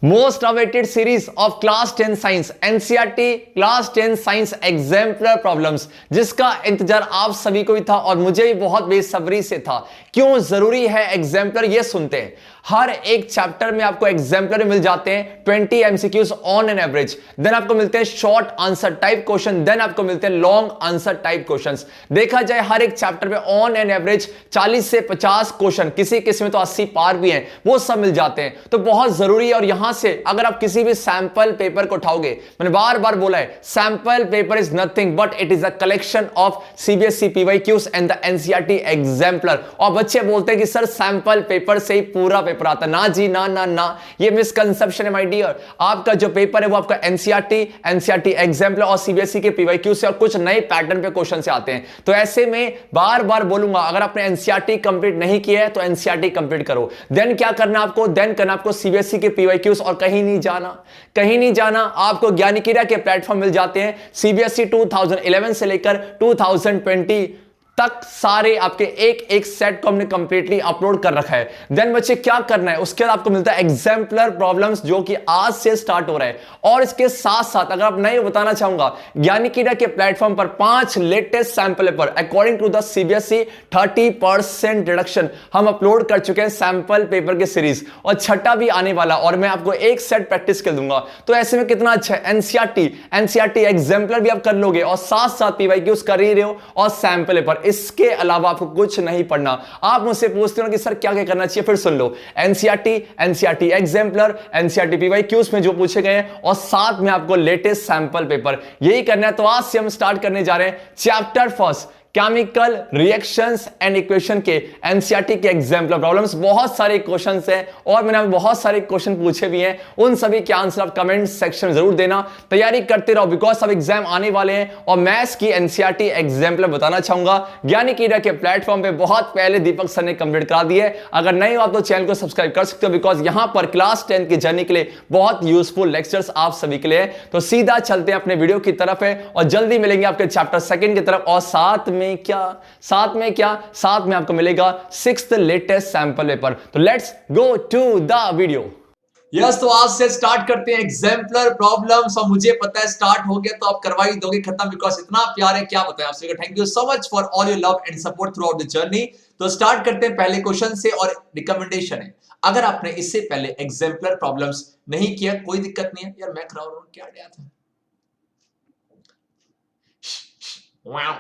Most awaited series of class 10 science NCERT class 10 science exemplar problems, जिसका इंतजार आप सभी को भी था और मुझे भी बहुत बेसब्री से था। क्यों जरूरी है एग्जाम्पलर, ये सुनते हैं। हर एक चैप्टर में आपको एग्जाम्पलर मिल जाते हैं 20 MCQs on an average, then आपको मिलते हैं short answer type question, then आपको मिलते हैं लॉन्ग आंसर टाइप क्वेश्चंस। देखा जाए हर एक चैप्टर में ऑन एन एवरेज 40 से 50 क्वेश्चन, किसी में तो 80 पार भी हैं, वो सब मिल जाते हैं। तो बहुत जरूरी है। और यहां से अगर आप किसी भी सैंपल पेपर को उठाओगे, मैंने बार बार बोला है, sample paper is nothing but it is a collection of CBSE PYQs and the NCERT exemplar. और बच्चे बोलते हैं कि सर सैंपल पेपर से ही पूरा पेपर आता। ना जी ना ना ना, ये मिसकंसेप्शन है माय डियर। आपका जो पेपर है वो आपका एनसीईआरटी एग्जाम्पलर और सीबीएसई के पीवाईक्यू से और कुछ नए पैटर्न पे क्वेश्चन से आते हैं। तो ऐसे में बार बार बोलूंगा, अगर आपने एनसीईआरटी कंप्लीट नहीं किया है तो एनसीईआरटी कंप्लीट करो। देन क्या करना आपको, देन करना आपको सीबीएसई के पीवाईक्यूज, और कहीं नहीं जाना। आपको ज्ञानिकीरा के प्लेटफॉर्म मिल जाते हैं। सीबीएसई 2011 से लेकर 2020 तक सारे आपके एक सेट को हमने कंप्लीटली अपलोड कर रखा है। देन बच्चे क्या करना है, उसके बाद आपको मिलता है एग्जाम्पलर प्रॉब्लम्स, जो कि आज से स्टार्ट हो रहा है। और इसके साथ साथ अगर आप नहीं बताना चाहूंगा, ज्ञानिकीरा के प्लेटफॉर्म पर 5 latest sample paper according to the CBSE 30% reduction हम अपलोड कर चुके हैं सैंपल पेपर के सीरीज, और छठा भी आने वाला, और मैं आपको एक सेट प्रैक्टिस कर दूंगा। तो ऐसे में कितना अच्छा है, एनसीईआरटी एग्जाम्पलर भी आप कर लोगे और साथ साथ पीवाईक्यूज कर ही रहे हो और सैंपल पेपर। इसके अलावा आपको कुछ नहीं पढ़ना। आप मुझसे पूछते हो कि सर क्या क्या करना चाहिए, फिर सुन लो। एनसीईआरटी एग्जाम्पलर, एनसीईआरटी पीवाईक्यूज में जो पूछे गए हैं, और साथ में आपको लेटेस्ट सैंपल पेपर, यही करना है। तो आज से हम स्टार्ट करने जा रहे हैं chapter first, chemical reactions and equation के एनसीईआरटी के एग्जाम्पलर प्रॉब्लम्स। बहुत सारे क्वेश्चंस हैं और मैंने बहुत सारे क्वेश्चन पूछे भी हैं, उन सभी के आंसर आप कमेंट सेक्शन में जरूर देना। तैयारी करते रहो, बिकॉज अब एग्जाम आने वाले हैं। और मैथ्स की एनसीईआरटी एग्जाम्पलर बताना चाहूंगा, ज्ञानिकीरा के प्लेटफॉर्म पे बहुत पहले दीपक सर ने कंप्लीट करा दी है। अगर नहीं हो आप तो चैनल को सब्सक्राइब कर सकते हो, बिकॉज यहां पर क्लास 10 की जर्नी के लिए बहुत यूजफुल लेक्चर्स आप सभी के लिए। तो सीधा चलते हैं अपने वीडियो की तरफ है और जल्दी मिलेंगे आपके चैप्टर सेकंड की तरफ। और साथ में आपको मिलेगा 6th लेटेस्ट सैंपल पेपर। तो let's go to the video. Yes, तो आज से स्टार्ट करते हैं एग्जाम्पलर प्रॉब्लम्स। और मुझे पता है स्टार्ट हो गया तो आप करवा ही दोगे खत्म, बिकॉज इतना प्यार है, क्या बताएं आपसे। Thank you so much for all your love and support through out the journey. तो स्टार्ट करते हैं पहले क्वेश्चन से, और रिकमेंडेशन है, अगर आपने इससे पहले एग्जाम्पलर प्रॉब्लम्स नहीं किया कोई दिक्कत नहीं है। यार मैं करा रहा हूं, क्या गया था। वाओ,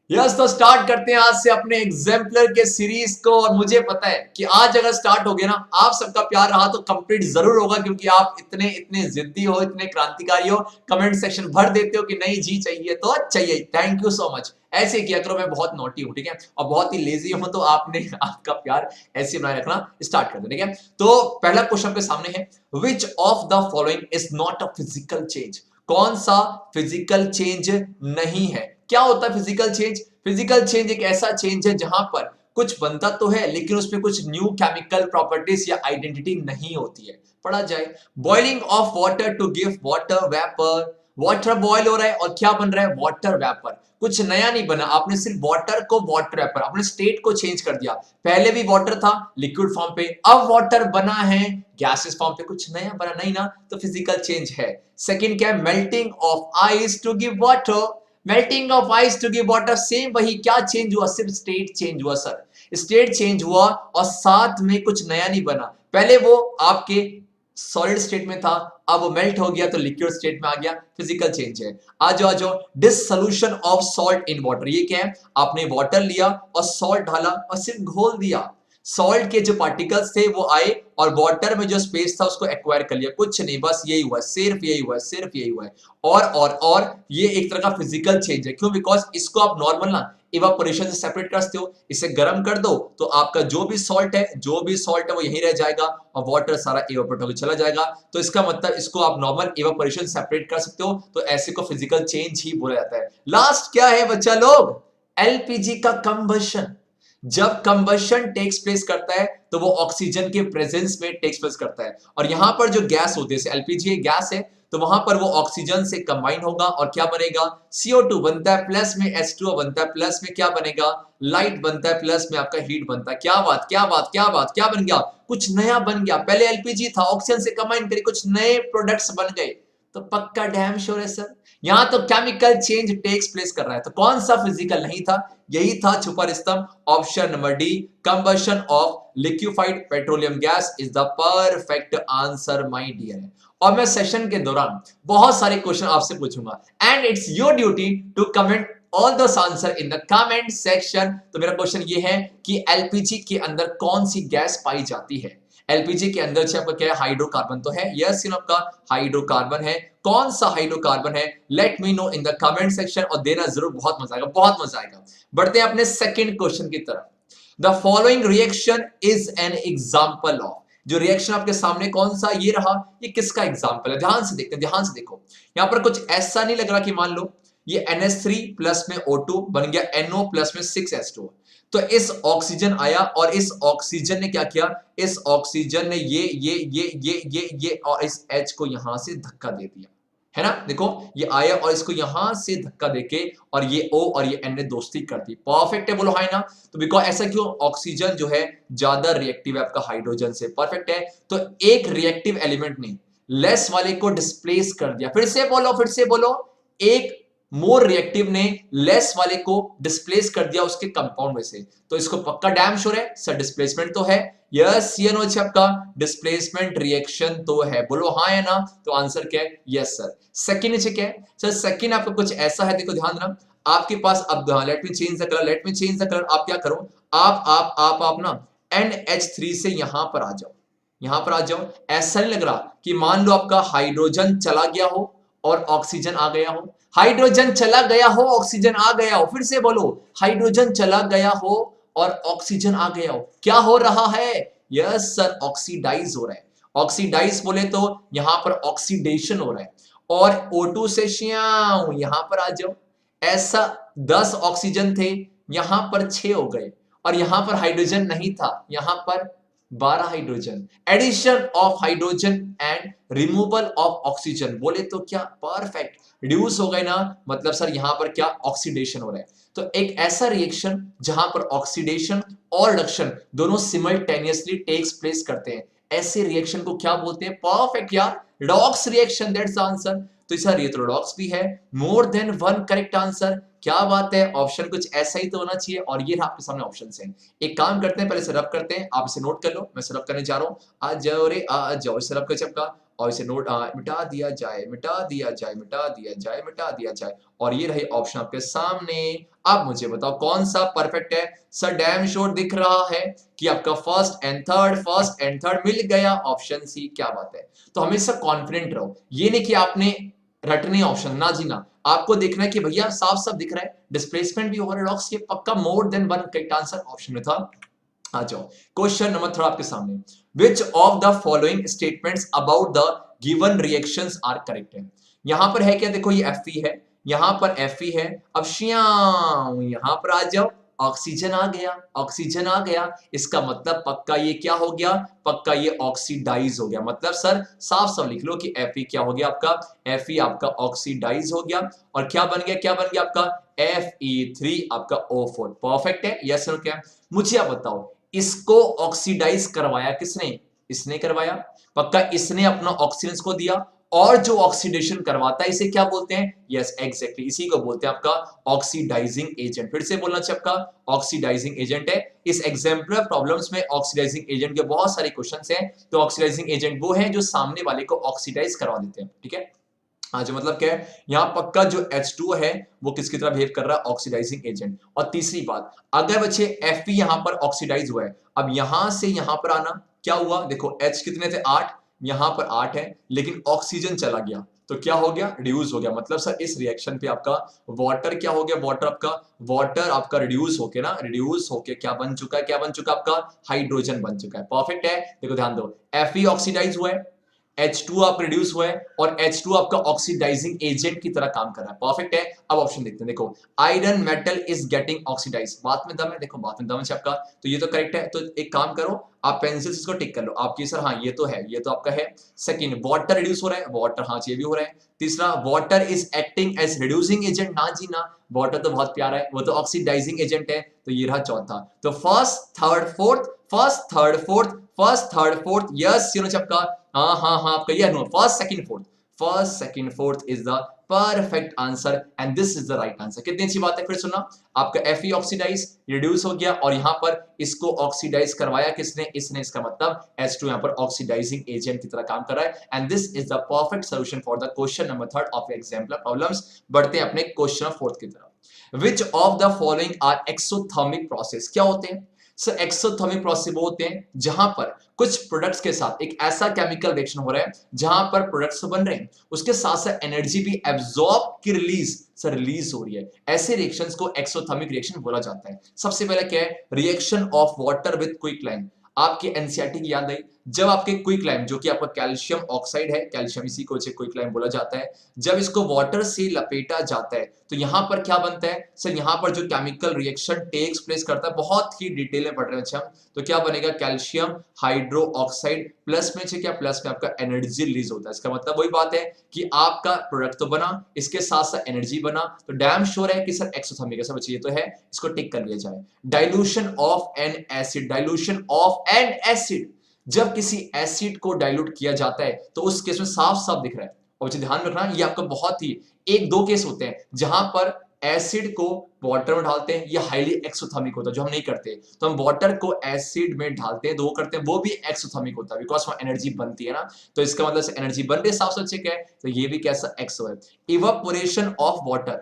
यस, तो स्टार्ट करते हैं आज से अपने एग्जाम्पलर के सीरीज को। और मुझे पता है कि आज अगर स्टार्ट हो गया ना, आप सबका प्यार रहा तो कंप्लीट जरूर होगा, क्योंकि आप इतने जिद्दी हो, इतने क्रांतिकारी हो, कमेंट सेक्शन भर देते हो कि नहीं जी चाहिए तो चाहिए। Thank you so much. ऐसे किया करो, मैं बहुत नोटी हूं, ठीक है, और बहुत ही लेजी हूं, तो आपने आपका प्यार ऐसे बनाए रखना। स्टार्ट करते हैं, ठीक है। तो पहला क्वेश्चन पे सामने है, विच of the following is not a physical change. कौन सा फिजिकल चेंज नहीं है। क्या होता है फिजिकल चेंज? फिजिकल चेंज एक ऐसा चेंज है जहां पर कुछ बनता तो है लेकिन उसमें कुछ न्यू केमिकल प्रॉपर्टीज या आइडेंटिटी नहीं होती है। पढ़ा जाए, boiling of water to give water vapour. Water boil हो रहा है और क्या बन रहा है, वाटर वेपर। कुछ नया नहीं बना, आपने सिर्फ वाटर को वाटर वेपर, आपने स्टेट को चेंज कर दिया। पहले भी वाटर था लिक्विड फॉर्म पे, अब वाटर बना है गैसेस फॉर्म पे, कुछ नया बना नहीं ना, तो फिजिकल चेंज है। सेकंड क्या है, melting of ice to give water. Melting of ice to give water, same वही, क्या चेंज हुआ, सिर्फ स्टेट चेंज हुआ सर, स्टेट चेंज हुआ और साथ में कुछ नया नहीं बना। पहले वो आपके सॉलिड स्टेट में था, अब वो मेल्ट हो गया तो लिक्विड स्टेट में आ गया, फिजिकल चेंज है। आ जाओ, dissolution of salt in water. ये क्या है, आपने वाटर लिया और सॉल्ट डाला और सिर्फ घोल दिया, सॉल्ट के जो पार्टिकल्स थे वो आए और वाटर में जो स्पेस था उसको एक्वायर कर लिया, कुछ नहीं, बस यही हुआ, सिर्फ यही हुआ है। और ये एक तरह का फिजिकल चेंज है। क्यों? बिकॉज इसको आप नॉर्मल ना इवापोरेशन से सेपरेट करते हो, इसे गर्म कर दो तो आपका जो भी सॉल्ट है वो यहीं रह जाएगा और वाटर सारा इवापोरेट होकर चला जाएगा। तो इसका मतलब इसको आप नॉर्मल इवापोरेशन सेपरेट कर सकते हो, तो ऐसे को फिजिकल चेंज ही बोला जाता है। लास्ट क्या है बच्चा लोग, एलपीजी का कंबशन। जब कंबशन टेक्स प्लेस करता है तो वो ऑक्सीजन के प्रेजेंस में टेक्स प्लेस करता है, और यहां पर जो गैस होती है, जैसे एलपीजी गैस है, तो वहां पर वो ऑक्सीजन से कंबाइन होगा और क्या बनेगा, CO2 बनता है, प्लस में H2O बनता है, प्लस में क्या बनेगा, लाइट बनता है, प्लस में आपका हीट बनता है। क्या बात, क्या बात, क्या बात, क्या बन गया, कुछ नया बन गया। पहले एलपीजी था, ऑक्सीजन से कंबाइन करी, कुछ नए प्रोडक्ट्स बन गए। तो पक्का डैम श्योर है सर, यहां तो केमिकल चेंज टेक्स प्लेस कर रहा है। तो कौन सा फिजिकल नहीं था, यही था छुपा रुस्तम, option number D, combustion of liquefied petroleum gas is the perfect answer my dear. और मैं सेशन के दौरान बहुत सारे क्वेश्चन आपसे पूछूंगा, and it's your duty to comment all those answer in the comment section. तो मेरा क्वेश्चन ये है कि एलपीजी के अंदर कौन सी गैस पाई जाती है। एलपीजी के अंदर से आपका क्या है, हाइड्रोकार्बन तो है, यस इन आपका हाइड्रोकार्बन है। कौन सा हाइड्रोकार्बन है, let me know in the comment section, और देना जरूर, बहुत मजा आएगा, बहुत मजा आएगा। बढ़ते हैं अपने सेकंड क्वेश्चन की तरफ। The following reaction is an example of, जो रिएक्शन आपके सामने कौन सा ये रहा, ये किसका एग्जांपल है, ध्यान से देखते हैं, ध्यान से देखो। यहां पर कुछ ऐसा नहीं लग रहा कि मान लो ये NH3 प्लस में O2 बन गया NO प्लस में 6H2। तो इस ऑक्सीजन आया और इस ऑक्सीजन ने क्या किया, इस ऑक्सीजन ने ये और इस H को यहां से धक्का दे दिया, है ना। देखो ये आया और इसको यहां से धक्का देके और ये O और ये N ने दोस्ती कर दी। परफेक्ट है, बोलो हाय ना। तो बिकॉज ऐसा क्यों, ऑक्सीजन जो है ज्यादा रिएक्टिव है आपका हाइड्रोजन से। परफेक्ट है। तो एक रिएक्टिव एलिमेंट ने लेस वाले को डिस्प्लेस कर दिया। फिर से बोलो, फिर से बोलो, एक मोर रिएक्टिव ने लेस वाले को डिस्प्लेस कर दिया उसके कंपाउंड में से। तो इसको पक्का डैम श्योर है सर, डिस्प्लेसमेंट तो है। यस ये नो आपका डिस्प्लेसमेंट रिएक्शन तो है, बोलो हाँ है ना। तो आंसर क्या है, यस सर। सेकंड नीचे क्या है सर, सेकंड आपका कुछ ऐसा है, देखो ध्यान देना आपके पास। अब let me change the colour, let me change the colour. आप क्या करो, आप ना NH3 से यहां पर आ जाओ, यहां पर आ जाओ। ऐसा नहीं लग रहा कि मान लो आपका हाइड्रोजन चला गया हो और ऑक्सीजन आ गया हो, हाइड्रोजन चला गया हो ऑक्सीजन आ गया हो। फिर से बोलो, हाइड्रोजन चला गया हो और ऑक्सीजन आ गया हो, क्या हो रहा है, यस सर ऑक्सीडाइज हो रहा है। ऑक्सीडाइज बोले तो यहां पर ऑक्सीडेशन हो रहा है, और O2 से श्याऊ यहां पर आ जाओ। ऐसा 10 ऑक्सीजन थे, यहां पर 6 हो गए, और यहां पर हाइड्रोजन नहीं था, यहां पर 12 hydrogen. Addition of hydrogen and removal of oxygen बोले तो क्या, परफेक्ट, रिड्यूस हो गए ना, मतलब सर यहां पर क्या, ऑक्सीडेशन हो रहा है। तो एक ऐसा रिएक्शन जहां पर ऑक्सीडेशन और रिडक्शन दोनों सिमल्टेनियसली टेक्स प्लेस करते हैं, ऐसे रिएक्शन को क्या बोलते हैं, परफेक्ट यार, redox reaction, that's the answer. तो इसका रिडॉक्स भी है, more than one correct answer. क्या बात है, ऑप्शन कुछ ऐसा ही तो होना चाहिए, और ये आपके सामने ऑप्शन है। एक काम करते हैं, पहले से रब करते हैं, आप इसे नोट कर लो, मैं से रब करने जा रहा हूं। आ जाओ रे आ जाओ, इसे रब कर चपका, और इसे नोट मिटा दिया जाए, मिटा दिया जाए, मिटा दिया जाए, मिटा दिया जाए। और ये रहे ऑप्शन आपके सामने। अब मुझे बताओ कौन सा परफेक्ट है सर, डैम श्योर दिख रहा है कि आपका फर्स्ट एंड थर्ड मिल गया, ऑप्शन सी। क्या बात है। तो हमेशा कॉन्फिडेंट रहो, ये नहीं कि आपने रटने ऑप्शन ना जीना, आपको देखना है कि भैया साफ साफ दिख रहा है, डिस्प्लेसमेंट भी ओवर रिडॉक्स, ये पक्का more than one correct answer option में था। आ जाओ क्वेश्चन नंबर 3 आपके सामने, which of the following statements about the given reactions are correct है। यहां पर है क्या, देखो ये Fe है, यहां पर Fe है। अब श्याम यहां पर आ जाओ, ऑक्सीजन आ गया, ऑक्सीजन आ गया, इसका मतलब पक्का ये क्या हो गया, पक्का ये ऑक्सीडाइज हो गया। मतलब सर साफ साफ लिख लो कि Fe क्या हो गया आपका, Fe आपका ऑक्सीडाइज हो गया, और क्या बन गया, क्या बन गया आपका Fe3 आपका O4। परफेक्ट है, यस और क्या। मुझे आप बताओ इसको ऑक्सीडाइज करवाया किसने, इसने करवाया, पक्का इसने अपना ऑक्सीजन को दिया, और जो ऑक्सीडेशन करवाता है इसे क्या बोलते हैं, यस एग्जैक्टली इसी को बोलते हैं आपका ऑक्सीडाइजिंग एजेंट। फिर से बोलना चाहिए आपका ऑक्सीडाइजिंग एजेंट है। इस एग्जाम्पलर प्रॉब्लम्स में ऑक्सीडाइजिंग एजेंट के बहुत सारे क्वेश्चंस हैं। तो ऑक्सीडाइजिंग एजेंट वो है जो सामने वाले को ऑक्सीडाइज करवा देते हैं, ठीक है। हाँ जो मतलब क्या है, यहाँ पक्का जो H2 है वो किसकी तरह बिहेव कर रहा है, ऑक्सीडाइजिंग एजेंट। और तीसरी बात, अगर बच्चे Fe यहां पर ऑक्सीडाइज हुआ है, अब यहां से यहां पर आना, क्या हुआ देखो, H कितने थे 8, यहां पर 8 है, लेकिन ऑक्सीजन चला गया तो क्या हो गया, रिड्यूस हो गया। मतलब सर इस रिएक्शन पे आपका वाटर क्या हो गया, वाटर आपका रिड्यूस होके ना, रिड्यूस होके क्या बन चुका है, क्या बन चुका है आपका हाइड्रोजन बन चुका है। परफेक्ट है। देखो ध्यान दो, Fe ऑक्सीडाइज हुआ है, H2 आप रिड्यूस हुआ है और H2 आपका ऑक्सीडाइजिंग एजेंट की तरह काम कर रहा है। परफेक्ट है। अब ऑप्शन देखते हैं। देखो iron metal is getting oxidise, बात में दम है। देखो बात में दम है आपका, तो ये तो करेक्ट है। तो एक काम करो, आप पेंसिल से इसको टिक कर लो। आपकी सर हाँ ये तो है, ये तो आपका है। सेकंड, वाटर रिड्यूस हो रहा है, वाटर हाँ ये भी हो रहा है। तीसरा, water is acting as reducing agent, ना जी ना, वाटर तो बहुत प्यारा है, वो तो ऑक्सीडाइजिंग एजेंट है। तो ये रहा चौथा। तो first third fourth, first third fourth, first third fourth, yes आपका हाँ आपका ये no, first second fourth, first second fourth is the perfect answer and this is the right answer. कितनी अच्छी बात है। फिर सुना, आपका Fe ऑक्सीडाइज रिड्यूस हो गया और यहां पर इसको ऑक्सीडाइज करवाया किसने, इसने। इसका मतलब H2 यहां पर ऑक्सीडाइजिंग एजेंट की तरह काम कर रहा है and this is the perfect solution for the question number 3 of exemplar problems. बढ़ते हैं अपने क्वेश्चन नंबर 4 की तरफ। Which of the following are exothermic process, क्या होते हैं सर? एक्सोथर्मिक प्रोसेस वो होते हैं जहां पर कुछ प्रोडक्ट्स के साथ एक ऐसा केमिकल रिएक्शन हो रहा है जहां पर प्रोडक्ट्स बन रहे हैं, उसके साथ साथ एनर्जी भी एब्जॉर्ब की रिलीज सर रिलीज हो रही है। ऐसे रिएक्शंस को एक्सोथर्मिक रिएक्शन बोला जाता है। सबसे पहले क्या है, reaction of water with quicklime. आपके एनसीईआरटी की याद आई, जब आपके क्विकलाइम जो कि आपका कैल्शियम ऑक्साइड है, कैल्शियम इसी को क्विकलाइम बोला जाता है, जब इसको वाटर से लपेटा जाता है तो यहां पर क्या बनता है सर? यहां पर जो केमिकल रिएक्शन टेक्स प्लेस करता है, बहुत ही डिटेल में पढ़ रहे हैं अच्छा हम, तो क्या बनेगा, कैल्शियम हाइड्रो ऑक्साइड प्लस में क्या, प्लस में आपका एनर्जी रिलीज होता है। इसका मतलब वही बात है कि आपका प्रोडक्ट तो बना, इसके साथ साथ एनर्जी बना, तो डैम श्योर है कि सर एक्सोथर्मिक है। सब ये तो है, इसको टिक कर लिया जाए। Dilution of N acid, dilution of N acid, जब किसी एसिड को डाइल्यूट किया जाता है तो उस केस में साफ साफ दिख रहा है। और ध्यान रखना, ये आपका बहुत ही एक दो केस होते हैं जहां पर एसिड को वाटर में डालते हैं, ये हाईली एक्सोथर्मिक होता है, जो हम नहीं करते। तो हम वाटर को एसिड में डालते हैं, दो करते हैं, वो भी एक्सोथर्मिक होता है बिकॉज वहां एनर्जी बनती है ना। तो इसका मतलब एनर्जी बन रही है, साफ साफ चेक है, तो ये भी कैसा एक्सो है। इवापोरेशन ऑफ वाटर,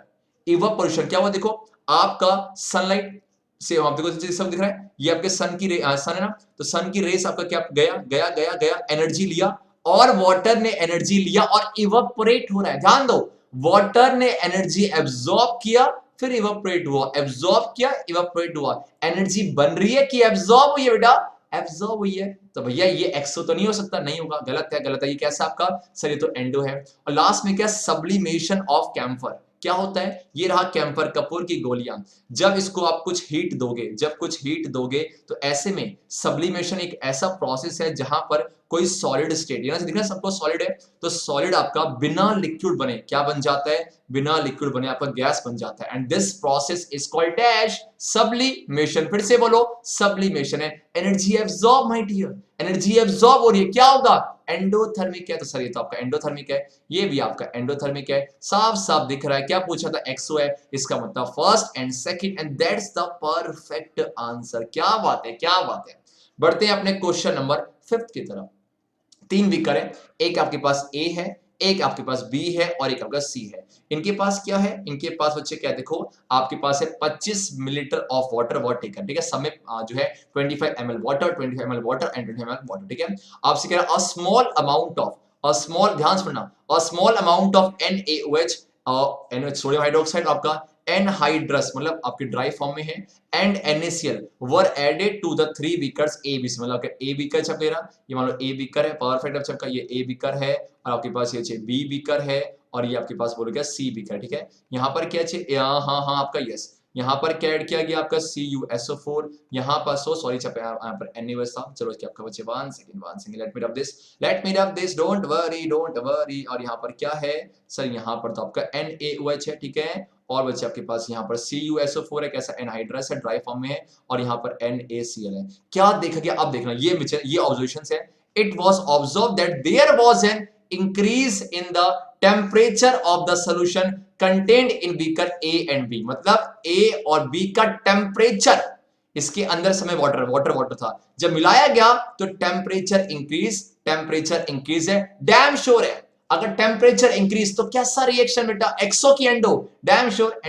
इवापोरेशन क्या हुआ, देखो आपका सनलाइट से आप देखो सब दिख रहा है, ये आपके सन की सन है ना, तो सन की रेस आपका क्या गया गया गया गया, एनर्जी लिया और वाटर ने एनर्जी लिया और इवापोरेट हो रहा है। ध्यान दो, वाटर ने एनर्जी एब्जॉर्ब किया फिर इवापोरेट हुआ, एब्जॉर्ब किया इवापोरेट हुआ। एनर्जी बन रही है कि एब्जॉर्ब हुई है बेटा? एब्जॉर्ब हुई है। तो भैया ये एक्सो तो नहीं हो सकता, नहीं होगा, गलत है गलत है। ये कैसा आपका सर? ये तो एंडो है। और लास्ट में क्या, सब्लिमेशन ऑफ कैम्फर। क्या होता है? ये रहा कैम्फर कपूर की गोलियां। जब इसको आप कुछ हीट दोगे, जब कुछ हीट दोगे तो ऐसे में सब्लिमेशन एक ऐसा प्रोसेस है जहां पर कोई सॉलिड स्टेट, यहां से दिख रहा है सबको सॉलिड है, तो सॉलिड आपका बिना लिक्विड बने क्या बन जाता है? बिना लिक्विड बने आपका गैस बन जाता है and this process is called as sublimation. फिर से बोलो, सब्लिमेशन है। Energy absorb my dear, energy absorb हो रही है, क्या होगा? एंडोथर्मिक है। तो सर ये तो आपका एंडोथर्मिक है, ये भी आपका एंडोथर्मिक है, साफ साफ दिख रहा है। क्या पूछा था? एक्सो है, इसका मतलब first and second and that's the perfect answer. क्या बात है, क्या बात है। बढ़ते हैं अपने क्वेश्चन नंबर 5 की तरफ। 3 विकर है, एक आपके पास ए है, एक आपके पास बी है और एक आपका सी है। इनके पास क्या है? इनके पास बच्चे क्या, देखो आपके पास है 25 millilitre of water, what taken, ठीक है। सब में जो है 25 ml water, 25 ml water and 25 ml water, ठीक है। आपसे कह रहा है a small amount of, a small, ध्यान से पढ़ना, a small amount of NaOH, NaOH sodium hydroxide आपका एनहाइड्रस, मतलब आपके ड्राई फॉर्म में है, and NaCl were added to the 3 beakers ABC, मतलब ए बीकर छप रहा, ये मान लो ए बीकर है, परफेक्ट। अब छपका ये ए बीकर है और आपके पास ये बी बीकर है और ये आपके पास बोलो क्या, सी बीकर, ठीक है। यहाँ पर क्या चाहिए, हाँ आपका यस, यहाँ पर क्या ऐड किया गया आपका CuSO4, यहाँ पर सॉरी छपे यहाँ पर NaOH था। चलो इसके आपका बच्चे 1 second, let me rub this, don't worry. और यहाँ पर क्या है सर? यहाँ पर तो आपका NaOH है, ठीक है। और बच्चे आपके पास यहाँ पर CuSO4 है, कैसा एनहाइड्रस है, ड्राई फॉर्म में है, और यहाँ पर NaCl है। क्या देखा गया? अब देखना, ये ऑब्जर्वेशंस है। It was observed that there was an increase in the temperature of the solution contained in beaker A and B, मतलब A और B का टेम्परेचर, इसके अंदर समय वाटर था, जब मिलाया गया तो टेम्परेचर इंक्रीज है। डैम श्योर है, अगर टेम्परेचर इंक्रीज तो कैसा रिएक्शन बेटा? एक्सो की एंडो, डैम श्योर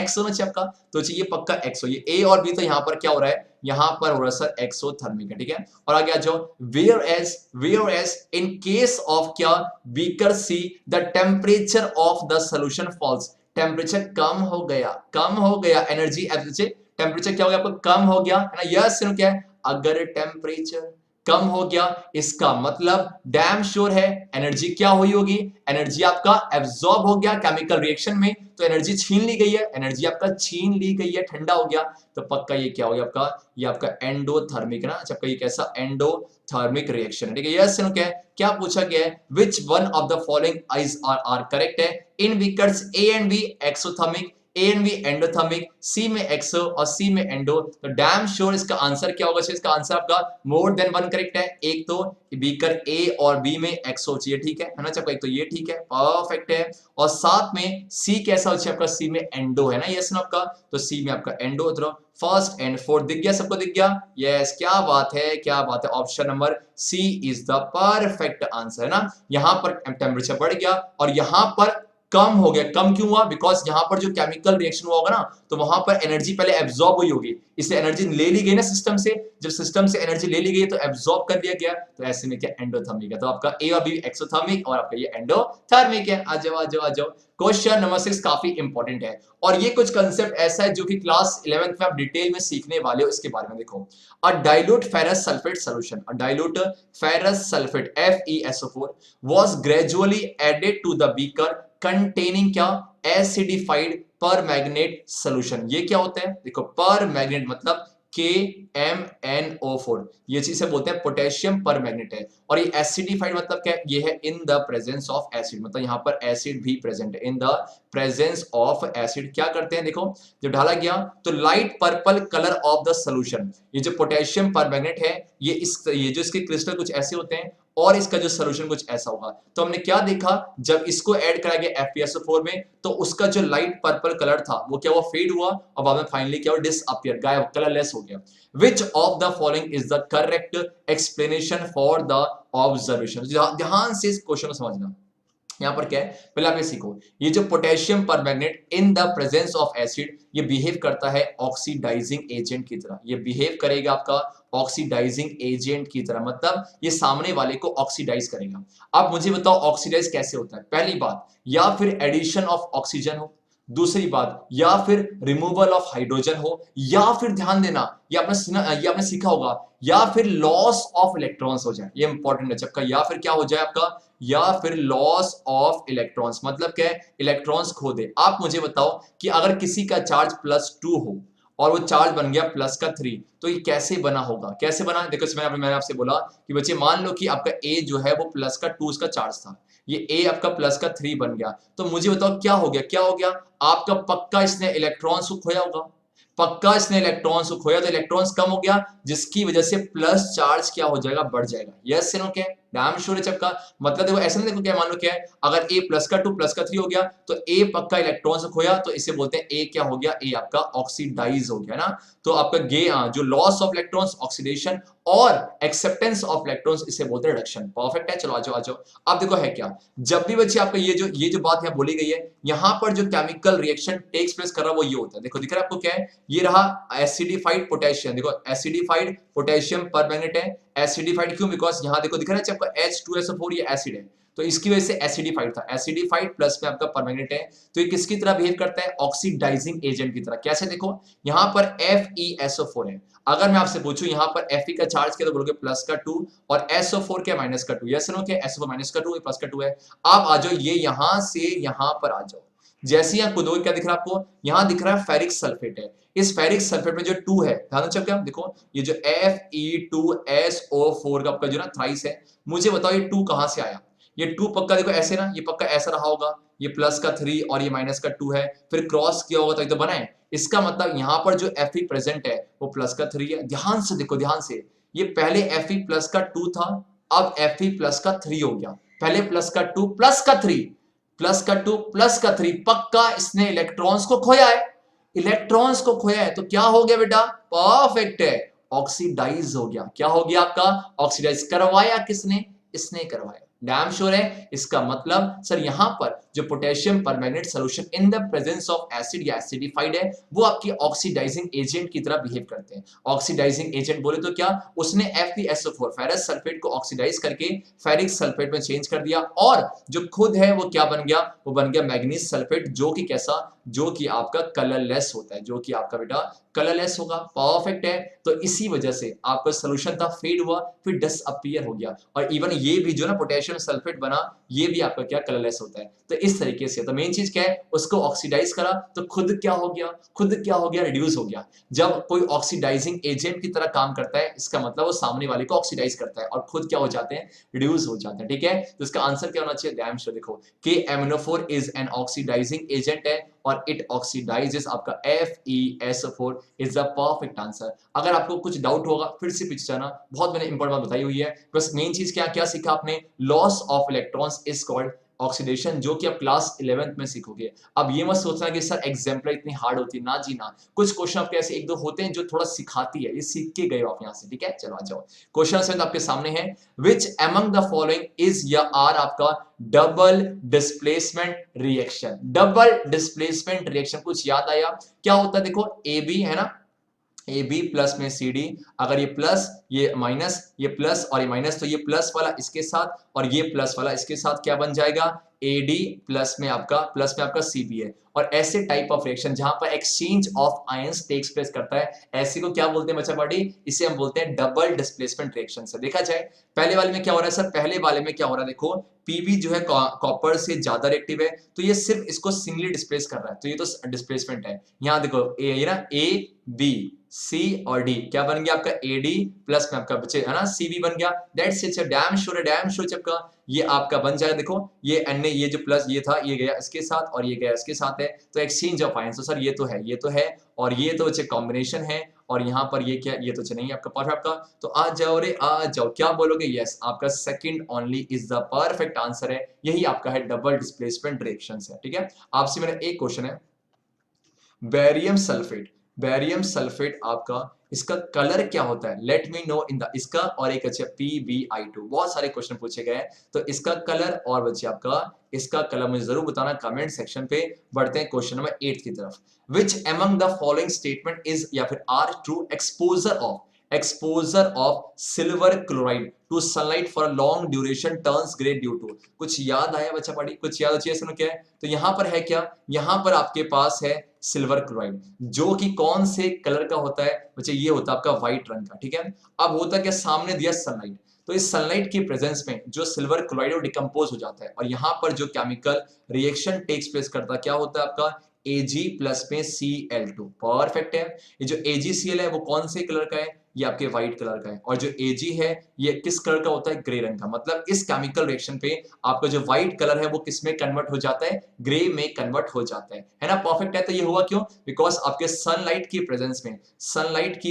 एक्सो ना आपका, तो ये पक्का एक्सो। ये ए और बी तो यहां पर क्या हो रहा है? यहां पर हो रहा है सर एक्सोथर्मिक है, ठीक है। और आगे आ जाओ, whereas in case of क्या, beaker C, the temperature of the solution falls, temperature कम हो गया, एनर्जी टेम्परेचर क्या हो गया आपको? कम हो गया है ना। यस क्या है? अगर टेम्परेचर कम हो गया, इसका मतलब डैम श्योर है एनर्जी क्या हुई होगी, एनर्जी आपका एब्जॉर्ब हो गया केमिकल रिएक्शन में, तो एनर्जी छीन ली गई है, एनर्जी आपका छीन ली गई है, ठंडा हो गया, तो पक्का ये क्या हो गया आपका, ये आपका एंडोथर्मिक ना, अच्छा आपका ये कैसा एंडोथर्मिक रिएक्शन है, ठीक है। यस नो क्या पूछा गया है, which one of the following is are correct है, in beakers A and B exothermic, A and B endothermic, C में एक्सो और सी में एंडो, तो डैम श्योर इसका आंसर क्या होगा, इसका आंसर आपका मोर देन वन करेक्ट है, एक तो बीकर ए और बी में एक्सो चाहिए, ठीक है ना, चलो एक तो ये ठीक है परफेक्ट है, और साथ में सी कैसा हो चाहिए आपका, सी में एंडो है ना, यस ना आपका, तो सी में आपका एंडो, तो फर्स्ट एंड फोर्थ दिख गया, सबको दिख गया, यस क्या बात है, क्या बात है, option number C is the perfect answer है ना। यहां पर टेम्परेचर बढ़ गया और यहां पर कम हो गया, कम क्यों हुआ, बिकॉज यहां पर जो केमिकल रिएक्शन हुआ होगा ना, तो वहां पर एनर्जी पहले एब्जॉर्ब हुई होगी, इससे एनर्जी ले ली गई ना सिस्टम से, जब सिस्टम से एनर्जी ले ली गई तो एब्जॉर्ब कर लिया गया, तो ऐसे में क्या एंडोथर्मिक है, तो आपका ए और बी एक्सोथर्मिक और आपका ये एंडोथर्मिक है। आ जाओ आ जाओ आ जाओ, क्वेश्चन नंबर 6 काफी इंपॉर्टेंट है, और ये कुछ कंसेप्ट ऐसा है जो कि क्लास 11th में आप डिटेल में सीखने वाले हो, इसके बारे में देखो। अ dilute ferrous sulphate solution, a dilute ferrous sulphate FeSO4 was gradually added to the beaker containing क्या, एसिडिफाइड पर मैग्नेट सोल्यूशन। ये क्या होता है, देखो पर मैग्नेट मतलब KMnO4, ये चीज से बोलते हैं पोटेशियम पर मैग्नेट है, और ये एसिडिफाइड मतलब क्या है, ये है इन द प्रेजेंस ऑफ एसिड, मतलब यहाँ पर एसिड भी प्रेजेंट है, इन द प्रेजेंस ऑफ एसिड। क्या करते हैं देखो, जब डाला गया तो light purple colour of the solution, ये जो पोटेशियम पर मैग्नेट है, ये जो इसके क्रिस्टल कुछ ऐसे होते हैं और इसका जो सोल्यूशन कुछ ऐसा होगा, तो हमने क्या देखा, जब इसको ऐड करा गया FeSO4 में, तो उसका जो लाइट पर्पल कलर था वो क्या हुआ, फेड हुआ, और बाद में फाइनली क्या हुआ, डिसअपियर, गायब, कलरलेस हो गया। विच of the following is the correct explanation for the observation. ध्यान से इस क्वेश्चन को समझना, यहां पर क्या है, पहले आप ये सीखो, ये जो potassium permanganate in the presence of acid, ये बिहेव करता है ऑक्सीडाइजिंग एजेंट की तरह, ये बिहेव करेगा आपका ऑक्सीडाइजिंग एजेंट की तरह, मतलब ये सामने वाले को ऑक्सीडाइज करेगा। अब मुझे बताओ ऑक्सीडाइज कैसे होता है, पहली बात, या फिर एडिशन ऑफ ऑक्सीजन हो, दूसरी बात, या फिर रिमूवल ऑफ हाइड्रोजन हो, या फिर ध्यान देना, ये आपने सीखा होगा, या फिर लॉस ऑफ इलेक्ट्रॉन्स हो जाए, ये इंपॉर्टेंट है सबका, या फिर क्या हो जाए आपका, या फिर लॉस ऑफ इलेक्ट्रॉन्स, मतलब क्या है, इलेक्ट्रॉन्स खो दे। आप मुझे बताओ कि अगर किसी का चार्ज +2 हो और वो चार्ज बन गया +3, तो ये कैसे बना होगा, कैसे बना, देखो मैंने आपसे बोला कि बच्चे मान लो कि आपका A जो है वो +2 उसका चार्ज था, ये A आपका +3 बन गया, तो मुझे बताओ क्या हो गया, क्या हो गया, आपका पक्का इसने इलेक्ट्रॉन्स को खोया होगा, पक्का इसने इलेक्ट्रॉन्स को खोया, तो इलेक्ट्रॉन्स कम हो गया, जिसकी वजह से प्लस चार्ज क्या हो जाएगा, बढ़ जाएगा। यस नो क्या, डैम श्योर है चक्का, मतलब देखो ऐसा नहीं, देखो क्या मान लो क्या है, अगर A +2 +3 हो गया, तो A पक्का इलेक्ट्रॉन्स को खोया, तो इसे बोलते हैं A क्या हो गया, A आपका ऑक्सीडाइज हो गया ना, तो आपका जो लॉस ऑफ इलेक्ट्रॉन्स ऑक्सीडेशन और एक्सेप्टेंस ऑफ इलेक्ट्रॉन्स, इसे बोलते हैं रिडक्शन। परफेक्ट है, चलो आ जाओ। अब देखो है क्या, जब भी बच्चे आपका ये जो बात यहाँ बोली गई है, यहाँ पर जो केमिकल रिएक्शन टेक्स प्लेस कर रहा है वो ये होता है, देखो दिख रहा है आपको क्या है, ये रहा एसिडिफाइड पोटेशियम, देखो एसिडिफाइड पोटेशियम परमैंगनेट है, एसिडिफाइड क्यों, बिकॉज यहाँ देखो दिख रहा है आपका H2SO4, ये एसिड है, तो इसकी वजह से एसिडिफाइड था, एसिडिफाइड प्लस में आपका परमैंगनेट है, तो ये किसकी तरह बिहेव करता है, ऑक्सीडाइजिंग एजेंट की तरह। कैसे, देखो यहाँ पर FeSO4 है, अगर मैं आपसे पूछूं यहाँ पर Fe का चार्ज क्या, तो बोलोगे +2 और SO4 क्या -2, यस नो क्या, SO4 -2 +2 है। आप आ जाओ, ये यहां से यहां पर आ जाओ, जैसे यहाँ कूदोगे क्या दिख रहा है आपको, यहाँ दिख रहा है फेरिक सल्फेट है, इस फेरिक सल्फेट में जो 2 है, ध्यान से क्या, देखो ये जो Fe2SO4 का आपका जो ना थ्राइस है, मुझे बताओ ये 2 कहां से आया, ये 2 पक्का देखो ऐसे ना, ये पक्का ऐसा रहा होगा, ये +3 और ये -2 है, फिर क्रॉस किया होगा तो ये तो बना है, इसका मतलब यहाँ पर जो Fe प्रेजेंट है वो +3 है। ध्यान से देखो, ध्यान से, ये पहले Fe+2 था, अब Fe+3 हो गया, पहले +2 +3 +2 पक्का इसने इलेक्ट्रॉन्स को खोया है, इलेक्ट्रॉन्स को खोया है, तो क्या हो गया बेटा, परफेक्ट है, ऑक्सीडाइज हो गया। क्या हो गया आपका, ऑक्सीडाइज करवाया किसने, इसने करवाया। डैम श्योर है, इसका मतलब सर यहां पर जो potassium permanganate solution in the presence of acid या एसिडिफाइड है, वो आपकी ऑक्सीडाइजिंग एजेंट की तरह बिहेव करते हैं। ऑक्सीडाइजिंग एजेंट बोले तो क्या, उसने FeSO4 फेरस सल्फेट को ऑक्सीडाइज करके फेरिक सल्फेट में चेंज कर दिया, और जो खुद है वो क्या बन गया, वो बन गया मैग्नीज सल्फेट, जो कि कैसा, जो कि आपका कलरलेस होता है, जो कि आपका बेटा कलरलेस होगा, परफेक्ट है। तो इसी वजह से आपका सोल्यूशन था फेड हुआ, फिर डिसअपीयर हो गया। और इवन ये भी जो ना पोटेशियम सल्फेट बना, ये भी आपका क्या कलरलेस होता है। तो इस तरीके से तो मेन चीज क्या है, उसको ऑक्सीडाइज करा तो खुद क्या हो गया, खुद क्या हो गया, रिड्यूस हो गया। जब कोई ऑक्सीडाइजिंग एजेंट की तरह काम करता है, इसका मतलब वो सामने वाले को ऑक्सीडाइज करता है और खुद क्या हो जाते हैं, रिड्यूस हो जाते हैं। ठीक है, तो इसका आंसर क्या होना चाहिए, ध्यान से देखो, KMnO4 is an oxidising agent है और इट ऑक्सीडाइजेस आपका FeSO4 is the perfect answer. अगर आपको कुछ डाउट होगा फिर से पीछे जाना, बहुत मैंने इंपॉर्टेंट बात बताई हुई है। बस मेन चीज क्या क्या सीखा आपने, loss of electrons is called oxidation, जो कि आप क्लास 11th में सीखोगे। अब ये मत सोचना कि सर एग्जाम्पल इतनी हार्ड होती है, ना जी ना, कुछ क्वेश्चन आपके ऐसे एक दो होते हैं जो थोड़ा सिखाती है, ये सीख के गए हो आप यहाँ से। ठीक है, चलो आ जाओ, क्वेश्चन आपके सामने है, विच एमंग द फॉलोइंग इज या आर आपका double displacement reaction. Double displacement reaction कुछ याद आया क्या होता है, देखो ए बी है ना, ए बी प्लस में सी डी, अगर ये प्लस ये माइनस, ये प्लस और ये माइनस, तो ये प्लस वाला इसके साथ और ये प्लस वाला इसके साथ क्या बन जाएगा, ए डी प्लस में आपका सी बी है। और ऐसे टाइप ऑफ रिएक्शन जहां पर exchange of ions takes place करता है, ऐसे को क्या बोलते हैं बच्चा पार्टी, इसे हम बोलते हैं डबल डिस्प्लेसमेंट रिएक्शन। से देखा जाए पहले वाले में क्या हो रहा है सर, पहले वाले में क्या हो रहा है, देखो पीबी जो है कॉपर से ज्यादा रिएक्टिव है, तो ये सिर्फ इसको सिंगली डिस्प्लेस कर रहा है, तो ये तो डिस्प्लेसमेंट है। यहां देखो ये ना ए बी सी और डी क्या बन गया आपका, ए डी प्लस में आपका बचे है ना सी बी बन गया, दैट्स इट, डैम श्योर चपका, ये आपका बन जाएगा। देखो ये एन ये जो प्लस ये था ये गया इसके साथ और ये गया इसके साथ है, तो एक्सचेंज ऑफ आयंस, तो सर ये तो है और ये तो बच्चे कॉम्बिनेशन है, और यहाँ पर ये क्या, ये तो नहीं आपका परफेक्ट आपका, तो आ जाओ रे आ जाओ, क्या बोलोगे, यस आपका second only is the perfect answer है, यही आपका है डबल डिस्प्लेसमेंट रिएक्शंस है। ठीक है, आपसे मेरा एक क्वेश्चन है, बेरियम सल्फेट आपका इसका कलर क्या होता है, let me know in the, इसका और एक अच्छा PbI2, बहुत सारे क्वेश्चन पूछे गए हैं, तो इसका कलर और बच्चे आपका इसका कलर मुझे जरूर बताना कमेंट सेक्शन पे। बढ़ते हैं क्वेश्चन नंबर 8 की तरफ, which among the following statement is या फिर are true, exposure of silver chloride to sunlight for a long duration turns grey due to, कुछ याद आया बच्चा पार्टी, कुछ याद चाहिए सुनो क्या है, तो यहां पर है क्या, यहां पर आपके पास है सिल्वर क्लोराइड, जो कि कौन से कलर का होता है बच्चे, ये होता है आपका व्हाइट रंग का। ठीक है, अब होता क्या, सामने दिया सनलाइट, तो इस सनलाइट की प्रेजेंस में जो सिल्वर क्लोराइड वो डिकम्पोज हो जाता है, और यहां पर जो केमिकल रिएक्शन टेक्स प्लेस करता है क्या होता है आपका, Ag प्लस में Cl2, परफेक्ट है। ये जो AgCl है वो कौन से कलर का है, ये आपके व्हाइट कलर का है, और जो Ag है ये किस कलर का होता है, ग्रे रंग का, मतलब इस केमिकल रिएक्शन पे आपका जो व्हाइट कलर है वो किस में कन्वर्ट हो जाता है, ग्रे में कन्वर्ट हो जाता है ना, परफेक्ट है। तो ये हुआ क्यों, बिकॉज आपके सनलाइट की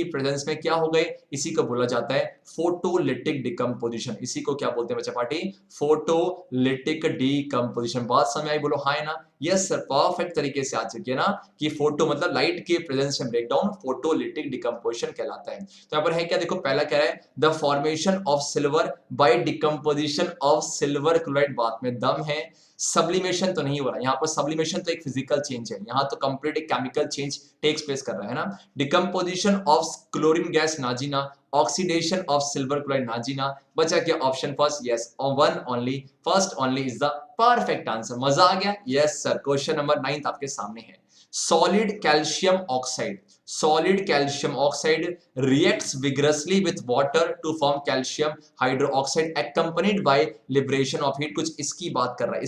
प्रेजेंस में क्या हो गए, इसी को बोला जाता है फोटोलिटिक डिकम्पोजिशन, इसी को क्या बोलते हैं बच्चा पार्टी, फोटोलिटिक डिकम्पोजिशन। बात समझ आई, बोलो हाँ है ना, यस सर, परफेक्ट तरीके से आ चुकी है ना, कि फोटो मतलब लाइट के प्रेजेंस में ब्रेकडाउन फोटोलिटिक डिकम्पोजिशन कहलाता है। तो यहाँ पर है क्या, देखो पहला कह रहा है the formation of silver by decomposition of silver chloride, बात में दम है। सब्लिमेशन तो नहीं हो रहा, यहाँ पर सब्लिमेशन तो एक फिजिकल चेंज है, यहाँ तो कंप्लीट एक केमिकल चेंज टेक्स प्लेस कर रहा है ना। डिकम्पोजिशन ऑफ क्लोरीन गैस नाजीना, ऑक्सीडेशन ऑफ सिल्वर क्लोराइड नाजीना, बचा क्या option first, yes one only, first only is the perfect answer. मजा आ गया, यस सर। क्वेश्चन नंबर 9 आपके सामने है, solid calcium oxide reacts vigorously with water to form calcium hydroxide accompanied by liberation of heat, कुछ इसकी बात कर रहा है,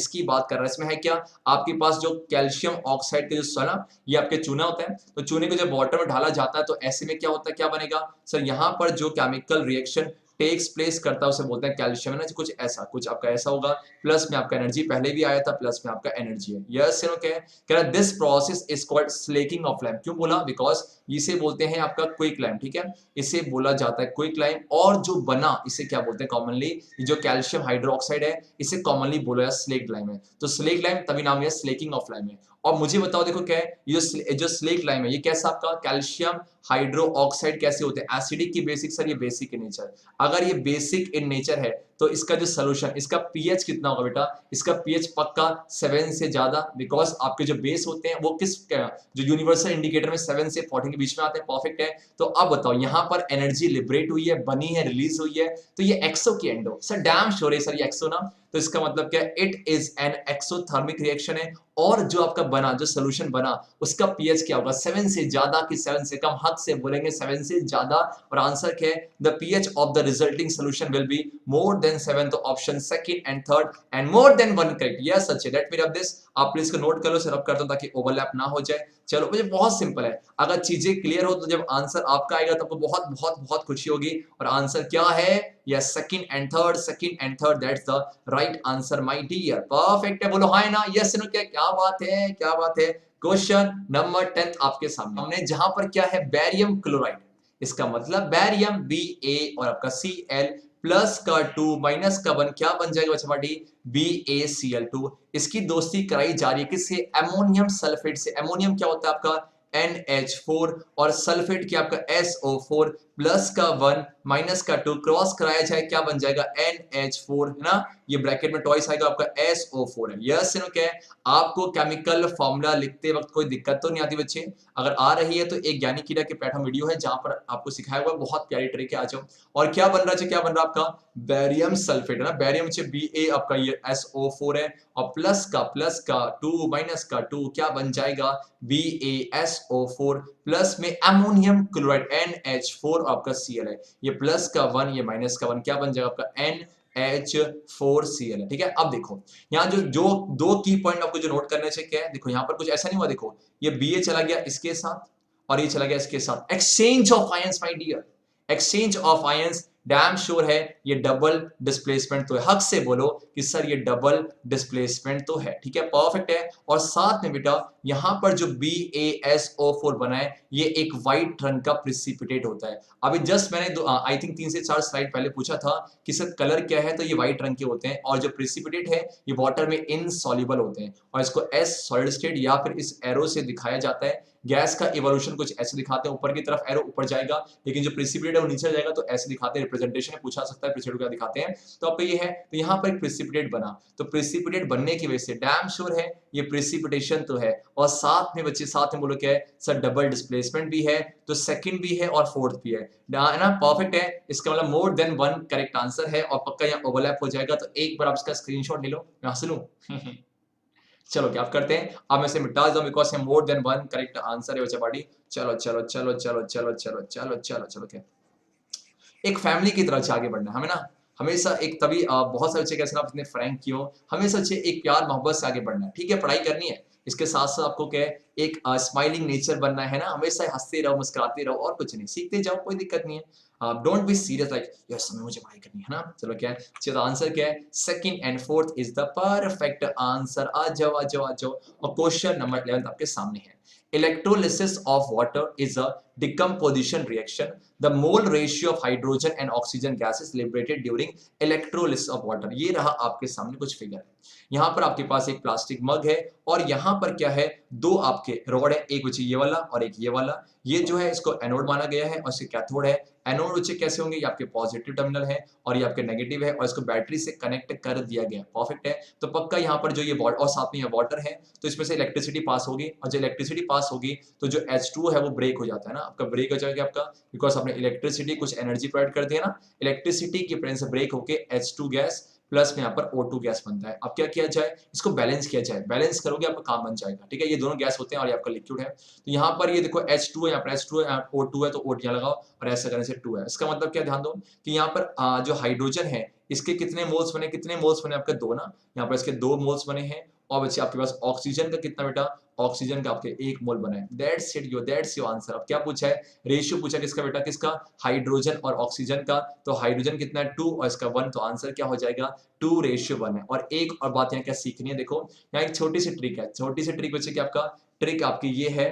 इसमें है क्या, आपके पास जो कैल्शियम ऑक्साइड के जो सोना, ये आपके चूना होता है, तो चूने को जब वाटर में ढाला जाता है तो ऐसे में क्या होता है, क्या बनेगा सर, यहाँ पर जो केमिकल रिएक्शन टेक्स प्लेस करता है उसे बोलते हैं कैल्शियम, है ना, कुछ ऐसा, कुछ आपका ऐसा होगा, प्लस में आपका एनर्जी पहले भी आया था, प्लस में आपका एनर्जी है, यस नो क्या कह रहा है, this process is called slaking of lamp, क्यों बोला, बिकॉज इसे बोलते हैं आपका क्विक लैम्प। ठीक है, इसे बोला जाता है क्विक लैम्प, और जो बना इसे क्या बोलते हैं कॉमनली, जो कैल्शियम हाइड्रोक्साइड है इसे कॉमनली बोला जाता है स्लेक्ड लैम्प है, तो स्लेक्ड लैम्प तभी नाम है स्लेकिंग ऑफ लैम्प है। और मुझे बताओ देखो क्या है, ये जो स्लेक्ड लैम्प है ये कैसा आपका कैल्शियम हाइड्रोक्साइड कैसे होते हैं, एसिडिक की बेसिक, सर ये बेसिक इन नेचर, अगर ये बेसिक इन नेचर है तो इसका जो सोल्यूशन, इसका पीएच कितना होगा बेटा, इसका पीएच पक्का 7 से ज्यादा, बिकॉज आपके जो बेस होते हैं वो किस जो यूनिवर्सल इंडिकेटर में 7 से 14 के बीच में आते हैं, परफेक्ट है। तो अब बताओ यहाँ पर एनर्जी लिबरेट हुई है, बनी है, रिलीज हुई है, तो ये एक्सो की एंडो, सर डैम श्योर है सर ये एक्सो ना, तो इसका मतलब क्या है, it is an exothermic reaction है, और जो आपका बना, जो सोल्यूशन बना, उसका पीएच क्या होगा, 7 से ज्यादा कि 7 से कम, हद से बोलेंगे 7 से ज्यादा। और आंसर क्या है, the pH of the resulting solution will be more than 7, तो option second and third and more than 1 correct. Yes such, let me rub this, आप प्लीज को नोट कर लो, सिर्फ कर दो ताकि ओवरलैप ना हो जाए। चलो, मुझे बहुत सिंपल है, अगर चीजें क्लियर हो तो जब आंसर आपका आएगा तो आपको बहुत बहुत बहुत खुशी होगी। और आंसर क्या है, yes second and third, second and third, that's the right answer my dear. Perfect है, बोलो हां ना, यस नो, क्या बात है, क्या बात है। क्वेश्चन नंबर 10 आपके सामने, हमने जहां पर क्या है, बेरियम क्लोराइड, इसका मतलब बेरियम Ba और आपका Cl प्लस का 2 माइनस का 1 क्या बन जाएगा बच्चा पार्टी, BaCl2। इसकी दोस्ती कराई जा रही है किससे, एमोनियम सल्फेट से। एमोनियम क्या होता है आपका NH4 और सल्फेट क्या आपका SO4, प्लस का 1 माइनस का 2 क्रॉस कराया जाए क्या बन जाएगा NH4, है ना, ये ब्रैकेट में ट्वाइस आएगा आपका SO4 है। यस नो, क्या है, आपको केमिकल फॉर्मूला लिखते वक्त कोई दिक्कत तो नहीं आती बच्चे? अगर आ रही है तो एक ज्ञानी कीड़ा के प्लेटफॉर्म वीडियो है जहां पर आपको सिखाया हुआ बहुत प्यारी ट्रिक है, आ जाओ। और क्या बन रहा है, क्या बन रहा है आपका बेरियम सल्फेट, है ना, बेरियम से Ba आपका ये SO4 है, और प्लस का 2 माइनस का 2 क्या बन जाएगा BaSO4, प्लस में अमोनियम क्लोराइड NH4 आपका Cl है, ये प्लस का 1 ये माइनस का 1 क्या बन जाएगा आपका NH4Cl है। ठीक है, अब देखो यहाँ जो जो दो की पॉइंट आपको जो नोट करने से क्या है, देखो यहाँ पर कुछ ऐसा नहीं हुआ, देखो ये Ba चला गया इसके साथ और ये चला गया इसके साथ, exchange of ions my dear, exchange of ions. Damn sure है ये डबल डिस्प्लेसमेंट तो है, हक से बोलो कि सर ये डबल डिस्प्लेसमेंट तो है। ठीक है, परफेक्ट है। और साथ में बेटा यहां पर जो BaSO4 बना है ये एक व्हाइट रंग का प्रिसिपिटेट होता है। अभी जस्ट मैंने आई थिंक 3 से 4 स्लाइड पहले पूछा था कि सर कलर क्या है, तो ये व्हाइट रंग के होते हैं, और जो प्रिसिपिटेट है ये वाटर में इनसॉल्युबल होते हैं, और इसको एस सॉलिड स्टेट या फिर इस एरो से दिखाया जाता है। गैस का इवोल्यूशन कुछ ऐसे दिखाते हैं, ऊपर की तरफ एरो ऊपर जाएगा, लेकिन जो प्रिसिपिटेट है वो नीचे जाएगा, तो ऐसे दिखाते हैं। रिप्रेजेंटेशन में पूछा सकता है प्रिसिपिटेट क्या दिखाते हैं, तो अब ये है, तो यहाँ पर एक प्रिसिपिटेट बना, तो प्रिसिपिटेट बनने की वजह से डैम श्योर है ये प्रिसिपिटेशन तो है, और साथ में बच्चे साथ में बोलो क्या है सर, डबल डिस्प्लेसमेंट भी है, तो सेकंड भी है और फोर्थ भी है ना, परफेक्ट है। इसका मतलब मोर देन 1 करेक्ट आंसर है, और पक्का यहाँ ओवरलैप हो जाएगा, तो एक बार आप इसका स्क्रीनशॉट ले लो, मैं हंस लूं चलो क्या आप करते हैं, अब मैं इसे मिटा दूं बिकॉज है मोर देन 1 करेक्ट आंसर है बच्चा पार्टी। चलो चलो चलो चलो चलो चलो चलो चलो चलो, क्या एक फैमिली की तरह से आगे बढ़ना है हमें ना, हमेशा एक तभी बहुत सारे बच्चे कैसे ना अपने फ्रैंक की हो, हमेशा अच्छे एक प्यार मोहब्बत से आगे बढ़ना है। ठीक है, पढ़ाई करनी है, इसके साथ साथ आपको क्या है एक स्माइलिंग नेचर बनना है ना, हमेशा हंसते रहो मुस्कुराते रहो, और कुछ नहीं, सीखते जाओ, कोई दिक्कत नहीं है। Don't be serious like yes समय मुझे पढ़ाई करनी है ना। चलो क्या है, चलो आंसर क्या है, second and fourth is the perfect answer. आ जाओ आ जाओ आ जाओ। और क्वेश्चन नंबर 11 आपके सामने है, electrolysis of water is a decomposition reaction. The mole ratio of hydrogen and oxygen gases liberated during electrolysis of water. ये रहा आपके सामने कुछ फिगर। यहाँ पर आपके पास एक प्लास्टिक मग है, और यहाँ पर क्या है, दो आपके रॉड है, एक बच्चे ये वाला और एक ये वाला। ये जो है इसको एनोड माना गया है, और इसके कैथोड है। एनोड बच्चे कैसे होंगे, ये आपके पॉजिटिव टर्मिनल है और ये आपके नेगेटिव है, और इसको बैटरी से कनेक्ट कर दिया गया। परफेक्ट है, तो पक्का यहाँ पर जो ये और साथ में ये वाटर है, तो इसमें से इलेक्ट्रिसिटी पास होगी, और जो इलेक्ट्रिसिटी पास होगी तो जो H2 है वो ब्रेक हो जाता है ना, आपका ब्रेक हो जाएगा आपका, बिकॉज आपने इलेक्ट्रिसिटी कुछ एनर्जी प्रोवाइड कर दिया ना, इलेक्ट्रिसिटी की प्रेजेंस से ब्रेक होके H2 गैस प्लस में यहाँ पर O2 गैस बनता है। अब क्या किया जाए, इसको बैलेंस किया जाए, बैलेंस करोगे आपका काम बन जाएगा। ठीक है, ये दोनों गैस होते हैं और ये आपका लिक्विड है, तो यहाँ पर ये देखो H2 है, यहाँ पर H2 है, यहाँ O2 है, तो O यहाँ लगाओ, और ऐसा करने से 2 है। इसका मतलब क्या, ध्यान दो कि यहाँ पर जो हाइड्रोजन है इसके कितने मोल्स बने, कितने मोल्स बने आपके 2 ना, यहाँ पर इसके 2 मोल्स बने हैं, और बच्चे आपके पास ऑक्सीजन का कितना बेटा, ऑक्सीजन का आपके 1 मोल बना है। That's it, that's your answer. अब क्या पूछा है, रेशियो पूछा किसका बेटा, किसका, हाइड्रोजन और ऑक्सीजन का, तो हाइड्रोजन कितना है 2 और इसका 1, तो आंसर क्या हो जाएगा 2:1 है। और एक और बात यहाँ क्या सीखनी है, देखो यहाँ एक छोटी सी ट्रिक है, छोटी सी ट्रिक बच्चे, क्या आपका ट्रिक आपकी ये है,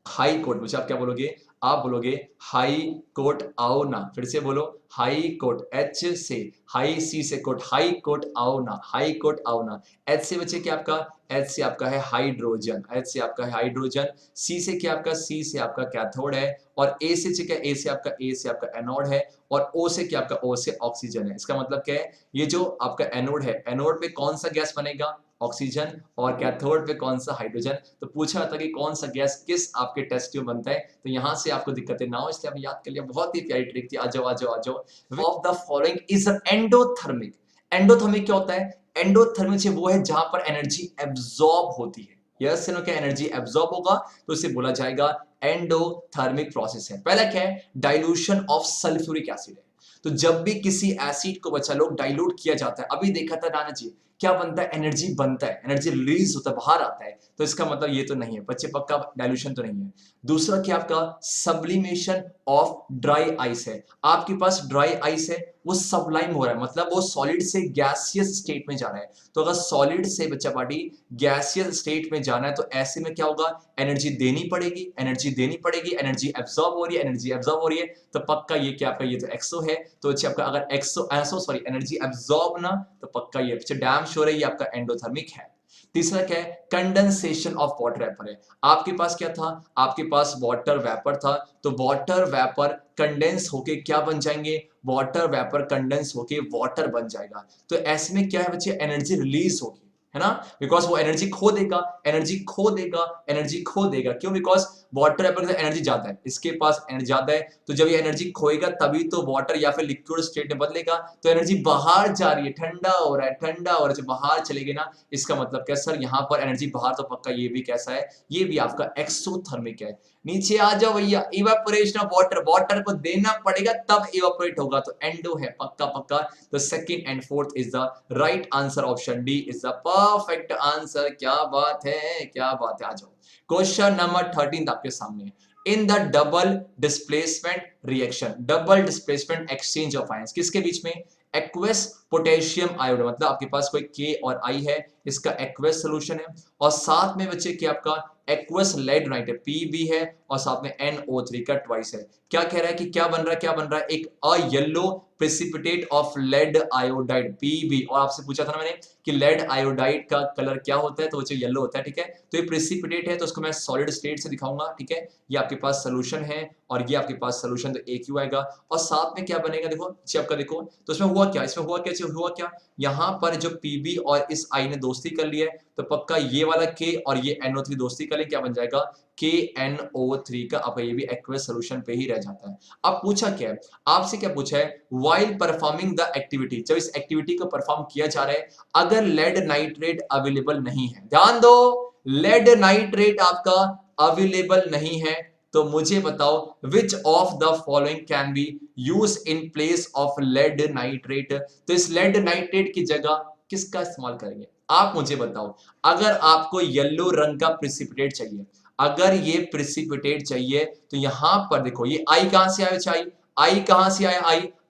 हाई कोर्ट। बच्चे आप क्या बोलोगे, आप बोलोगे हाई कोर्ट आओ ना, फिर से बोलो हाई कोर्ट, H से हाई, C से कोर्ट, हाई कोर्ट आओ ना, हाई कोर्ट आओ ना। H से बच्चे क्या आपका, H से आपका है हाइड्रोजन, H से आपका है हाइड्रोजन, C से क्या आपका, C से आपका कैथोड है, और A से क्या, A से आपका एनोड है, और O से क्या आपका, O से ऑक्सीजन है। इसका मतलब क्या है, ये जो आपका एनोड है, एनोड पे कौन सा गैस बनेगा, ऑक्सीजन, और कैथोड पे कौन सा, हाइड्रोजन। तो पूछा था कि कौन सा गैस किस आपके टेस्ट ट्यूब बनता है, तो यहां से आपको दिक्कतें ना हो इसलिए आप याद कर लिया, बहुत ही प्यारी ट्रिक थी। आ जाओ आ जाओ आ जाओ। Of the following is endothermic. Endothermic क्या होता है, एंडोथर्मिक चाहिए वो है जहां पर एनर्जी एब्जॉर्ब होती है। यस नो, क्या एनर्जी एब्जॉर्ब होगा तो इसे बोला जाएगा एंडोथर्मिक प्रोसेस है। पहला क्या है, डाइल्यूशन ऑफ सल्फ्यूरिक एसिड है। तो जब भी किसी एसिड को बच्चा लोग डाइल्यूट किया जाता है, अभी देखा था नाना जी, क्या बनता है, एनर्जी बनता है, एनर्जी रिलीज होता है, बाहर आता है। तो इसका मतलब ये तो नहीं है बच्चे, पक्का डाइल्यूशन तो नहीं है। दूसरा क्या आपका सब्लिमेशन ऑफ ड्राई आइस है। आपके पास ड्राई आइस है, वो सबलाइम हो रहा है, मतलब वो सॉलिड से गैसियस स्टेट में जा रहा है। तो अगर सॉलिड से बच्चा पार्टी गैसियस स्टेट में जाना है तो ऐसे में क्या होगा, एनर्जी देनी पड़ेगी, एनर्जी देनी पड़ेगी, एनर्जी एब्जॉर्ब हो रही है, एनर्जी एब्जॉर्ब हो रही है। तो पक्का ये क्या आपका, ये तो एक्सो है। तो अच्छा आपका अगर एक्सो सॉरी एनर्जी एब्जॉर्ब ना, तो पक्का ये डैम श्योर है ये आपका एंडोथर्मिक है। तीसरा क्या है, कंडेंसेशन ऑफ वाटर वेपर है। आपके पास क्या था, आपके पास वाटर वेपर था, तो वाटर वेपर कंडेंस होके क्या बन जाएंगे, वाटर वेपर कंडेंस होके वाटर बन जाएगा। तो ऐसे में क्या है बच्चे, एनर्जी रिलीज होगी, है ना, बिकॉज वो एनर्जी खो देगा, एनर्जी खो देगा, एनर्जी खो देगा। क्यों, बिकॉज वाटर वेपर का एनर्जी ज्यादा है, इसके पास एनर्जी ज्यादा है। तो जब ये एनर्जी खोएगा तभी तो वाटर या फिर लिक्विड स्टेट में बदलेगा। तो एनर्जी बाहर जा रही है, ठंडा हो रहा है, ठंडा हो रहा है, बाहर चलेगी ना, इसका मतलब क्या सर, यहाँ पर एनर्जी बाहर, तो पक्का ये भी कैसा है, ये भी आपका एक्सोथर्मिक है। नीचे आ जाओ भैया, इवेपोरेशन ऑफ वाटर, वाटर को देना पड़ेगा तब इवेपोरेट होगा, तो एंडो है पक्का पक्का। तो second and fourth is the right answer, option D is the perfect answer. क्या बात है, क्या बात है। आ जाओ क्वेश्चन नंबर 13 आपके सामने। In the double displacement reaction, double displacement exchange of ions, किसके बीच में, एक्वस पोटेशियम आयोड, मतलब आपके पास कोई के और आई है, इसका एक्वस सोल्यूशन है, और साथ में बच्चे क्या आपका एक्वस लेड नाइट है, पीबी है, और साथ में NO3 का ट्वाइस है। क्या कह रहा है कि क्या बन रहा है, क्या बन रहा है, एक a yellow precipitate of lead iodide Pb. और आपसे पूछा था ना मैंने कि लेड आयोडाइड का कलर क्या होता है, तो वो येलो होता है, ठीक है। तो ये प्रेसिपिटेट है, तो उसको मैं सॉलिड स्टेट से दिखाऊंगा, ठीक है। ये आपके पास सोल्यूशन है और ये आपके पास सोल्यूशन, तो एक ही आएगा। और साथ में क्या बनेगा, देखो नीचे आपका, देखो तो इसमें हुआ क्या, इसमें हुआ क्या, हुआ क्या, यहाँ पर जो पीबी और इस आई ने दोस्ती कर ली है, तो पक्का ये वाला के और ये NO3 दोस्ती कर ले, क्या बन जाएगा, KNO3 का आपका ये भी एक्वस सोल्यूशन पे ही रह जाता है। अब पूछा क्या है, आपसे क्या पूछा है, व्हाइल परफॉर्मिंग द एक्टिविटी, जब इस एक्टिविटी को परफॉर्म किया जा रहा है, अगर लेड नाइट्रेट अवेलेबल नहीं है, ध्यान दो, लेड नाइट्रेट आपका अवेलेबल नहीं है, तो मुझे बताओ which of the following can be use in place of lead nitrate. तो इस लेड नाइट्रेट की जगह किसका इस्तेमाल करेंगे, आप मुझे बताओ। अगर आपको येलो रंग का प्रेसिपिटेट चाहिए, अगर ये प्रेसिपिटेट चाहिए, तो यहां पर देखो ये आई कहां से आया, चाहिए आई कहां से आया,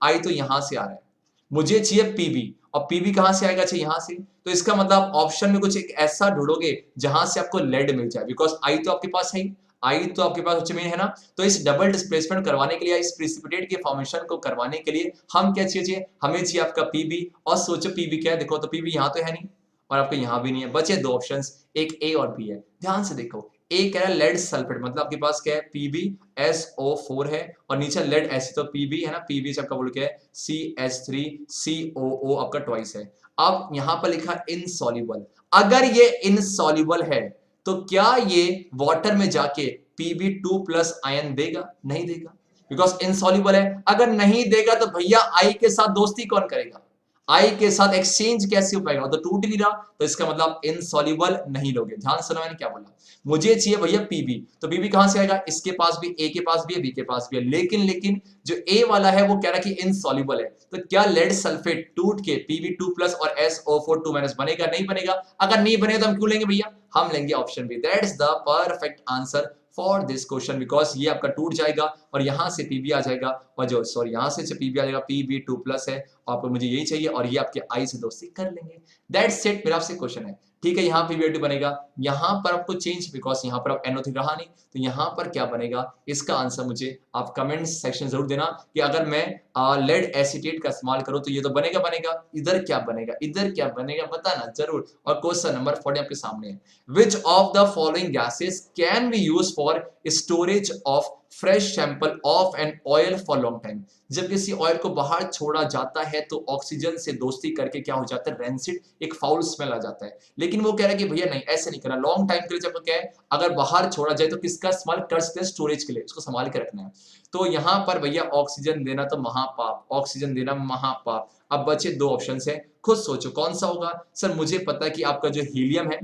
आई तो यहां से आ रहा है, मुझे चाहिए पीबी, और पीबी कहां से आएगा, चाहिए यहां से। तो इसका मतलब ऑप्शन में कुछ एक ऐसा ढूंढोगे जहां से आपको लेड मिल जाए, बिकॉज आई तो आपके पास है, आई तो आपके पास में है ना। तो इस डबल डिस्प्लेसमेंट करवाने के लिए, इस प्रेसिपिटेट के फॉर्मेशन को करवाने के लिए हम क्या चाहिए, हमें चाहिए आपका पीबी। और सोचो पीबी क्या है, देखो तो पीबी यहां तो है नहीं और आपको यहां भी नहीं है, बचे दो ऑप्शंस, एक ए और बी है। ध्यान से देखो, ए कह रहा है लेड सल्फेट, मतलब आपके पास क्या है, PbSO4 है, और नीचे लेड एसिड, तो Pb है ना, Pb से आपका बोल क्या है, CH3COO आपका ट्वाइस है। अब यहां पर लिखा इनसॉल्युबल, अगर ये इनसॉल्युबल है तो क्या ये वाटर में जाके Pb2+ आयन देगा, नहीं देगा, बिकॉज इनसॉल्युबल है। अगर नहीं देगा तो भैया आई के साथ दोस्ती कौन करेगा, आई के साथ एक्सचेंज कैसे हो पाएगा, तो टूट नहीं रहा, तो इसका मतलब इनसॉल्युबल नहीं लोगे। ध्यान सुनो मैंने क्या बोला, मुझे चाहिए भैया पीबी, तो पीबी कहां से आएगा, इसके पास भी, ए के पास भी है, बी के पास भी है, लेकिन जो ए वाला है वो कह रहा है कि इनसॉल्युबल है। तो क्या लेड सल्फेट टूट के Pb2+ और SO4 2- बनेगा, नहीं बनेगा। अगर नहीं बनेगा तो हम क्यों लेंगे भैया, हम लेंगे option B, that is the perfect answer for this question, because ये आपका टूट जाएगा और यहां से पीबी आ जाएगा, और जो सॉरी यहां से पीबी आ जाएगा, Pb2+ है, आपको मुझे यही चाहिए, और ये आपके आई से दोस्ती कर लेंगे। दैट्स इट, मेरा आपसे क्वेश्चन है, ठीक है। यहाँ Pb2 बनेगा, यहां पर आपको चेंज, बिकॉज यहां पर आप NO3 रहा नहीं, तो यहां पर क्या बनेगा, इसका आंसर मुझे आप कमेंट सेक्शन जरूर देना कि अगर मैं लेड एसीटेट का इस्तेमाल करूं तो ये तो बनेगा, इधर क्या बनेगा, इधर क्या बनेगा, बताना जरूर। और क्वेश्चन नंबर 40 आपके सामने है, विच of the following gases can be used for storage of fresh sample of an oil for long time. जब किसी ऑयल को बाहर छोड़ा जाता है तो ऑक्सीजन से दोस्ती करके क्या हो जाता है, रेंसिड, एक फाउल स्मेल आ जाता है। लेकिन वो कह रहा है कि भैया नहीं, ऐसे नहीं करना, लॉन्ग टाइम के लिए जब क्या है, अगर बाहर छोड़ा जाए तो किसका इस्तेमाल कर सकते हैं, स्टोरेज के लिए, उसको संभाल के रखना है। तो यहां पर भैया ऑक्सीजन देना तो महापाप, ऑक्सीजन देना महापाप। अब बचे दो ऑप्शन है, खुद सोचो कौन सा होगा। सर मुझे पता है कि आपका जो हीलियम है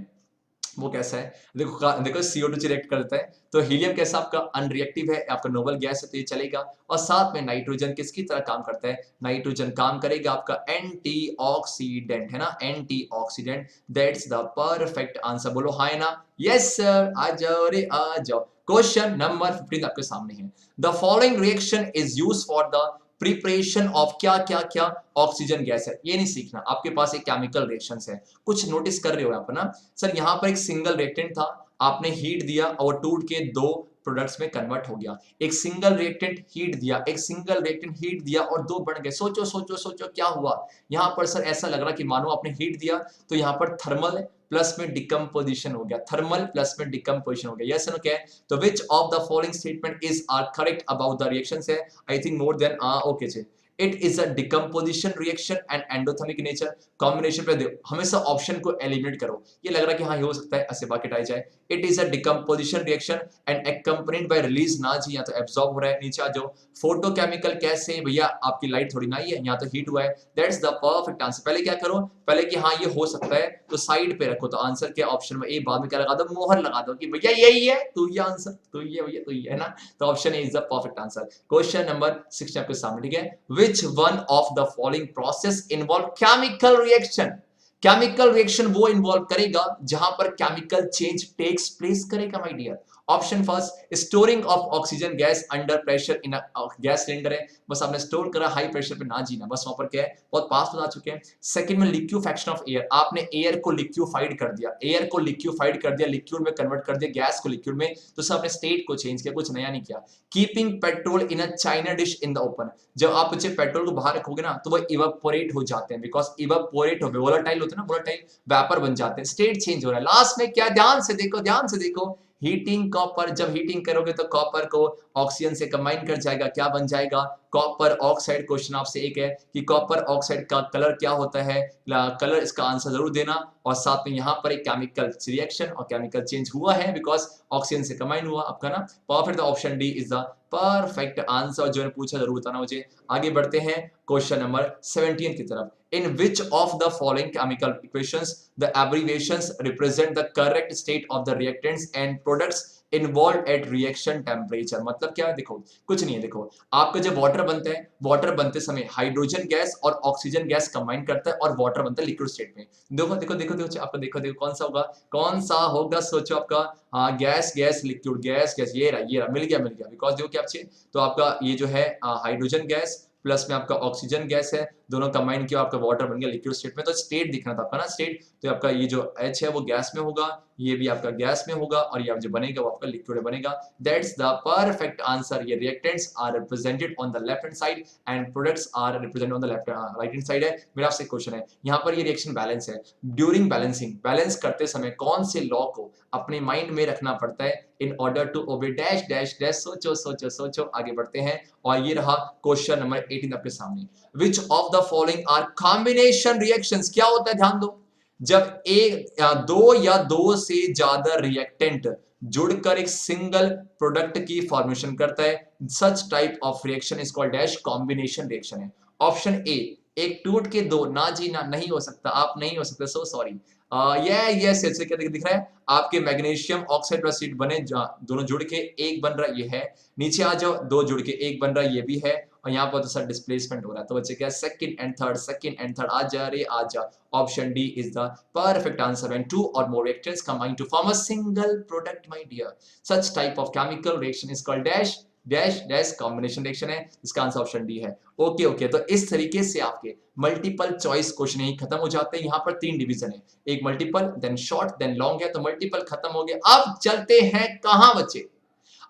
वो कैसा है, देखो CO2 रिएक्ट करता है, तो हीलियम कैसा आपका अनरिएक्टिव है, आपका नोबल गैस है, तो ये चलेगा। और साथ में नाइट्रोजन किसकी तरह काम करता है, नाइट्रोजन काम करेगा आपका एंटीऑक्सीडेंट, है ना, antioxidant. That's the perfect answer. बोलो हाय ना, यस सर, आ जाओ रे आ जाओ। क्वेश्चन नंबर 15 आपके सामने है। The following reaction is used for the preparation of क्या क्या क्या, ऑक्सीजन गैस है। ये नहीं सीखना, आपके पास एक केमिकल रिएक्शंस है, कुछ नोटिस कर रहे हो यहाँ पर ना। सर यहाँ पर एक सिंगल रिएक्टेंट था, आपने हीट दिया और टूट के दो प्रोडक्ट्स में कन्वर्ट हो गया। एक सिंगल रिएक्टेंट हीट दिया, एक सिंगल रिएक्टेंट हीट दिया और दो बन गए। सोचो सोचो सोचो क्या हुआ यहाँ पर। सर ऐसा लग रहा कि मानो आपने हीट दिया तो यहाँ पर थर्मल प्लस में डिकम्पोजिशन हो गया, थर्मल प्लस में डिकम्पोजिशन हो गया। यस नो क्या है, तो which of the following statement is are correct about the reactions है, I think more than okay जी। It is a decomposition reaction and endothermic nature. Combination पे हमेशा ऑप्शन को एलिमिनेट करो, ये लग रहा है कि हाँ ये हो सकता है, ऐसे बाकी हटाई जाए। It is a decomposition reaction and accompanied by release, ना जी यहाँ तो एब्सॉर्ब हो रहा है। नीचे आ जाओ, फोटोकेमिकल कैसे, भैया आपकी लाइट थोड़ी ना ही है, यहाँ तो हीट हुआ है। That's the perfect answer. पहले क्या करो, पहले कि हाँ ये हो सकता है तो साइड पे रखो, तो आंसर क्या ऑप्शन में ए, बाद में क्या लगा दो, मोहर लगा दो कि भैया यही है, तू ये आंसर, तू ये भैया तू ये, है ना। तो option A is the perfect answer. Question number 16 आपके सामने, ठीक है। Which one of the following process involve chemical reaction? Chemical reaction वो इन्वॉल्व करेगा जहां पर केमिकल चेंज टेक्स प्लेस करेगा my dear. Option first, storing of oxygen gas under pressure in gas cylinder है, बस आपने स्टोर करा हाई प्रेशर पे, ना जीना, बस वहां पर क्या है, बहुत पास बता चुके हैं। सेकंड में लिक्विफैक्शन ऑफ एयर, आपने एयर को लिक्विफाइड कर दिया, एयर को लिक्विफाइड कर दिया, लिक्विड में कन्वर्ट कर दिया, गैस को लिक्विड में, तो सब आपने स्टेट को चेंज किया, कुछ नया नहीं किया। Keeping petrol in a China dish in the open, जब आप बच्चे पेट्रोल को बाहर रखोगे ना तो वो इवेपोरेट हो जाते हैं, बिकॉज इवेपोरेट हो, वोलेटाइल होते हैं ना, वोलेटाइल वेपर बन जाते हैं, स्टेट चेंज हो रहा है। लास्ट में क्या, ध्यान से देखो, ध्यान से देखो, हीटिंग कॉपर, जब हीटिंग करोगे तो कॉपर को ऑक्सीजन से कंबाइन कर जाएगा, क्या बन जाएगा, कॉपर ऑक्साइड। क्वेश्चन आपसे एक है कि कॉपर ऑक्साइड का कलर क्या होता है, कलर, इसका आंसर जरूर देना। और साथ में यहाँ पर एक केमिकल रिएक्शन और केमिकल चेंज हुआ है बिकॉज ऑक्सीजन से कंबाइन हुआ आपका ना। Perfect, option D is the perfect answer. जो ने पूछा जरूर बताना मुझे। आगे बढ़ते हैं क्वेश्चन नंबर 17 की तरफ। In which of the following chemical equations the abbreviations represent the correct state of the reactants and products involved at reaction temperature? मतलब क्या है, देखो कुछ नहीं है, देखो आपका जब वाटर बनता है, वाटर बनते समय हाइड्रोजन गैस और ऑक्सीजन गैस कंबाइन करता है और वाटर बनता है लिक्विड स्टेट में। देखो देखो देखो देखो आपको, देखो देखो कौन सा होगा, कौन सा होगा, सोचो आपका। हाँ, gas gas liquid, gas gas, ये रहा मिल गया मिल गया, बिकॉज देखो क्या आपसे, तो आपका ये जो है हाइड्रोजन गैस प्लस में आपका ऑक्सीजन गैस है, दोनों कंबाइन किया आपका वाटर बन गया लिक्विड स्टेट में। तो स्टेट दिखना था आपका ना, स्टेट, तो आपका ये जो H है वो गैस में होगा, ये भी आपका गैस में होगा, और ये जो बनेगा वो आपका लिक्विड में बनेगा। That's the perfect answer. ये reactants are represented on the left hand side and products are represented on the left right hand side है। मेरा आपसे क्वेश्चन है, यहाँ पर ये रिएक्शन बैलेंस है, ड्यूरिंग बैलेंसिंग, बैलेंस करते समय कौन से लॉ को अपने माइंड में रखना पड़ता है in order to obey dash dash dash. सोचो सोचो सोचो, आगे बढ़ते हैं। और ये रहा क्वेश्चन नंबर 18 आपके सामने। Which of the following are combination reactions? क्या होता है, ध्यान दो, जब एक या दो या दो से ज्यादा रिएक्टेंट जुड़कर एक सिंगल प्रोडक्ट की फॉर्मेशन करता है, such type of reaction is called dash combination reaction है। ऑप्शन ए, एक टूट के दो, ना जी ना, नहीं हो सकता, आप नहीं हो सकते, सो सॉरी। यस यस, क्या दिख रहा है, आपके मैग्नीशियम ऑक्साइड प्लस हीट बने, दोनों जुड़ के एक बन रहा है, ये है। नीचे आ जाओ, दो जुड़ के एक बन रहा है, ये भी है। और यहाँ पर तो सर डिस्प्लेसमेंट हो रहा है, तो बच्चे क्या, second and third, second and third, आ जा रे आ जा। Option D is the perfect answer. When two or more reactants combine to form a single product, my dear, such type of chemical reaction is called dash dash dash combination reaction है। इसका answer option D है। Okay okay, तो इस तरीके से आपके multiple choice question ही खत्म हो जाते हैं। यहाँ पर 3 डिवीजन है, एक multiple, then short, then long है, तो मल्टीपल खत्म हो गया। अब चलते हैं कहां बच्चे,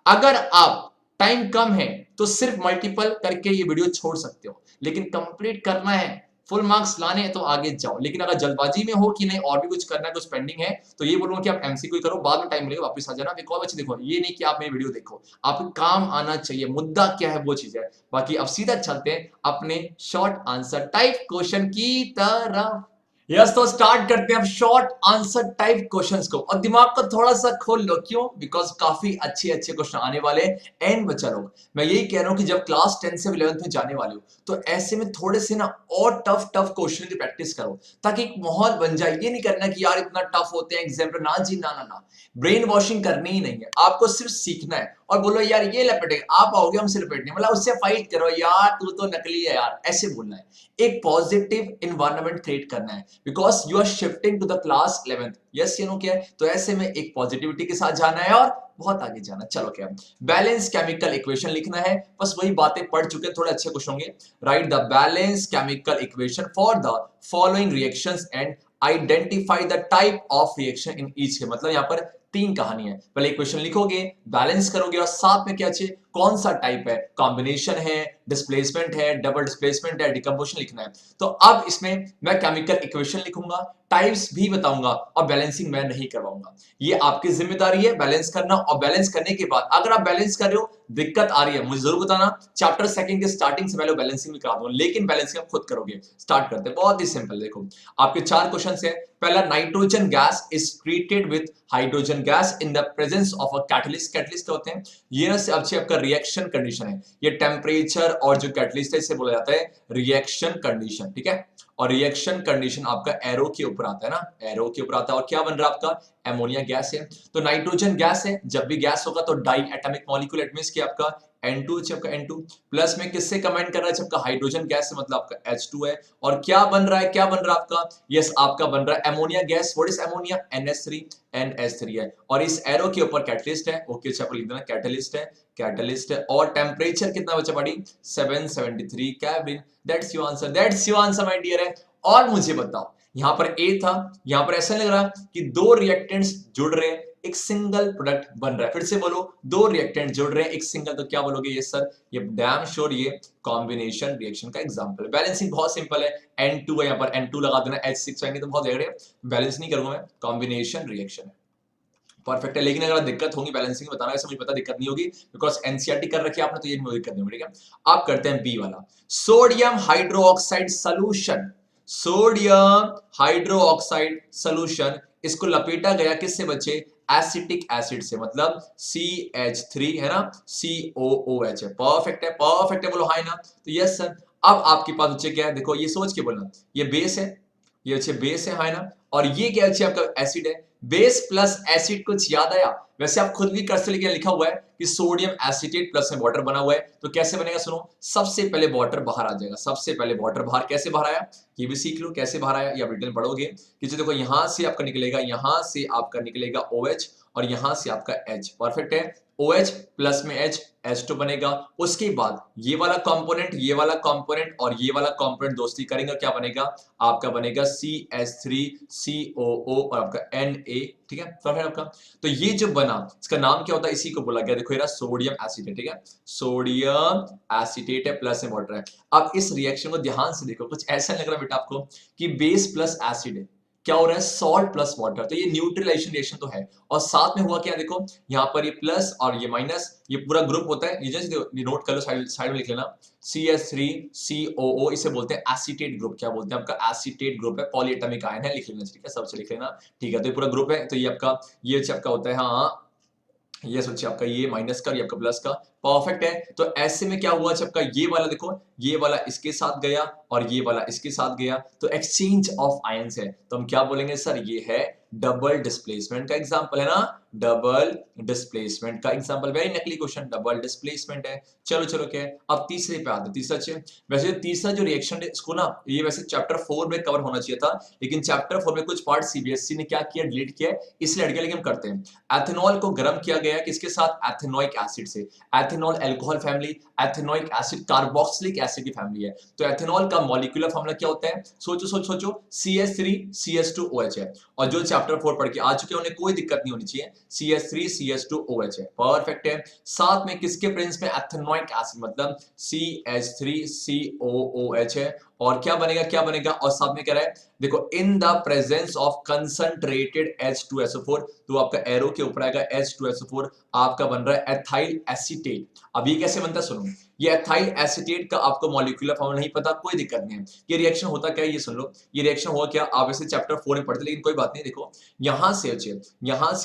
अगर आप टाइम कम है तो सिर्फ मल्टीपल करके ये वीडियो छोड़ सकते हो, लेकिन कंप्लीट करना है फुल मार्क्स लाने हैं तो आगे जाओ, लेकिन अगर जल्दबाजी में हो कि नहीं और भी कुछ करना है, कुछ पेंडिंग है, तो ये बोलूंगा कि आप एमसीक्यू ही करो, बाद में टाइम मिलेगा वापस आ जाना। एक और बच्चे देखो, ये नहीं कि आप मेरी वीडियो देखो, आपको काम आना चाहिए, मुद्दा क्या है वो चीज है। बाकी अब सीधा चलते हैं अपने शॉर्ट आंसर टाइप क्वेश्चन की तरफ। यस, तो स्टार्ट करते हैं अब शॉर्ट आंसर टाइप क्वेश्चंस को, और दिमाग को थोड़ा सा खोल लो। क्यों? बिकॉज काफी अच्छे अच्छे क्वेश्चन आने वाले एंड बच्चा लोग। मैं यही कह रहा हूं कि जब क्लास 10 से 11th में जाने वाले हो, तो ऐसे में थोड़े से ना और टफ टफ क्वेश्चन की प्रैक्टिस करो, ताकि एक माहौल बन जाए। ये नहीं करना कि यार इतना टफ होते हैं एग्जाम, ना जी ना ना ना, ब्रेन वॉशिंग करनी ही नहीं है, आपको सिर्फ सीखना है। और बोलो यार ये लपेटेगा, आप आओगे हमसे लपेटने, मतलब उससे फाइट करो, यार तू तो नकली है यार, ऐसे बोलना है। एक पॉजिटिव एनवायरनमेंट क्रिएट करना है, because you are shifting to the class 11th। Yes ये नो क्या है, तो ऐसे में एक पॉजिटिविटी के साथ जाना है और बहुत आगे जाना। चलो क्या, बैलेंस केमिकल इक्वेशन लिखना है, बस वही बातें पढ़ चुके हैं, थोड़े अच्छे क्वेश्चन होंगे। Right the balance chemical equation for the following reactions and identify the type of reaction in each. मतलब यहाँ पर तीन कहानी है, पहले इक्वेशन लिखोगे, बैलेंस करोगे, और साथ में क्या चाहिए, कौन सा टाइप है, कॉम्बिनेशन है, डिस्प्लेसमेंट है, डबल डिस्प्लेसमेंट है, डिकम्पोजिशन लिखना है। तो अब इसमें मैं केमिकल इक्वेशन लिखूंगा, टाइप्स भी बताऊंगा, और बैलेंसिंग मैं नहीं करवाऊंगा। ये आपकी जिम्मेदारी है बैलेंस करना, और बैलेंस करने के बाद अगर आप बैलेंस कर रहे हो, दिक्कत आ रही है, मुझे जरूर बताना। चैप्टर सेकंड के स्टार्टिंग से पहले बैलेंसिंग भी करा दूंगा, लेकिन बैलेंसिंग आप खुद करोगे। स्टार्ट करते हैं, बहुत ही सिंपल। देखो आपके चार क्वेश्चन है। पहला, nitrogen gas is treated with hydrogen gas in the presence of a catalyst. Catalyst क्या होते हैं? ये ना अच्छे आपका रिएक्शन कंडीशन है, ये टेम्परेचर और जो कैटलिस्ट है इसे बोला जाता है रिएक्शन कंडीशन, ठीक है। और रिएक्शन कंडीशन आपका एरो के ऊपर आता है ना, एरो के ऊपर आता है। और क्या बन रहा है आपका? एमोनिया गैस है। तो नाइट्रोजन गैस है, जब भी गैस होगा तो diatomic molecule, it means कि आपका N2 आपका N2 प्लस में किससे कंबाइन कर रहा है? आपका हाइड्रोजन गैस से, मतलब आपका H2 है। और क्या बन रहा है, क्या बन रहा है आपका? यस, आपका बन रहा है ammonia gas. What is ammonia? NH3 है। और इस एरो के ऊपर कैटलिस्ट है। ओके चलो लिख देना, कैटलिस्ट है, कैटलिस्ट है। और टेम्परेचर कितना बचा पड़ी? 773 kelvin. That's your answer, that's your answer my dear है। और मुझे बताओ, यहां पर ए था, यहां पर ऐसा लग रहा कि दो रिएक्टेंट्स जुड़ रहे हैं, एक सिंगल प्रोडक्ट बन रहा है। फिर से बोलो, दो रिएक्टेंट जुड़ रहे हैं, एक सिंगल, तो क्या बोलोगे? ये सर, ये डैम श्योर ये कॉम्बिनेशन रिएक्शन का एग्जांपल है। बैलेंसिंग बहुत सिंपल है, N2 है, यहां पर N2 लगा देना, H6 आएंगे तो बहुत जगह बैलेंस नहीं करूंगा मैं, कॉम्बिनेशन रिएक्शन है। परफेक्ट है। लेकिन अगर दिक्कत होगी बैलेंसिंग बताना, वैसे मुझे पता दिक्कत नहीं होगी, बिकॉज एनसीईआरटी कर रखी है आपने, तो ये मुझे दिक्कत नहीं होगी, ठीक है। आप करते हैं बी वाला, sodium hydroxide solution. Sodium hydroxide solution, इसको लपेटा गया किससे बच्चे? एसिटिक एसिड से, मतलब CH3 है ना, COOH है। परफेक्ट है, परफेक्ट है, बोलो हां ना। तो यस सर। अब आपके पास बच्चे क्या है, देखो ये सोच के बोलना, ये बेस है, ये अच्छे बेस है, हां ना। और ये क्या अच्छे आपका एसिड है। बेस प्लस एसिड कुछ याद आया? वैसे आप खुद भी कर्सर लेके लिखा हुआ है कि सोडियम एसिटेट प्लस में वाटर बना हुआ है, तो कैसे बनेगा सुनो। सबसे पहले वाटर बाहर आ जाएगा, सबसे पहले वाटर बाहर, कैसे बाहर आया ये भी सीख लो, कैसे बाहर आया ये आप रिटर्न पढ़ोगे कि जो देखो यहां से आपका निकलेगा, यहां से आपका निकलेगा OH, और यहां से आपका H। परफेक्ट है। OH प्लस में H, H2 बनेगा। उसके बाद ये वाला कंपोनेंट, ये वाला कंपोनेंट और ये वाला कंपोनेंट दोस्ती करेंगे, क्या बनेगा? आपका बनेगा CH3 COO और आपका Na, ठीक है। परफेक्ट आपका। तो ये जो बना, इसका नाम क्या होता है? इसी को बोला गया, देखो ये सोडियम एसिटेट, ठीक है, सोडियम एसिटेट है, प्लस में वाटर है। अब इस रिएक्शन को ध्यान से देखो, कुछ ऐसा लग रहा है बेटा आपको कि बेस प्लस एसिड है, क्या हो रहा है? सॉल्ट प्लस वाटर, तो ये न्यूट्रलाइजेशन रिएक्शन तो है। और साथ में हुआ क्या, देखो यहां पर ये प्लस और ये माइनस, ये पूरा ग्रुप होता है। ये जैसे नोट कर लो, साइड में लिख लेना, CH3 COO, इसे बोलते हैं एसिटेट ग्रुप। क्या बोलते हैं? आपका एसिटेट ग्रुप है, पॉलीएटॉमिक आयन है, लिख लेना, ठीक है, सबसे लिख लेना, ठीक है। तो ये पूरा ग्रुप है, तो ये आपका, ये आपका होता है, हाँ ये सोचिए आपका ये माइनस का, ये आपका प्लस का। परफेक्ट है। तो ऐसे में क्या हुआ, आपका ये वाला देखो, ये वाला इसके साथ गया और ये वाला इसके साथ गया, तो एक्सचेंज ऑफ आयंस है। तो हम क्या बोलेंगे सर? ये है डबल डिस्प्लेसमेंट का एग्जांपल, है ना, डबल डिस्प्लेसमेंट का एग्जांपल। वेरी नकली क्वेश्चन, डबल डिस्प्लेसमेंट है। चलो चलो क्या है, अब तीसरे पे आते हैं। तीसरा चाहिए, वैसे तीसरा जो रिएक्शन है इसको ना, ये वैसे चैप्टर 4 में कवर होना चाहिए था, लेकिन चैप्टर 4 में कुछ पार्ट CBSE ने क्या किया, डिलीट किया, इसलिए हट गया। लेकिन हम करते हैं, एथेनॉल को गर्म किया गया किसके साथ? एथेनोइक एसिड से। Ethanol alcohol family, ethanoic acid carboxylic acid की फैमिली है। तो एथेनॉल का मॉलिक्यूलर फॉर्मूला क्या होता है? सोचो सोचो सोचो, CH3 CH2OH है। और जो चैप्टर 4 पढ़ के आ चुके हैं, उन्हें कोई दिक्कत नहीं होनी चाहिए। CH3 CH2OH है, परफेक्ट है। साथ में किसके प्रेजेंस में एथेनोइक एसिड मतलब CH3COOH है, और क्या बनेगा क्या बनेगा, और साथ में क्या रहा है देखो, इन the presence of concentrated H2SO4, तो आपका एरो के ऊपर आएगा H2SO4, आपका बन रहा है एथाइल एसीटेट। अब ये कैसे बनता है सुनो, ये एथाइल एसीटेट का आपको मॉलिक्यूलर फॉर्म नहीं पता, कोई दिक्कत नहीं है। ये रिएक्शन होता क्या है ये सुन लो, ये रिएक्शन हुआ क्या, आप इसे चैप्टर 4 में पढ़ते, लेकिन कोई बात नहीं। देखो यहां से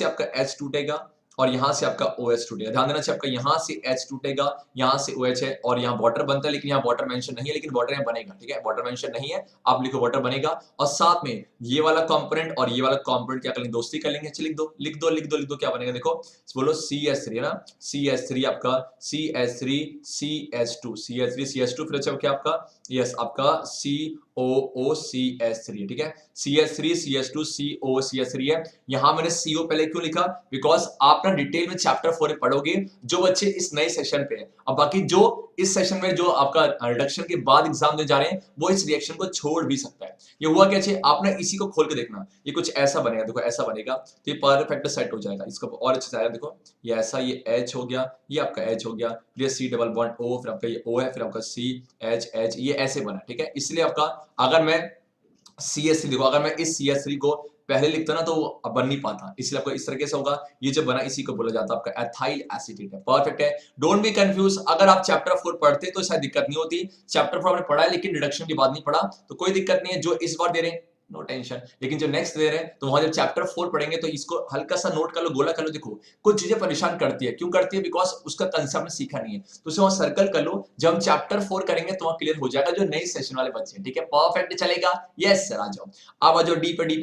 आपका H टूटेगा और यहां से आपका OH टूटेगा। ध्यान देना चाहिए, आपका यहां से H टूटेगा, यहां से OH है, और यहां वाटर बनता है, लेकिन यहां वाटर मेंशन नहीं है, लेकिन वाटर यहां बनेगा, ठीक है, वाटर मेंशन नहीं है, आप लिखो वाटर बनेगा। और साथ में ये वाला कंपोनेंट और ये वाला कंपोनेंट क्या करेंगे, दोस्ती कर लेंगे। लिख दो लिख दो लिख दो लिख दो, क्या बनेगा देखो, बोलो CH3 है ना, CH3 आपका CH3 CH2 फिर अच्छा क्या आपका, यस आपका COOCH3, ठीक है, CH3 CH2 COOCH3 है। यहां मैंने CO पहले क्यों लिखा, बिकॉज आप ना डिटेल में चैप्टर 4 में पढ़ोगे, जो बच्चे इस नए सेशन पे हैं। अब बाकी जो इस सेशन में जो आपका रिडक्शन के बाद एग्जाम दे जा रहे हैं, वो इस रिएक्शन को छोड़ भी सकता है। ये हुआ क्या चाहिए, आपने इसी को खोल के देखना, ये कुछ ऐसा बनेगा, देखो ऐसा बनेगा, तो ये परफेक्ट सेट हो जाएगा, इसको और अच्छे से आएगा। देखो ये ऐसा, ये H हो गया, ये आपका H हो गया, फिर ये C डबल बॉन्ड O, फिर आपका ये O है, फिर आपका CH, ये ऐसे बना, ठीक है। इसलिए आपका अगर मैं CH3 देखो, अगर मैं इस CH3 को पहले लिखता ना तो वो बन नहीं पाता, इसलिए आपको इस तरीके से होगा। ये जो बना इसी को बोला जाता है आपका एथाइल एसीटेट है, परफेक्ट है। डोंट बी कंफ्यूज, अगर आप चैप्टर 4 पढ़ते तो शायद दिक्कत नहीं होती। चैप्टर 4 आपने पढ़ा है लेकिन रिडक्शन के बाद नहीं पढ़ा, तो कोई दिक्कत नहीं है। जो इस बार दे रहे हैं नो टेंशन, लेकिन जो नेक्स्ट दे रहे हैं तो वहां जब चैप्टर 4 पढ़ेंगे तो इसको हल्का सा नोट कर लो, गोला कर लो। देखो कुछ चीजें परेशान करती है, क्यों करती है, बिकॉज उसका कंसेप्ट सीखा नहीं है, तो उसे वहां सर्कल कर लो। जब हम चैप्टर 4 करेंगे तो वहां क्लियर हो जाएगा, जो नए सेशन वाले बच्चे हैं, ठीक है, परफेक्ट चलेगा। यस सर, आ जाओ, अब आ जाओ डी पे। डी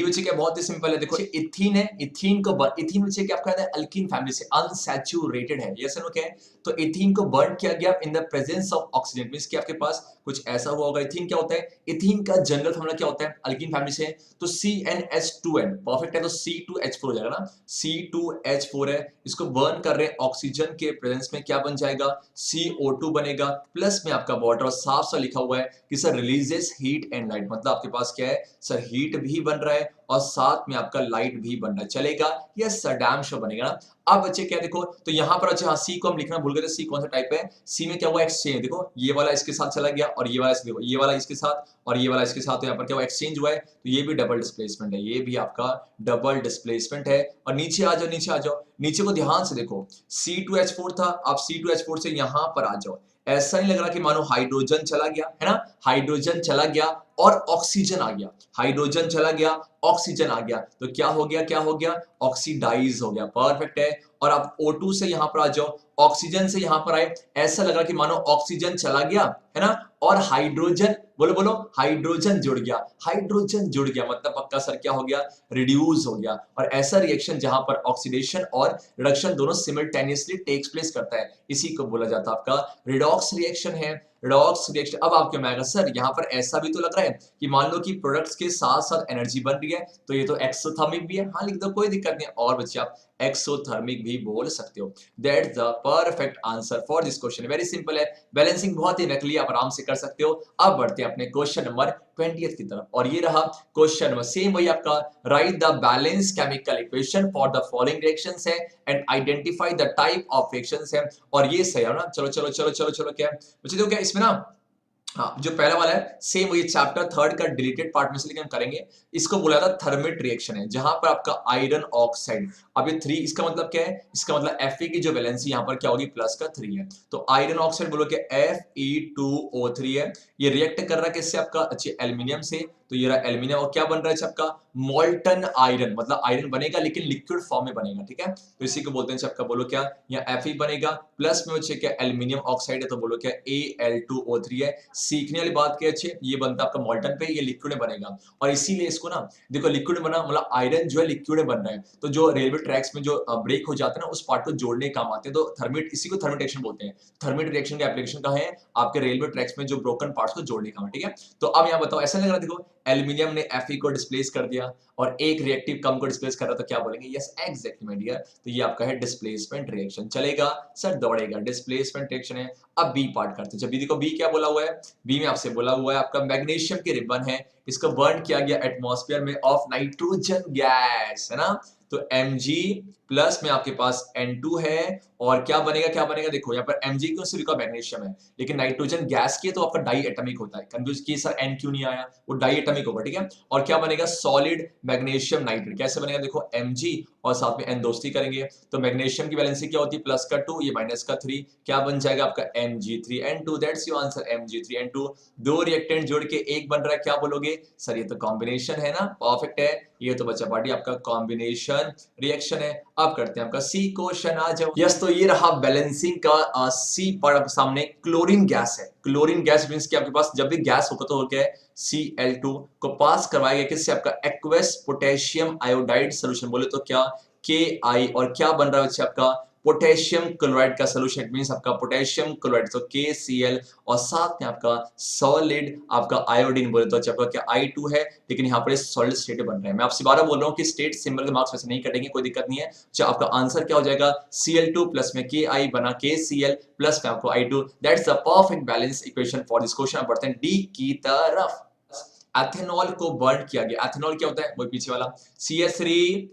बच्चे क्या बहुत ही सिंपल है, देखो इथीन है, इथीन बच्चे क्या आपका है, अल्कीन फैमिली से अनसैचुरेटेड है, यस नो क्या है, तो इथीन को बर्न किया गया इन the presence of oxygen, means कि आपके पास कुछ ऐसा हुआ होगा। इथीन क्या होता है, इथीन का जनरल फॉर्मूला क्या होता है, अल्कीन फैमिली से, तो CnH2n, परफेक्ट है, तो C2H4 हो जाएगा ना, C2H4 है, इसको बर्न कर रहे हैं ऑक्सीजन के प्रेजेंस में, क्या बन जाएगा, CO2 बनेगा, प्लस में आपका वाटर, और साफ सा लिखा हुआ है कि sir releases heat and light, मतलब आपके पास क्या है सर, हीट भी बन रहा है और साथ में आपका लाइट भी बन रहा है, चलेगा, यस सर, डैम श्योर बनेगा ना। अब बच्चे क्या देखो, तो यहां पर अच्छा C को हम लिखना भूल गए थे, C कौन सा टाइप है, C में क्या हुआ, एक्सचेंज, देखो ये वाला इसके साथ चला गया और ये वाला इसके, ये वाला इसके साथ और ये वाला इसके साथ, तो यहाँ पर क्या हुआ, एक्सचेंज हुआ है, तो ये भी डबल डिस्प्लेसमेंट है, ये भी आपका डबल डिस्प्लेसमेंट है। और नीचे आ जाओ, नीचे को ध्यान से देखो, C2H4 था, अब C2H4 से यहां पर आ जाओ, ऐसा नहीं लग रहा कि मानो हाइड्रोजन चला गया है ना, हाइड्रोजन चला गया और ऑक्सीजन आ गया, हाइड्रोजन चला गया ऑक्सीजन आ गया, तो क्या हो गया, ऑक्सीडाइज हो गया, परफेक्ट है। और आप O2 से यहां पर आ जाओ, ऑक्सीजन से यहां पर आए, ऐसा लग रहा कि मानो ऑक्सीजन चला गया है ना, और हाइड्रोजन, बोलो हाइड्रोजन जुड़ गया, मतलब पक्का सर क्या हो गया, रिड्यूस हो गया। और ऐसा रिएक्शन जहां पर ऑक्सीडेशन और रिडक्शन दोनों सिमल्टेनियसली टेक्स प्लेस करता है, इसी को बोला जाता है आपका रिडॉक्स रिएक्शन है, रिडॉक्स रिएक्शन। अब आपके में आएगा सर, यहाँ पर ऐसा भी तो लग रहा है कि मान लो कि प्रोडक्ट्स के साथ साथ एनर्जी बन रही है, तो ये तो एक्सोथर्मिक भी है, हाँ लिख दो, कोई दिक्कत नहीं है, और बच्चे आप एक्सोथर्मिक भी बोल सकते हो। That's the perfect answer for this question, very simple है, बैलेंसिंग बहुत ही नकली, आप आराम से कर सकते हो। अब बढ़ते हैं अपने क्वेश्चन नंबर 20 की तरफ, और ये रहा क्वेश्चन नंबर, सेम वही आपका, write the balance chemical equation for the following reactions है and identify the type of reactions है, और ये सही है ना। चलो क्या है बच्चे, देखो क्या इसमें ना, हाँ जो पहला वाला है सेम वही चैप्टर 3 का डिलीटेड पार्ट में से, लेकिन हम करेंगे, इसको बोला था थर्मिट रिएक्शन है, जहां पर आपका आयरन ऑक्साइड, अब ये 3, इसका मतलब क्या है, इसका मतलब Fe की जो वैलेंसी यहां पर क्या होगी, प्लस का 3 है, तो आयरन ऑक्साइड बोलो कि Fe2O3 है, ये रिएक्ट कर रहा है किससे, आपका अच्छे एल्यूमिनियम से, तो ये रहा एल्यूमिनियम, और क्या बन रहा है आपका मोल्टन आयरन, मतलब आयरन बनेगा लेकिन लिक्विड फॉर्म में बनेगा, ठीक है, तो इसी को बोलते हैं आपका, बोलो क्या, यहाँ Fe बनेगा, प्लस में बच्चे क्या एल्यूमिनियम ऑक्साइड है, तो बोलो क्या Al2O3 है। सीखने वाली बात क्या है, ये बनता है आपका मोल्टन पे, ये लिक्विड में बनेगा, और इसीलिए इसको ना देखो लिक्विड में बना, मतलब आयरन जो है लिक्विड में बन रहा है, तो जो रेलवे ट्रैक्स में जो ब्रेक हो जाते हैं ना, उस पार्ट को जोड़ने काम आते हैं, तो थर्मिट, इसी को थर्मिट रिएक्शन बोलते हैं। थर्मिट रिएक्शन का एप्लीकेशन कहां है, आपके रेलवे ट्रैक्स में जो ब्रोकन पार्ट्स को जोड़ने का, ठीक है। तो अब यहाँ बताओ, ऐसा लग रहा है देखो एल्यूमिनियम ने Fe को डिस्प्लेस कर दिया और एक रिएक्टिव कम को डिस्प्लेस कर रहा तो क्या बोलेंगे? यस एग्जैक्टली माय डियर, तो ये आपका है डिस्प्लेसमेंट रिएक्शन। चलेगा सर, दौड़ेगा, डिस्प्लेसमेंट रिएक्शन है। अब बी पार्ट करते हैं। जब बी देखो, बी क्या बोला हुआ है? बी में आपसे बोला हुआ है आपका मैग्नीशियम की रिबन है, इसको बर्न किया गया एटमॉस्फेयर में ऑफ नाइट्रोजन गैस, है ना? तो Mg प्लस में आपके पास N2 है और क्या बनेगा, क्या बनेगा? देखो यहाँ पर Mg क्यों सिर्फ का मैग्नीशियम है, लेकिन नाइट्रोजन गैस की है तो आपका डाई एटॉमिक होता है। कंफ्यूज की सर N क्यों नहीं आया, वो डाई एटॉमिक होगा, ठीक है। और क्या बनेगा? Solid magnesium nitrate. कैसे बनेगा? देखो Mg और साथ में N दोस्ती करेंगे तो मैग्नीशियम की वैलेंसी क्या होती है? प्लस का 2, ये माइनस का 3, क्या बन जाएगा आपका? Mg3N2, that's your answer, Mg3N2। दो रिएक्टेंट जोड़ के एक बन रहा है, क्या बोलोगे सर? ये तो कॉम्बिनेशन है ना, परफेक्ट है, ये तो बच्चा पार्टी आपका कॉम्बिनेशन रिएक्शन है। अब करते हैं आपका सी क्वेश्चन, आ जाओ। यस, तो ये रहा बैलेंसिंग का सी पार्ट आपके सामने। क्लोरीन गैस है, क्लोरीन गैस मींस कि आपके पास जब भी गैस होगा तो हो क्या है? Cl2 को पास करवाया गया किससे? आपका एक्वस पोटेशियम आयोडाइड सॉल्यूशन, बोले तो क्या? Ki, और क्या बन रहा है बच्चे? आपका पोटेशियम क्लोराइड का सॉल्यूशन, इट मींस आपका पोटेशियम क्लोराइड, तो KCl, और साथ में आपका सॉलिड आपका आयोडीन, बोले तो आपका क्या? I2 है, लेकिन यहाँ पर सॉलिड स्टेट बन रहे हैं। मैं आपसे बारह बोल रहा हूँ कि स्टेट सिंबल के मार्क्स वैसे नहीं कटेंगे, कोई दिक्कत नहीं है। तो आपका आंसर क्या हो जाएगा? Cl2 प्लस में Ki बना KCl प्लस में आपको I2, that's the perfect balance equation for this question. बढ़ते हैं डी की तरफ। एथेनॉल को बर्न किया गया। एथेनॉल क्या होता है? वो पीछे वाला CH3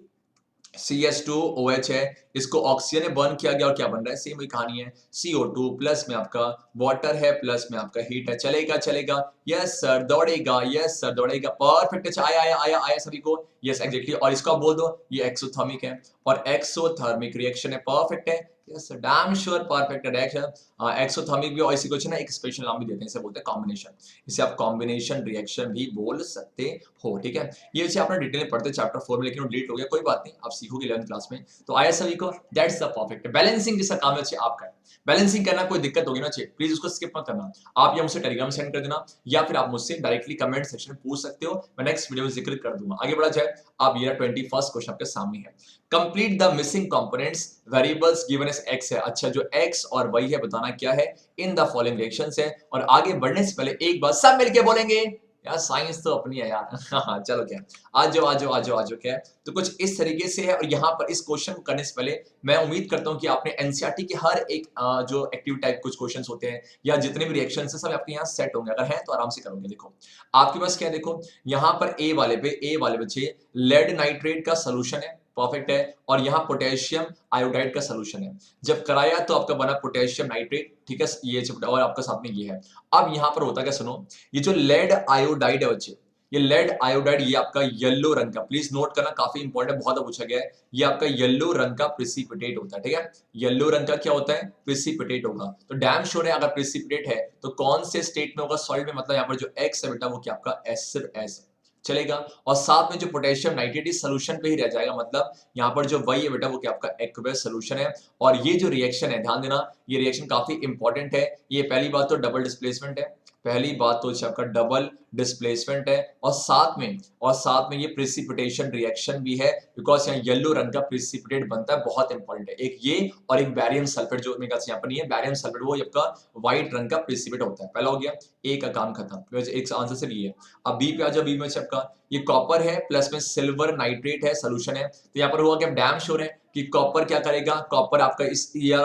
CH2OH है, इसको ऑक्सीजन ने बर्न किया गया और क्या बन रहा है? सेम वही कहानी है, CO2 प्लस में आपका वाटर है प्लस में आपका हीट है। चलेगा चलेगा, यस सर दौड़ेगा, यस सर दौड़ेगा, परफेक्ट। आया आया आया आया सभी को, यस एग्जैक्टली। और इसको आप बोल दो ये एक्सोथर्मिक है और एक्सोथर्मिक रिएक्शन है, परफेक्ट है, yes damn sure, perfect reaction. Exothermic भी, और इसी क्वेश्चन एक स्पेशल नाम भी देते हैं, इसे बोलते हैं कॉम्बिनेशन। इसे आप कॉम्बिनेशन रिएक्शन भी बोल सकते हो, ठीक है। ये वैसे आपने डिटेल में पढ़ते चैप्टर 4 में, लेकिन वो डिलीट हो गया, कोई बात नहीं, आप सीखोगे 11th क्लास में। तो आया सभी को, दैट्स द परफेक्ट। बैलेंसिंग जिसका काम है आपका है, बैलेंसिंग करना कोई दिक्कत होगी ना, प्लीज उसको स्किप मत करना। आप या मुझसे टेलीग्राम सेंड कर देना या फिर आप मुझसे डायरेक्टली कमेंट सेक्शन में पूछ सकते हो, मैं नेक्स्ट वीडियो में जिक्र कर दूंगा। आगे बढ़ा जाए, आप ये 21st क्वेश्चन आपके सामने है। Complete the missing components variables given as x है। अच्छा, जो x और y है बताना क्या है? इन द फॉलोइंग रिएक्शंस है। और आगे बढ़ने से पहले एक बार सब मिलके बोलेंगे, यार साइंस तो अपनी है यार। हाँ चलो, क्या आज जाओ आज जाओ आज जाओ आज जाओ, क्या है तो कुछ इस तरीके से है। और यहाँ पर इस क्वेश्चन को करने से पहले मैं उम्मीद करता हूँ कि आपने एनसीईआरटी के हर एक जो एक्टिव टाइप कुछ क्वेश्चंस होते हैं या जितने भी रिएक्शन है सब आपके यहाँ सेट होंगे। अगर हैं तो आराम से करोगे। देखो आपके पास क्या है, देखो यहाँ पर ए वाले बच्चे लेड नाइट्रेट का सोल्यूशन है, परफेक्ट है, और यहाँ पोटेशियम आयोडाइड का सोल्यूशन है। जब कराया तो आपका बना पोटेशियम नाइट्रेट, ठीक है, ये और आपका साथ में ये है। अब यहाँ पर होता क्या, सुनो, ये जो लेड आयोडाइड है बच्चे, ये लेड आयोडाइड, ये आपका येलो रंग का, प्लीज नोट करना, काफी इंपॉर्टेंट, बहुत पूछा गया है। ये आपका येलो रंग का प्रेसिपिटेट होता है, ठीक है। येलो रंग का क्या होता है? प्रेसिपिटेट होगा। तो डैम श्योर है, अगर प्रेसिपिटेट है तो कौन से स्टेट में होगा? सॉलिड में। मतलब यहाँ पर जो एक्स है बेटा वो क्या आपका एसिड एस चलेगा। और साथ में जो पोटेशियम नाइट्रेट इस सोल्यूशन पे ही रह जाएगा, मतलब यहाँ पर जो वही है बेटा वो क्या आपका एक्वस सोल्यूशन है। और ये जो रिएक्शन है, ध्यान देना, ये रिएक्शन काफी इंपॉर्टेंट है। ये पहली बात तो डबल डिस्प्लेसमेंट है, पहली बात तो आपका डबल डिस्प्लेसमेंट है, और साथ में ये प्रेसिपिटेशन रिएक्शन भी है, बिकॉज यहाँ येलो रंग का प्रेसिपिटेट बनता है, बहुत इंपॉर्टेंट है। एक ये और एक बैरियम सल्फेट, जो मेरे यहाँ पर नहीं है, बैरियम सल्फेट वो आपका व्हाइट रंग का प्रेसिपिटेट होता है। पहला हो गया, ए का काम खत्म, एक आंसर सिर्फ ये है। अब बी पे आ जाओ, बी में आपका ये कॉपर है प्लस में सिल्वर नाइट्रेट है, सोल्यूशन है। तो यहाँ पर हुआ क्या, डैम श्योर है कि कॉपर क्या करेगा, कॉपर आपका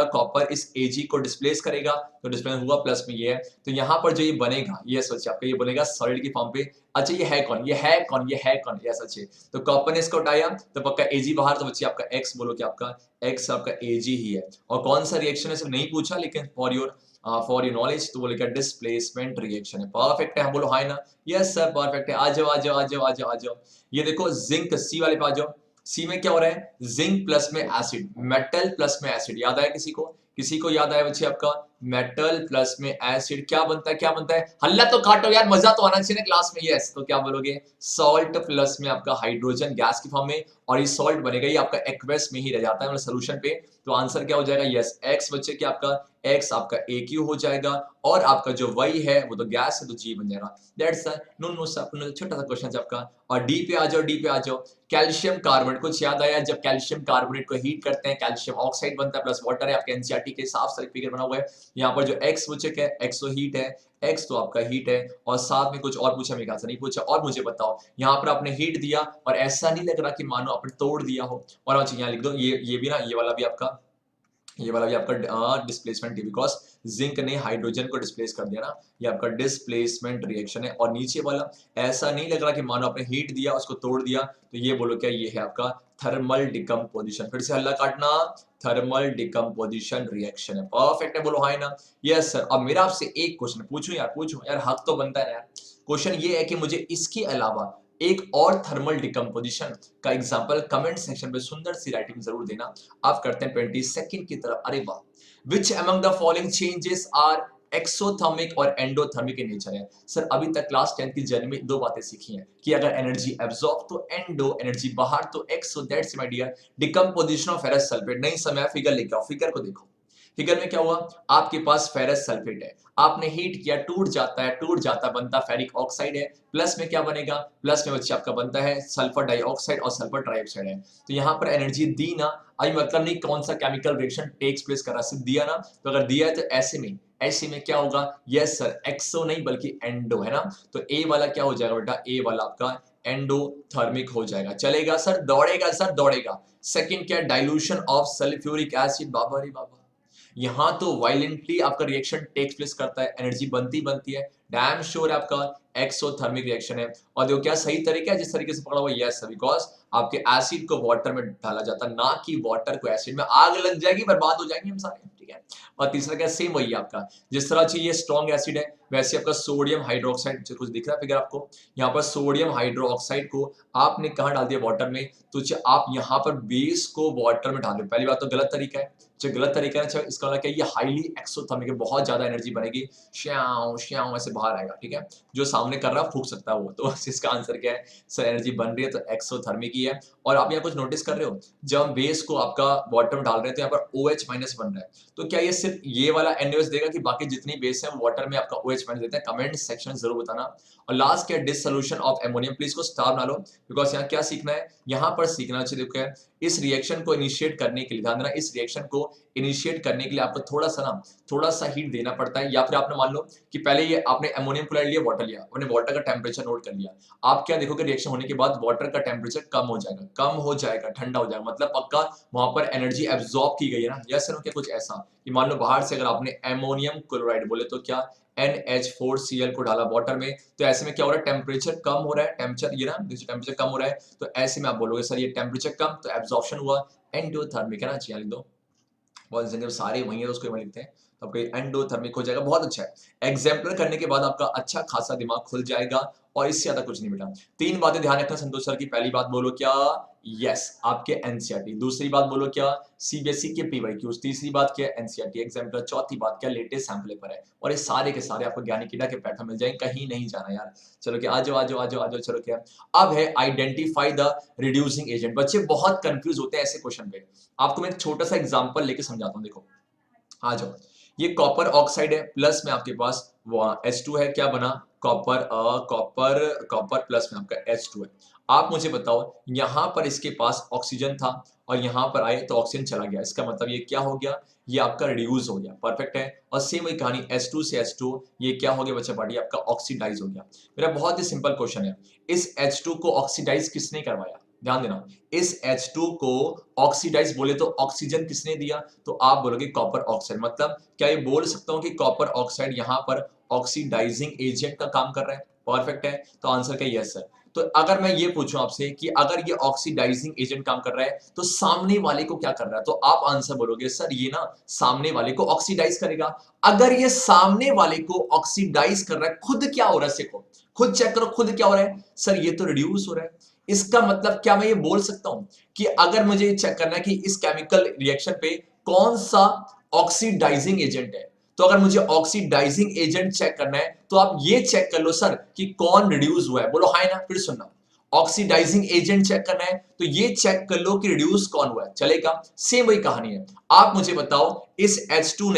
कॉपर इस Ag को डिस्प्लेस करेगा, तो डिस्प्लेस हुआ, प्लस में ये है। तो यहाँ पर जो ये बनेगा, ये सोचिए आपका ये बनेगा सॉलिड की फॉर्म पे। अच्छा ये है कौन, ये सच है। तो कॉपर ने इसको उठाया तो पक्का Ag बाहर, तो बच्चे आपका X बोलो कि आपका X आपका Ag ही है। और कौन सा रिएक्शन है सिर्फ नहीं पूछा, लेकिन फॉर योर नॉलेज तो बोलेगा डिस्प्लेसमेंट रिएक्शन है। परफेक्ट है, हम बोलो हाय ना, यस सर परफेक्ट है। आ जाओ आ जाओ आ जाओ आ जाओ आ जाओ। ये देखो जिंक, सी वाले पे आ जाओ। सी में क्या हो रहा है, जिंक प्लस में एसिड, मेटल प्लस में एसिड, याद आया किसी को याद आया बच्चे आपका, मेटल प्लस में एसिड क्या बनता है, हल्ला तो काटो यार, मजा तो आना चाहिए ना क्लास में। यस, तो क्या बोलोगे, सॉल्ट प्लस में आपका हाइड्रोजन गैस की फॉर्म में, और ये सॉल्ट बनेगा, ये आपका एक्वस में ही रह जाता है मतलब सोल्यूशन पे। तो आंसर क्या हो जाएगा, यस एक्स बच्चे, क्या आपका एक्स आपका AQ हो जाएगा, और आपका जो वही है वो तो गैस है, तो जी बन जाएगा। दैट्स नो छोटा सा क्वेश्चन है आपका। और डी पे आ जाओ, कैल्शियम कार्बोनेट, कुछ याद आया, जब कैल्शियम कार्बोनेट को हीट करते हैं कैल्शियम ऑक्साइड बनता है, प्लस वाटर है, आपके एनसीईआरटी के साफ सर्टिफिकेट बना हुआ है। यहाँ पर जो x वो चेक है, x तो हीट है, x तो आपका हीट है, और साथ में कुछ और पूछा, मेरे ख्याल से नहीं पूछा। और मुझे बताओ यहाँ पर आपने हीट दिया और ऐसा नहीं लग रहा कि मानो आपने तोड़ दिया हो। और अच्छा यहाँ लिख दो, ये भी ना, ये वाला भी आपका डिस्प्लेसमेंट बिकॉज जिंक ने हाइड्रोजन को डिस्प्लेस कर दिया ना, ये आपका डिस्प्लेसमेंट रिएक्शन है। और नीचे वाला ऐसा नहीं लग रहा कि मानो आपने हीट दिया उसको तोड़ दिया, तो ये बोलो क्या, ये है आपका थर्मल डिकम्पोजिशन। फिर से हल्ला काटना, थर्मल डिकम्पोजिशन रिएक्शन है। परफेक्ट है, बोलो हां ना। Yes sir. अब मेरा आपसे एक क्वेश्चन पूछूं यार, हक तो बनता है यार। क्वेश्चन ये है कि मुझे इसके अलावा एक और थर्मल डिकम्पोजिशन का एग्जांपल कमेंट सेक्शन पे सुंदर सी राइटिंग जरूर देना। आप करते हैं 22 की तरफ। अरे वाह, which among the following changes are exothermic और एंडोथर्मिक इन नेचर है। सर अभी तक क्लास 10 की जर्नी में दो बातें सीखी हैं कि अगर एनर्जी एब्जॉर्ब तो एंडो, एनर्जी बाहर तो exo. That's my dear decomposition of ferrous sulphate. नहीं समय फिगर लेके आओ, फिगर को देखो। फिगर में क्या हुआ, आपके पास फेरस सल्फेट है, आपने हीट किया, टूट जाता है, बनता फेरिक ऑक्साइड है। प्लस में क्या बनेगा, प्लस में बच्चे आपका बनता है सल्फर डाइऑक्साइड और सल्फर ट्राइऑक्साइड है। तो यहाँ पर एनर्जी दी ना, आई मतलब नहीं कौन सा केमिकल रिएक्शन टेक्स प्लेस कर रहा है, सिर्फ दिया ना। तो अगर दिया है तो ऐसे में क्या होगा, यस सर एक्सो नहीं बल्कि एंडो है ना। तो ए वाला क्या हो जाएगा बेटा, ए वाला आपका एंडोथर्मिक हो जाएगा। चलेगा सर, दौड़ेगा सर, दौड़ेगा। सेकंड क्या, डाइल्यूशन ऑफ सल्फ्यूरिक एसिड। बाबा रे बाबा, यहां तो वायलेंटली आपका रिएक्शन टेक्स प्लेस करता है, एनर्जी बनती है। डैम श्योर है आपका एक्सोथर्मिक रिएक्शन है। और देखो क्या सही तरीका है जिस तरीके से पकड़ा हुआ, यस बिकॉज आपके एसिड को वाटर में डाला जाता है, ना कि वाटर को एसिड में। आग लग जाएगी, बर्बाद हो जाएंगे हम सारे, ठीक है। और तीसरा क्या, सेम वही आपका, जिस तरह से ये स्ट्रॉन्ग एसिड है वैसे आपका सोडियम हाइड्रोक्साइड, कुछ दिख रहा है फिगर आपको, यहाँ पर सोडियम हाइड्रोक्साइड को आपने कहा डाल दिया, वाटर में। तो आप यहाँ पर बेस को वाटर में डाल दो, पहली बात तो गलत तरीका है। जो गलत तरीका है, इसका मतलब क्या, ये हाईली एक्सोथर्मिक है, बहुत ज्यादा एनर्जी बनेगी, श्याओ श्याओ ऐसे बाहर आएगा, ठीक है। जो सामने कर रहा फूंक सकता है वो। तो इसका आंसर क्या है सर, एनर्जी बन रही है तो एक्सोथर्मिक ही है। और आप यहाँ कुछ नोटिस कर रहे हो, जब हम बेस को आपका वाटर में डाल रहे हैं तो यहाँ पर OH माइनस बन रहा है। तो क्या ये सिर्फ ये वाला NaOH देगा कि बाकी जितनी बेस है वो वाटर में आपका OH माइनस देता है? कमेंट सेक्शन जरूर बताना। और लास्ट क्या, डिसोल्यूशन ऑफ एमोनियम। प्लीज को स्टार ना लो, बिकॉज यहाँ क्या सीखना है, यहाँ पर सीखना चाहिए। देखो इस रिएक्शन को इनिशिएट करने के लिए, ध्यान देना, इस रिएक्शन को इनिशिएट करने के लिए आपको थोड़ा सा हीट देना पड़ता है। या फिर आपने मान लो कि पहले ये आपने अमोनियम क्लोराइड लिया, वाटर लिया, आपने वाटर का टेम्परेचर नोट कर लिया। आप क्या देखोगे, रिएक्शन होने के बाद वाटर का टेम्परेचर कम हो जाएगा, ठंडा हो जाएगा, मतलब पक्का वहां पर एनर्जी एब्जॉर्ब की गई है ना। यस सर, क्या कुछ ऐसा कि मान लो बाहर से अगर आपने अमोनियम क्लोराइड बोले तो क्या NH4Cl को डाला वाटर में, तो ऐसे में क्या हो रहा है, टेम्परेचर कम हो रहा है, टेम्परेचर ये ना, टेम्परेचर कम हो रहा है। तो ऐसे में आप बोलोगे सर ये टेम्परेचर कम तो एब्जॉर्प्शन हुआ, एंडोथर्मिक है ना। चाहिए लिख दो, बहुत जब सारे वही है तो उसको लिखते हैं, तो आपका एंडोथर्मिक हो जाएगा। बहुत अच्छा है, एग्जाम्पलर करने के बाद आपका अच्छा खासा दिमाग खुल जाएगा। और इससे ज्यादा कुछ नहीं बेटा। 3 बातें ध्यान रखना संतोष सर की। पहली बात बोलो क्या, यस आपके एनसीईआरटी। दूसरी बात बोलो क्या, सीबीएसई के पीवाईक्यूज। तीसरी बात क्या, एनसीईआरटी एग्जाम्पलर। चौथी बात क्या, लेटेस्ट सैंपल पेपर है। और ये सारे के सारे आपको ज्ञानी कीड़ा के प्लेटफॉर्म मिल जाएंगे, कहीं नहीं जाना यार। चलो क्या, आ जाओ। चलो क्या, अब है आइडेंटिफाई द रिड्यूसिंग एजेंट। बच्चे बहुत कंफ्यूज होते हैं ऐसे क्वेश्चन पे। आपको मैं एक छोटा सा एग्जांपल लेके समझाता हूं, देखो आ जाओ। ये कॉपर ऑक्साइड है, प्लस में आपके पास H2 है, क्या बना, कॉपर प्लस में आपका H2 है। आप मुझे बताओ, यहां पर इसके पास ऑक्सीजन था और यहां पर आए तो ऑक्सीजन चला गया, इसका मतलब ये क्या हो गया, ये आपका रिड्यूस हो गया। परफेक्ट है। और सेम वही कहानी H2 से H2, ये क्या हो गया बच्चा पार्टी, आपका ऑक्सीडाइज हो गया। मेरा बहुत ही सिंपल क्वेश्चन है, इस H2 को ऑक्सीडाइज किसने करवाया, ध्यान देना। इस H2 को ऑक्सीडाइज बोले तो ऑक्सीजन किसने दिया, तो आप बोलोगे कॉपर ऑक्साइड। मतलब क्या ये बोल सकता हूं कि कॉपर ऑक्साइड यहां पर ऑक्सीडाइजिंग एजेंट का काम कर रहा है? परफेक्ट है, तो आंसर क्या, यस सर। तो अगर मैं ये पूछूं आपसे कि अगर ये ऑक्सीडाइजिंग एजेंट काम कर रहा है तो सामने वाले को क्या कर रहा है, तो आप आंसर बोलोगे सर ये ना सामने वाले को ऑक्सीडाइज करेगा। अगर ये सामने वाले को ऑक्सीडाइज कर रहा है, खुद क्या हो रहा है, सीखो, खुद चेक करो, खुद क्या हो रहा है, सर ये तो रिड्यूस हो रहा है। इसका मतलब क्या मैं ये बोल सकता हूं कि अगर मुझे चेक करना है कि इस केमिकल रिएक्शन पे कौन सा ऑक्सीडाइजिंग एजेंट है, तो अगर मुझे ऑक्सीडाइजिंग एजेंट चेक करना है तो आप ये चेक कर लो सर कि कौन रिड्यूस हुआ है। बोलो हाय ना, फिर सुनना, ऑक्सीडाइजिंग एजेंट चेक करना है तो ये चेक कर लो कि रिड्यूस कौन हुआ है। चलेगा, सेम वही कहानी है। आप मुझे बताओ, इस H2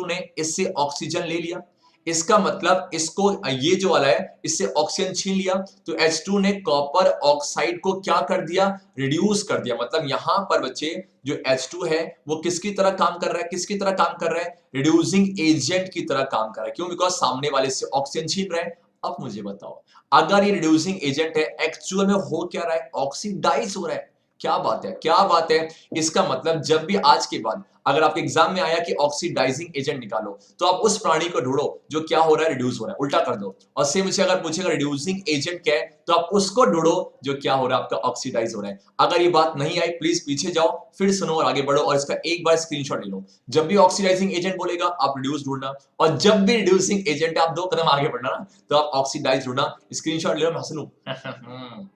ने इससे ऑक्सीजन ले लिया, इसका मतलब इसको ये जो वाला है इससे ऑक्सीजन छीन लिया, तो H2 ने कॉपर ऑक्साइड को क्या कर दिया, रिड्यूस कर दिया। मतलब यहां पर बच्चे जो H2 है वो किसकी तरह काम कर रहा है, किसकी तरह काम कर रहा है, रिड्यूसिंग एजेंट की तरह काम कर रहा है। क्यों? बिकॉज सामने वाले से ऑक्सीजन छीन रहा है। अब मुझे बताओ, अगर ये रिड्यूसिंग एजेंट है, एक्चुअल में हो क्या रहा है, ऑक्सीडाइज हो रहा है। क्या बात है, क्या बात है। इसका मतलब जब भी आज के बाद अगर आपके एग्जाम में आया कि ऑक्सीडाइजिंग एजेंट निकालो, तो आप उस प्राणी को ढूंढो जो क्या हो रहा है, रिड्यूस हो रहा है, उल्टा कर दो। और सेम मुझे अगर पूछेगा रिड्यूसिंग एजेंट क्या है, तो आप उसको ढूंढो जो क्या हो रहा है, आपका ऑक्सीडाइज हो रहा है। अगर ये बात नहीं आई, प्लीज पीछे जाओ, फिर सुनो और आगे बढ़ो, और इसका एक बार स्क्रीनशॉट ले लो। जब भी ऑक्सीडाइजिंग एजेंट बोलेगा आप रिड्यूस ढूंढना, और जब भी रिड्यूसिंग एजेंट आप 2 कदम आगे बढ़ना ना, तो आप ऑक्सीडाइज ढूंढना। स्क्रीनशॉट ले लो, मैं हंसनू।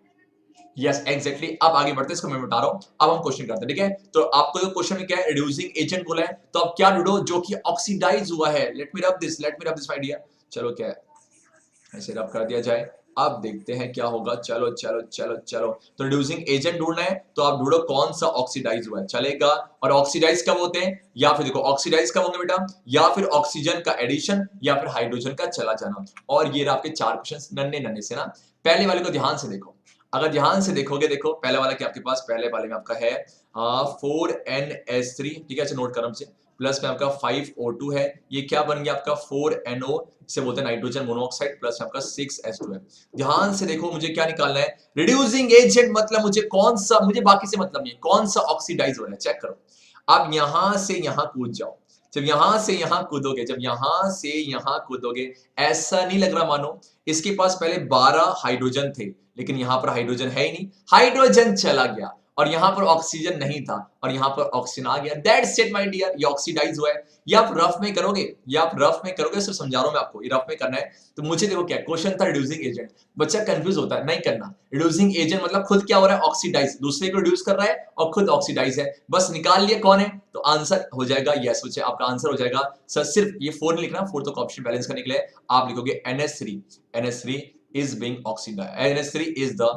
Yes exactly. अब आगे बढ़ते हैं, इसको मैं बता रहा हूं। अब हम क्वेश्चन करते हैं, ठीक है। तो आपको जो क्वेश्चन में क्या है, रिड्यूसिंग एजेंट बोला है, तो आप क्या ढूंढो, जो कि ऑक्सीडाइज हुआ है। Let me rub this idea. चलो क्या है, ऐसे रब कर दिया जाए। अब देखते हैं क्या होगा। चलो चलो चलो चलो, तो रिड्यूसिंग एजेंट ढूंढना है, तो आप ढूंढो कौन सा ऑक्सीडाइज हुआ है, चलेगा। और ऑक्सीडाइज कब होते हैं, या फिर देखो ऑक्सीडाइज कब होंगे बेटा, या फिर ऑक्सीजन का एडिशन, या फिर हाइड्रोजन का चला जाना। और ये आपके 4 क्वेश्चन नन्हे नन्हे से ना। पहले वाले को ध्यान से देखो, अगर ध्यान से देखोगे, देखो पहले वाला क्या आपके पास, पहले वाले में आपका है 4NH3, ठीक है, नोट करम से, प्लस में आपका 5O2 है। ये क्या बन गया आपका 4NO, इसे बोलते हैं नाइट्रोजन मोनोऑक्साइड, प्लस में आपका 6H2 है। ध्यान से देखो, मुझे क्या निकालना है, रिड्यूसिंग एजेंट, मतलब मुझे कौन सा, मुझे बाकी से मतलब नहीं, कौन सा ऑक्सीडाइज हो रहा है, चेक करो। आप यहां से यहां कूद जाओ, जब यहां से यहां कूदोगे, जब यहां से यहां कूदोगे, ऐसा नहीं लग रहा मानो इसके पास पहले 12 हाइड्रोजन थे, लेकिन यहां पर हाइड्रोजन है ही नहीं, हाइड्रोजन चला गया, और यहां पर ऑक्सीजन नहीं था, और यहां पर ऑक्सीजन आ गया। दैट्स इट माय डियर, ये ऑक्सीडाइज हुआ है। ये आप रफ में करोगे, ये आप रफ में करोगे, सिर्फ समझा रहा हूं मैं आपको, ये रफ में करना है। तो मुझे देखो क्या क्वेश्चन था, रिड्यूसिंग एजेंट। बच्चा कंफ्यूज होता है, नहीं करना। रिड्यूसिंग एजेंट मतलब खुद क्या हो रहा है, ऑक्सीडाइज, दूसरे को रिड्यूस कर रहा है और खुद ऑक्सीडाइज है। बस निकाल लिए कौन है, तो आंसर हो जाएगा यस, बच्चे आपका आंसर हो जाएगा सर। सिर्फ ये 4 नहीं लिखना, 4 तो ऑप्शन बैलेंस करने के लिए आप लिखोगे NH3, NH3 is being oxidized, NH3 is the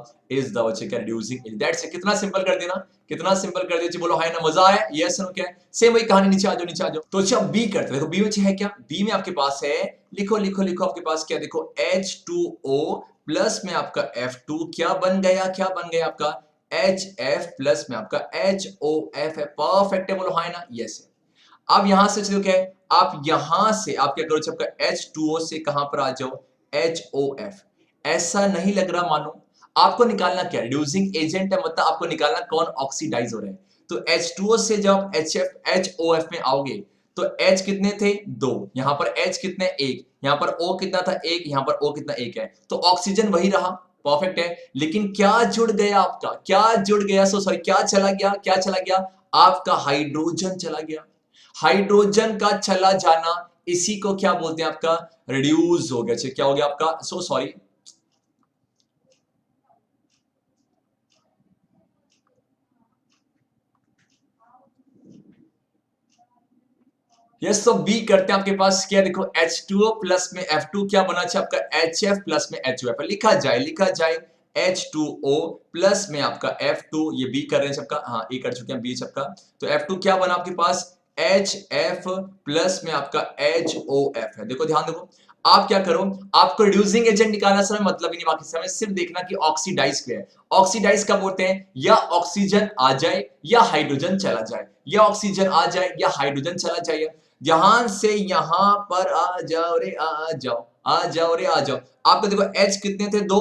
बच्चे क्या, reducing agent। That's it. कितना सिंपल कर देना, कितना सिंपल कर दिया। बोलो हाय ना, मजा आया, यस नो, क्या सेम वही कहानी, नीचे आ जाओ, नीचे आ जाओ। तो अच्छा बी करते हैं, देखो बी में है क्या, बी में आपके पास है, लिखो लिखो लिखो, आपके पास क्या, देखो H2O प्लस में आपका F2 क्या बन गया, क्या बन गया आपका HF प्लस में आपका HOF है। परफेक्ट है, बोलो हाय ना, यस है। अब यहां से चलो क्या है, आप यहां से आप क्या करो, आपका H2O से कहां पर आ जाओ, HOF। ऐसा नहीं लग रहा मानो, आपको निकालना क्या, रिड्यूसिंग एजेंट है, मतलब आपको निकालना कौन ऑक्सीडाइज हो रहे हैं। तो H2O से जब आप HOF में आओगे, तो H कितने थे, 2, यहां पर H कितने, 1, यहां पर O कितना था, 1, यहां पर O कितना, 1 है, तो ऑक्सीजन वही रहा, परफेक्ट है। लेकिन क्या जुड़ गया आपका, क्या जुड़ गया, सो सॉरी, क्या चला गया, क्या चला गया, आपका हाइड्रोजन चला गया। हाइड्रोजन का चला जाना, इसी को क्या बोलते हैं, आपका रिड्यूस हो गया। क्या हो गया आपका, सो सॉरी, यस। तो बी करते हैं, आपके पास क्या, देखो H2O प्लस में F2 क्या बना, आपका HF प्लस में HOF, लिखा जाए, लिखा जाए H2O प्लस में आपका F2, ये बी कर रहे हैं सबका, हाँ ए कर चुके हैं बी सबका। तो F2 क्या बना आपके पास HF प्लस में आपका HOF है। देखो ध्यान देखो, आप क्या करो, आपको रिड्यूसिंग एजेंट निकालना समय मतलब ही नहीं, बाकी समय सिर्फ देखना कि ऑक्सीडाइज क्या है। ऑक्सीडाइज कब होते हैं, या ऑक्सीजन आ जाए या हाइड्रोजन चला जाए, या ऑक्सीजन आ जाए या हाइड्रोजन चला जाए। यहां से यहां पर आ जाओ रे, आ जाओ, आ जाओ रे, आ जाओ। आपको देखो H कितने थे, 2,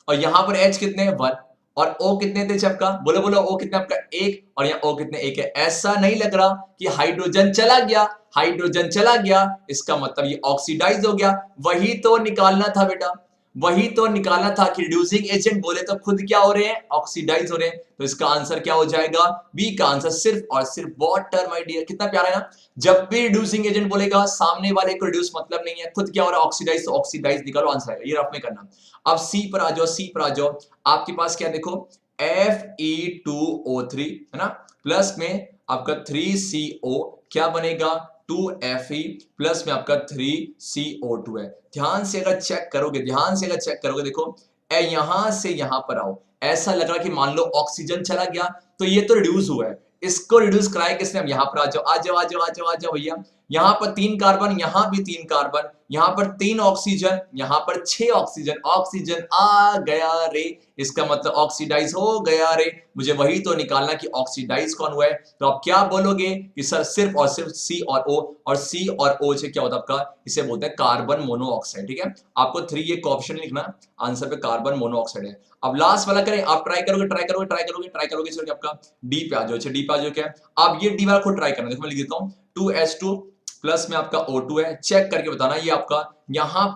और यहां पर H कितने हैं, 1, और O कितने थे सबका, बोलो बोलो, O कितना आपका 1, और यहाँ O कितने, 1 है। ऐसा नहीं लग रहा कि हाइड्रोजन चला गया, हाइड्रोजन चला गया, इसका मतलब ये ऑक्सीडाइज हो गया। वही तो निकालना था बेटा, वही तो निकालना था कि रिड्यूसिंग एजेंट बोले तो खुद क्या हो रहे हैं, ऑक्सीडाइज हो रहे हैं। तो इसका आंसर क्या हो जाएगा, बी का आंसर सिर्फ और सिर्फ वाटर, माय डियर। कितना प्यारा है ना, जब भी रिड्यूसिंग एजेंट बोलेगा सामने वाले को रिड्यूस मतलब नहीं है, खुद क्या हो रहा है, ऑक्सीडाइज, तो ऑक्सीडाइज निकालो, आंसर आएगा। ये रफ में करना। अब सी पर आ जाओ, सी पर आ जाओ। आपके पास क्या देखो, Fe2O3 है ना, प्लस में आपका 3CO क्या बनेगा, 2Fe प्लस में आपका 3CO2 है। ध्यान से अगर चेक करोगे, ध्यान से अगर चेक करोगे, देखो यहां से यहां पर आओ, ऐसा लग रहा कि मान लो ऑक्सीजन चला गया, तो ये तो रिड्यूस हुआ है, इसको रिड्यूस कराया किसने, हम यहां पर आ जाओ, आ जाओ, आ जाओ, आ जाओ, आ जाओ भैया। यहां पर 3 कार्बन, यहां भी 3 कार्बन, यहां पर 3 ऑक्सीजन, यहां पर 6 ऑक्सीजन। ऑक्सीजन आ गया रे, इसका मतलब ऑक्सीडाइज हो गया रे। मुझे वही तो निकालना कि ऑक्सीडाइज कौन हुआ है। तो आप क्या बोलोगे कि सर सिर्फ और सिर्फ सी और ओ, और सी और ओ से क्या होता है आपका, इसे बोलते हैं कार्बन मोनोऑक्साइड। ठीक है, आपको 3 ये कोऑफिशिएंट लिखना, आंसर पे कार्बन मोनोऑक्साइड है। अब लास्ट वाला करें, आप ट्राई करोगे ट्राई करोगे ट्राई करोगे ट्राई करोगे, चलो आपका डी पे आ जाओ। अच्छा डी पे आ जाओ, क्या आप ये डी वाला खुद ट्राई करना। देखो मैं लिख देता हूं 2s2 प्लस में आपका O2 है, चेक करके बताना ये आपका यहां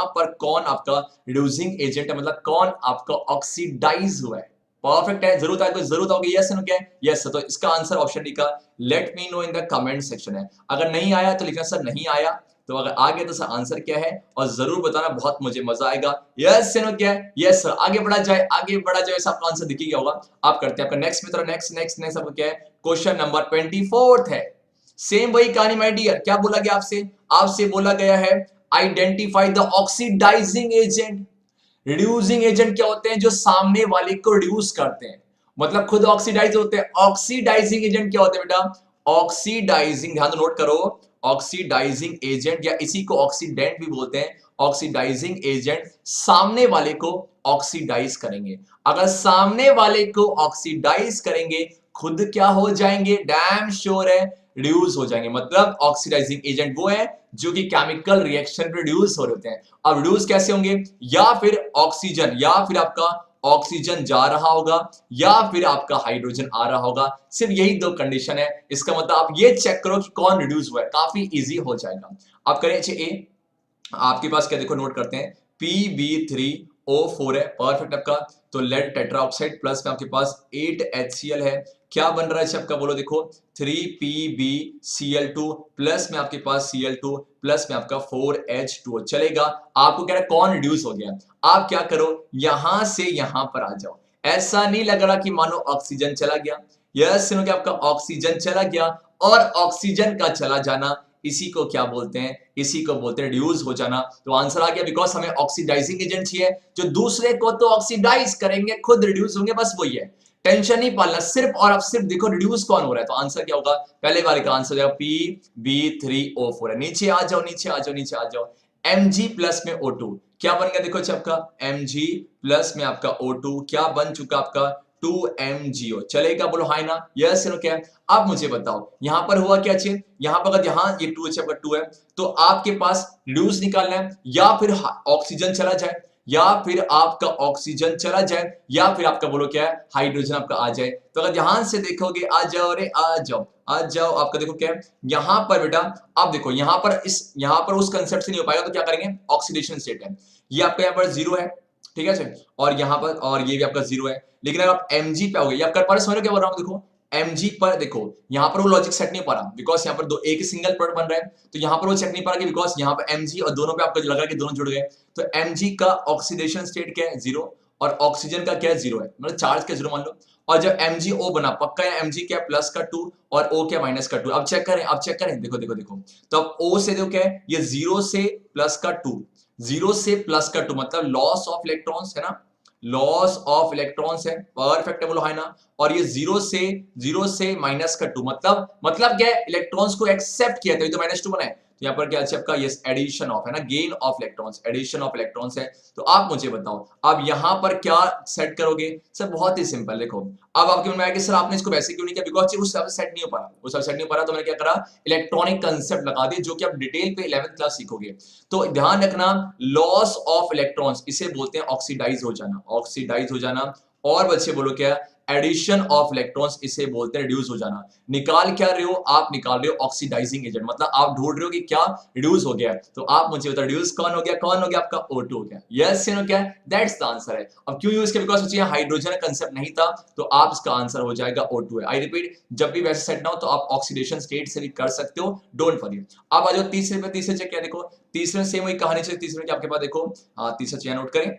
पर कौन आपका रिड्यूसिंग एजेंट है, मतलब कौन आपका ऑक्सीडाइज हुआ है। परफेक्ट है, जरूरत है, जरूरत होगी यस नो, क्या है यस। तो इसका आंसर ऑप्शन डी का late me know in the comment section है। अगर नहीं आया तो लिखना सर नहीं आया, तो अगर आ गया तो सर आंसर क्या है और जरूर बताना, बहुत मुझे मजा आएगा। यस नो, क्या है यस सर। आगे बढ़ा जाए, आगे बढ़ा जाए, ऐसा आपका आंसर दिख गया होगा। आप करते हैं आपका नेक्स्ट मित्र, नेक्स्ट नेक्स्ट नेक्स्ट आपका क्या है, क्वेश्चन नंबर 24 है। सेम वही कहानी माय डियर, क्या बोला गया आपसे, आपसे बोला गया है identify the oxidising agent. Reducing agent क्या होते हैं, जो सामने वाले को रिड्यूस करते हैं, मतलब खुद ऑक्सीडाइज होते हैं। ऑक्सीडाइजिंग एजेंट क्या होते हैं बेटा, ऑक्सीडाइजिंग, ध्यान नोट करो, ऑक्सीडाइजिंग एजेंट या इसी को ऑक्सीडेंट भी बोलते हैं। ऑक्सीडाइजिंग एजेंट सामने वाले को ऑक्सीडाइज करेंगे। अगर सामने वाले को ऑक्सीडाइज करेंगे, खुद क्या हो जाएंगे, डैम श्योर है रिड्यूस हो जाएंगे। मतलब ऑक्सीडाइजिंग एजेंट वो है जो कि केमिकल रिएक्शन पे रिड्यूस हो रहे होते हैं। अब रिड्यूस कैसे होंगे, या फिर ऑक्सीजन, या फिर आपका ऑक्सीजन जा रहा होगा, या फिर आपका हाइड्रोजन आ रहा होगा। सिर्फ यही दो कंडीशन है। इसका मतलब आप ये चेक करो कि कौन रिड्यूस हुआ है, काफी इजी हो जाएगा। आप करें ए, आपके पास क्या देखो, नोट करते हैं PB3O4 है, परफेक्ट आपका। तो लेड टेट्राऑक्साइड प्लस में आपके पास 8HCl है, क्या बन रहा है आपका, बोलो देखो 3PbCl2 प्लस में आपके पास Cl2 प्लस में आपका 4H2O। चलेगा, आपको कह रहा है कौन रिड्यूस हो गया। आप क्या करो, यहां से यहां पर आ जाओ। ऐसा नहीं लग रहा कि मानो ऑक्सीजन चला गया, यस सुनो कि आपका ऑक्सीजन चला गया, और ऑक्सीजन का चला जाना इसी को क्या बोलते हैं, इसी को बोलते हैं रिड्यूस हो जाना। तो आंसर आ गया, बिकॉज हमें ऑक्सीडाइजिंग एजेंट चाहिए जो दूसरे को तो ऑक्सीडाइज करेंगे, खुद रिड्यूस होंगे, बस वही है। टेंशन नहीं पालना, सिर्फ और अब सिर्फ देखो रिड्यूस कौन हो रहा है। तो आंसर क्या होगा, पहले वाले का आंसर हो जाएगा PB3O4 है। नीचे आ जाओ, नीचे आ जाओ, नीचे आ जाओ। Mg प्लस में O2 क्या बन गया, देखो अच्छा आपका Mg प्लस में आपका O2 क्या बन चुका आपका 2MgO। चलेगा, बोलो हाय ना, यस नो, क्या है। अब मुझे बताओ यहां पर हुआ क्या चीज, यहां पर अगर यहां ये 2 आपका 2 है, तो आपके पास रिड्यूस निकालना है, या फिर ऑक्सीजन चला जाए, या फिर आपका ऑक्सीजन चला जाए, या फिर आपका बोलो क्या है हाइड्रोजन आपका आ जाए। तो अगर ध्यान से देखोगे, आ जाओ रे आ जाओ आ जाओ, आपका देखो क्या है यहां पर बेटा। अब देखो यहां पर उस कंसेप्ट से नहीं हो पाएगा, तो क्या करेंगे, ऑक्सीडेशन स्टेट है, ये आपका यहां पर 0 है, ठीक है, और यहां पर, और ये भी आपका 0 है। लेकिन अगर आप Mg पे आओगे, या कर पा रहे, समझ रहे क्या बोल रहा हूं, देखो Mg पर देखो यहां पर वो लॉजिक सेट नहीं हो पा रहा, बिकॉज यहां पर दो एक ही सिंगल प्रोडक्ट बन रहा है, तो यहां पर वो चेक नहीं पा रहा कि बिकॉज यहां पर Mg और दोनों पे आपको लग रहा है कि दोनों जुड़ गए। तो Mg का ऑक्सीडेशन स्टेट क्या है 0, और ऑक्सीजन का क्या है 0 है, मतलब चार्ज का 0 मान लो। और जब MgO बना, पक्का है Mg क्या प्लस का 2 और O क्या माइनस का 2। अब चेक करें, अब चेक करें, देखो देखो देखो, तो अब O से देखो क्या है, ये 0 से प्लस का 2, 0 से प्लस का 2 मतलब लॉस ऑफ इलेक्ट्रॉन्स है ना, लॉस ऑफ इलेक्ट्रॉन्स है, परफेक्ट है, बोलो है ना। और ये 0 से माइनस का 2 मतलब क्या है, इलेक्ट्रॉन्स को एक्सेप्ट किया था, तो -2 बना है। तो यहाँ पर क्या है आपका, यस एडिशन ऑफ है ना, gain of electrons, addition of electrons है। तो आप मुझे बताओ अब यहां पर क्या सेट करोगे, सर बहुत ही सिंपल। देखो अब आपके मन में आया कि सर आपने इसको वैसे क्यों नहीं किया, बिकॉज उस हिसाब से सेट नहीं हो पा रहा, उस हिसाब से सेट नहीं हो पा रहा, तो मैंने क्या करा, इलेक्ट्रॉनिक कंसेप्ट लगा दिए, जो कि आप डिटेल पे 11th क्लास सीखोगे। तो ध्यान रखना, लॉस ऑफ इलेक्ट्रॉन्स इसे बोलते हैं ऑक्सीडाइज हो जाना, ऑक्सीडाइज हो जाना। और बच्चे बोलो क्या, एडिशन ऑफ इलेक्ट्रॉन्स इसे बोलते हैं रिड्यूस हो जाना। निकाल क्या रहे हो, आप निकाल रहे हो ऑक्सीडाइजिंग एजेंट, मतलब आप ढूंढ रहे हो कि क्या रिड्यूस हो गया। तो आप मुझे बताओ रिड्यूस कौन हो गया, कौन हो गया आपका O2 हो गया, यस यू नो क्या, दैट्स द आंसर है। अब क्यों यूज किया, बिकॉज सोचिए हाइड्रोजन कंसेप्ट नहीं था, तो आप इसका आंसर हो जाएगा O2 है। आई रिपीट, जब भी वैसे सेट ना हो तो आप ऑक्सीडेशन स्टेट से भी कर सकते हो, डोंट वरी। अब आ जाओ तीसरे पे, तीसरे चेक क्या, देखो तीसरे सेम वही कहानी चल, तीसरे के आपके पास देखो, तीसरा चेक नोट करें,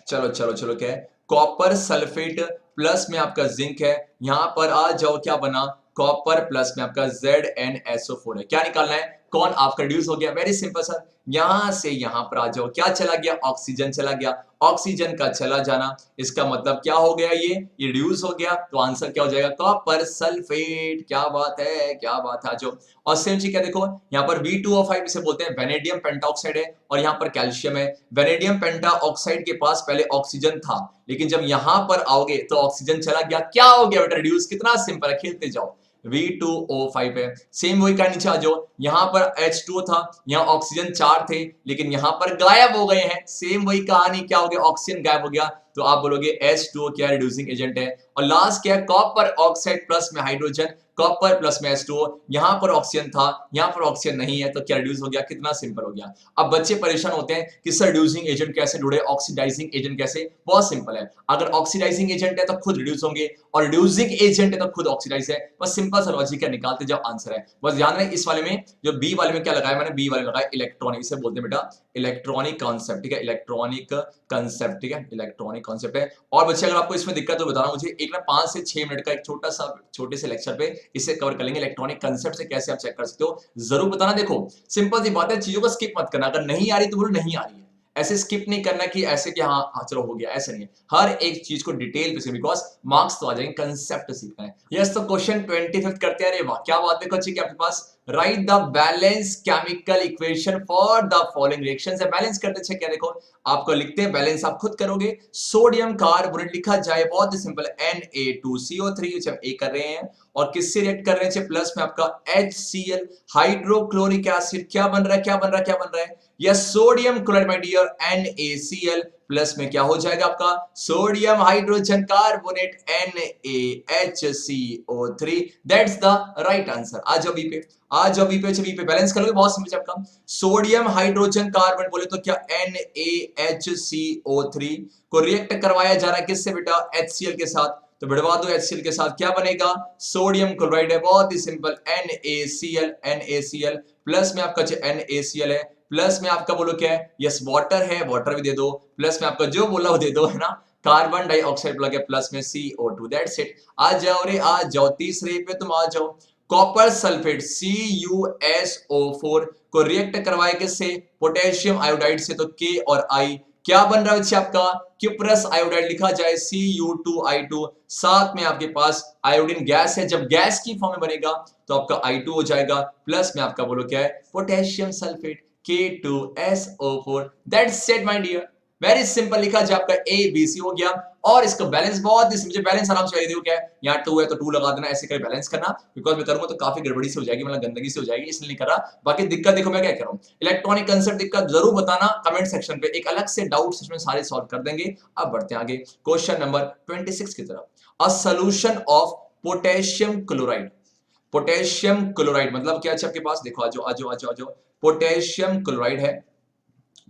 चलो चलो चलो, क्या है, कॉपर सल्फेट प्लस में आपका जिंक है, यहां पर आ जाओ क्या बना, कॉपर प्लस में आपका ZnSO4 है। क्या निकालना है, कौन आपका रिड्यूस हो गया? वेरी सिंपल सर, यहां से यहां पर आ जाओ, क्या चला गया? ऑक्सीजन चला गया। ऑक्सीजन का चला जाना इसका मतलब क्या हो गया? ये रिड्यूस हो गया, तो आंसर क्या हो जाएगा? Copper sulphate. क्या बात है, क्या बात है। जो और सेम चीज क्या देखो, यहाँ पर V2O5 इसे बोलते हैं वेनेडियम पेंटाऑक्साइड है, और यहाँ पर कैल्शियम है। वेनेडियम पेंटाऑक्साइड के पास पहले ऑक्सीजन था, लेकिन जब यहां पर आओगे तो ऑक्सीजन चला गया, क्या हो गया बेटा? रिड्यूस। कितना सिंपल है, खेलते जाओ। V2O5 है। सेम वही का नीचे आ जाओ, यहां पर H2O था, यहां ऑक्सीजन 4 थे, लेकिन यहां पर गायब हो गए हैं। सेम वही कहानी, क्या हो गया? ऑक्सीजन गायब हो गया, तो आप बोलोगे H2O क्या रिड्यूसिंग एजेंट है। और लास्ट क्या है? कॉपर ऑक्साइड प्लस में हाइड्रोजन, कॉपर प्लस में H2O, यहां पर ऑक्सीजन था, यहां पर ऑक्सीजन नहीं है, तो क्या रिड्यूस हो गया? कितना सिंपल हो गया। अब बच्चे परेशान होते हैं कि सर रिड्यूसिंग एजेंट कैसे जुड़े, ऑक्सीडाइजिंग एजेंट कैसे? बहुत सिंपल है, अगर ऑक्सीडाइजिंग एजेंट है तो खुद रिड्यूस होंगे, और रिड्यूसिंग एजेंट है तो खुद ऑक्सीडाइज है। बस सिंपल सा लॉजिक है, निकालते जाओ, आंसर है। बस ध्यान रहे इस वाले में, जो बी वाले में क्या लगाया मैंने? बी वाले में लगाया इलेक्ट्रॉनिक, इसे बोलते हैं बेटा इलेक्ट्रॉनिक कॉन्सेप्ट, ठीक है, इलेक्ट्रॉनिक कंसेप्ट, ठीक है, इलेक्ट्रॉनिक कॉन्सेप्ट है। और बच्चे अगर आपको इसमें दिक्कत तो बताना मुझे, एक ना 5 से 6 मिनट का एक छोटे से लेक्चर पे इसे कवर कर लेंगे, इलेक्ट्रॉनिक कंसेप्ट से कैसे आप चेक कर सकते हो, जरूर बताना। देखो सिंपल सी बात है, चीजों को स्किप मत करना, अगर नहीं आ रही तो बोलो नहीं आ रही है, ऐसे स्किप नहीं करना कि ऐसे कि हाँ चलो हो गया, ऐसे नहीं है, हर एक चीज को डिटेल पे, बिकॉज मार्क्स तो आ जाएंगे, कंसेप्ट सीखना है। यस, तो क्वेश्चन 25 करते हैं। अरे वाह क्या बात, देखो अच्छी, आपके पास write the balance chemical equation for the following reactions है। बैलेंस करते हैं, क्या देखो आपको लिखते हैं, बैलेंस आप खुद करोगे। सोडियम कार्बोनेट लिखा जाए, बहुत ही सिंपल है, Na2CO3 जब ए कर रहे हैं, और किससे रिएक्ट कर रहे हैं? प्लस में आपका HCl हाइड्रोक्लोरिक एसिड, क्या बन रहा है, क्या बन रहा है, क्या बन रहा है? Yes, sodium chloride my dear, NaCl plus में क्या हो जाएगा आपका? Sodium hydrogen carbonate, NaHCO3, that's the right answer. आ जाओ बी पे, आ जाओ बी पे, बी पे बैलेंस करोगे, बहुत सिंपल आपका। सोडियम हाइड्रोजन कार्बन बोले तो क्या? NaHCO3 को रिएक्ट करवाया जा रहा है किससे बेटा? HCl के साथ, तो बढ़वा दो HCl के साथ, क्या बनेगा? सोडियम क्लोराइड है, बहुत ही सिंपल, NaCl प्लस में आपका NaCl है, प्लस में आपका बोलो क्या है? यस वाटर है, वाटर भी दे दो, प्लस में आपका जो बोला वो दे दो, है ना, कार्बन डाइऑक्साइड बोला गया, प्लस में CO2, दैट्स इट। आ जाओ रे आ जाओ, तीसरे पे तुम आ जाओ। कॉपर सल्फेट CuSO4 को रिएक्ट करवाए किससे? पोटेशियम आयोडाइड से, तो K और I क्या बन रहा है बच्चे आपका? क्यूप्रस आयोडाइड लिखा जाए, Cu2I2, साथ में आपके पास आयोडीन गैस है, जब गैस की फॉर्म में बनेगा तो आपका I2 हो जाएगा, प्लस में आपका बोलो क्या है? Potassium sulphate, K2SO4, that's it my dear, very simple. लिखा जाए आपका ABC हो गया, और इसका बैलेंस बहुत ही मुझे बैलेंस आराम से देखो क्या है, यहाँ 2 है तो 2 लगा देना, ऐसे करके बैलेंस करना, बिकॉज मैं करूंगा तो काफी गड़बड़ी से हो जाएगी, मतलब गंदगी से हो जाएगी, इसलिए नहीं कर रहा। बाकी दिक्कत देखो मैं क्या कर रहा हूँ, इलेक्ट्रॉनिक कंसेप्ट दिक्कत जरूर बताना कमेंट सेक्शन पे, एक अलग से डाउट इसमें सारे सॉल्व कर देंगे। अब बढ़ते हैं आगे क्वेश्चन नंबर 26 की तरफ। A solution of potassium chloride, potassium chloride मतलब क्या है आपके पास? देखो आजो आजो आजो आजो, पोटेशियम क्लोराइड है,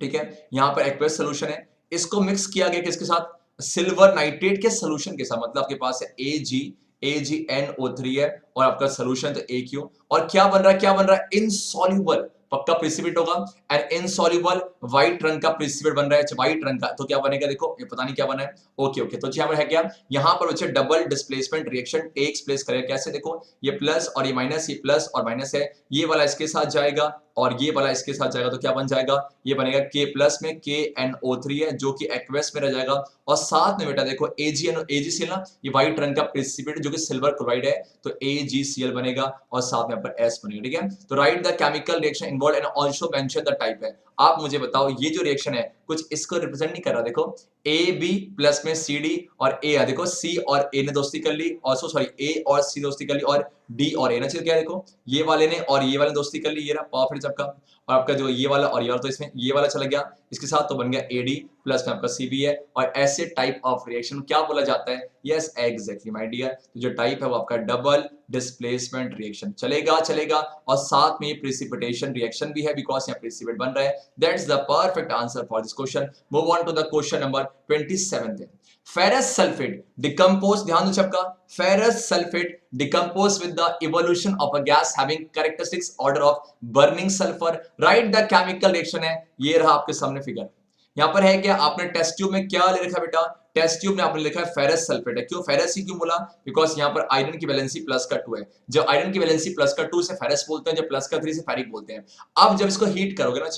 ठीक है, यहां पर एक्वेस सोल्यूशन है, इसको मिक्स किया गया किसके साथ? सिल्वर नाइट्रेट के सोल्यूशन के साथ, मतलब आपके पास है AgNO3 है, और आपका सोल्यूशन तो AQ, और क्या बन रहा है, क्या बन रहा है? इनसॉल्युबल, पक्का प्रेसिपिटेट होगा, एंड इनसॉल्युबल व्हाइट रंग का प्रेसिपिटेट बन रहा है, व्हाइट रंग का, तो क्या बनेगा? देखो ये पता नहीं क्या बना है। ओके ओके, तो यहां पर है क्या? यहां पर बच्चे double displacement reaction takes place करेगा, कैसे? देखो ये प्लस और ये माइनस, ये प्लस और माइनस है, ये वाला इसके साथ जाएगा और ये वाला इसके साथ जाएगा, तो क्या बन जाएगा? ये बनेगा K प्लस में KNO3 है, जो कि एक्वेस में रह जाएगा, और साथ में बेटा देखो AgCl ना, ये व्हाइट रंग का प्रेसिपिटेट जो कि सिल्वर क्लोराइड है, तो AgCl बनेगा, और साथ में यहाँ पर S बनेगा, ठीक है। तो right the chemical reaction involve and also mention the type है। आप मुझे बताओ ये जो रिएक्शन है कुछ इसको रिप्रेजेंट नहीं कर रहा, देखो AB प्लस में CD और A, देखो C और A ने दोस्ती कर ली, और सॉरी A और C दोस्ती कर ली, और D और A ना, चीज क्या है? देखो ये वाले ने और ये वाले दोस्ती कर ली, ये रहा परफेक्ट सबका, और आपका जो ये वाला और ये वाला, तो इसमें ये वाला चला गया इसके साथ, तो बन गया AD प्लस में आपका CB है, और ऐसे टाइप ऑफ रिएक्शन क्या बोला जाता है? यस एग्जैक्टली माय डियर, तो जो टाइप है वो आपका डबल डिस्प्लेसमेंट रिएक्शन चलेगा, चलेगा, और साथ में प्रेसिपिटेशन रिएक्शन भी है, बिकॉज यहाँ प्रेसिपिटेट बन रहा है। That's the perfect answer for this question. Move on to the question number 27। Ferrous sulphate decompose, ध्यान दो सबका, ferrous sulphate decompose with the evolution of a gas having characteristics odour of burning sulphur. Write the chemical reaction है, ये रहा आपके सामने figure. यहां पर है क्या? आपने टेस्ट ट्यूब में क्या ले रखा बेटा? टेस्ट ट्यूब में आपने लिखा है फेरस सल्फेट है। क्यों फेरस ही क्यों बोला? बिकॉज यहाँ पर आयरन की वैलेंसी प्लस का 2 है। जब आयरन की वैलेंसी प्लस का 2 से फेरस बोलते हैं, जब प्लस का 3 से फेरिक बोलते हैं। अब जब इसको हीट करोगे ना,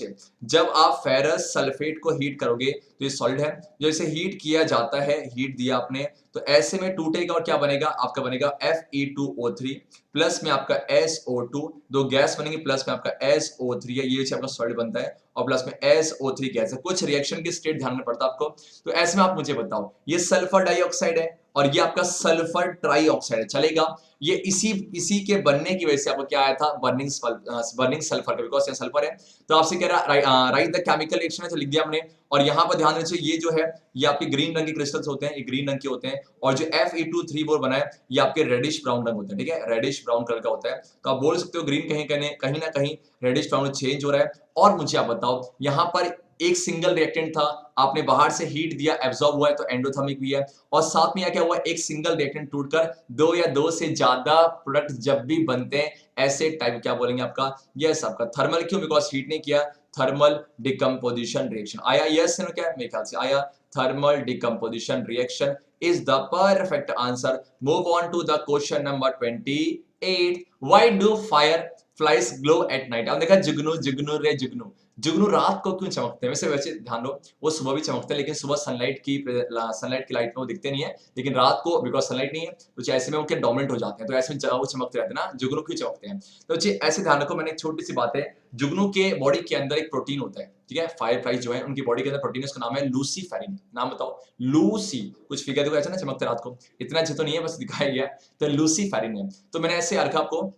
जब आप फेरस सल्फेट को हीट करोगे तो ये सॉलिड है, जो इसे हीट किया जाता है, हीट दिया आपने, तो ऐसे में टूटेगा और क्या बनेगा? आपका बनेगा Fe2O3 प्लस में आपका SO2, दो गैस बनेंगे, प्लस में आपका SO3 है, ये आपका सॉलिड बनता है, और प्लस में SO3 गैस है। कुछ रिएक्शन की स्टेट ध्यान में पड़ता है आपको। तो ऐसे में आप मुझे बताओ, ये सल्फर डाइऑक्साइड है और ये आपका सल्फर ट्राइऑक्साइड है, चलेगा? ये इसी के बनने की वजह से आपको क्या आया था? बर्निंग सल्फर का, बिकॉज सल्फर है। तो आपसे कह रहा राइट द केमिकल रिएक्शन है, तो लिख दिया हमने। और यहाँ पर ध्यान दीजिए, ये जो है ये आपके ग्रीन रंग के क्रिस्टल्स होते हैं, ये ग्रीन रंग के होते हैं, और जो Fe234 बना है ये आपके रेडिश ब्राउन रंग होते हैं, ठीक है, रेडिश ब्राउन कलर का होता है। तो आप बोल सकते हो ग्रीन कहीं ना कहीं रेडिश ब्राउन चेंज हो रहा है। और मुझे आप बताओ, यहाँ पर एक सिंगल रिएक्टेंट था, आपने बाहर से हीट दिया, एब्जॉर्ब हुआ है, तो एंडोथर्मिक भी है। और साथ में क्या हुआ? एक सिंगल रिएक्टेंट टूटकर दो या दो से ज्यादा प्रोडक्ट जब भी बनते हैं, ऐसे टाइप क्या बोलेंगे आपका? यस, आपका थर्मल। क्यों? बिकॉज हीट नहीं किया, थर्मल डिकम्पोजिशन रिएक्शन आया। यस है ना? क्या मेरे ख्याल से आया, thermal decomposition reaction is the perfect answer. Move on to the question number 28। Why do fireflies glow at night? अब देखा, जुगनू जुगनू रे जुगनू, जुगनू रात को क्यों चमकते हैं? वैसे ध्यान दो, वो सुबह भी चमकते हैं, लेकिन सुबह सनलाइट की लाइट में वो दिखते नहीं है, लेकिन रात को बिकॉज सनलाइट नहीं है तो ऐसे में वो क्या डोमिनेंट हो जाते हैं, तो ऐसे में वो चमकते रहते हैं ना। जुगनू क्यों चमकते हैं? तो जी ऐसे ध्यान रखो, मैंने एक छोटी सी बात है, जुगनू के बॉडी के अंदर एक प्रोटीन होता है, ठीक है, फायर फ्लाइज जो है उनकी बॉडी के अंदर प्रोटीन है, उसका नाम है लूसीफेरिन। नाम बताओ। लूसी, कुछ फिगर देखो ऐसा ना चमकते रात को, इतना अच्छे तो नहीं है, बस दिखाया गया, तो लूसीफेरिन है। तो मैंने ऐसे रखा आपको,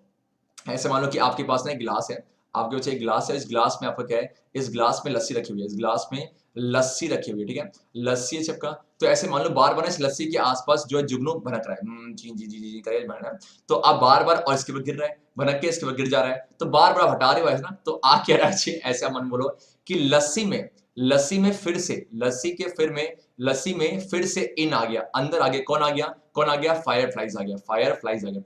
ऐसे मान लो कि आपके पास ना एक गिलास है, आपके पास एक गिलास है, इस गिलास में आपका क्या है? इस गिलास में लस्सी रखी हुई है, इस गिलास में लस्सी रखी हुई है, ठीक है, लस्सी है सबका। तो ऐसे मान लो बार बार इस लस्सी के आसपास जो है जुगनू भनक रहा है, जी जी जी जी करे भन रहा है, तो आप बार बार, और इसके ऊपर गिर रहा है, भनक के इसके ऊपर गिर जा रहा है, तो बार बार हटा रहे हो ऐसा ना, तो आ क्या रहा है? ऐसा मन बोलो कि लस्सी में फिर से, लस्सी में फिर से इन आ गया, अंदर आ गया, कौन आ गया? फायर फ्लाइज आ गया,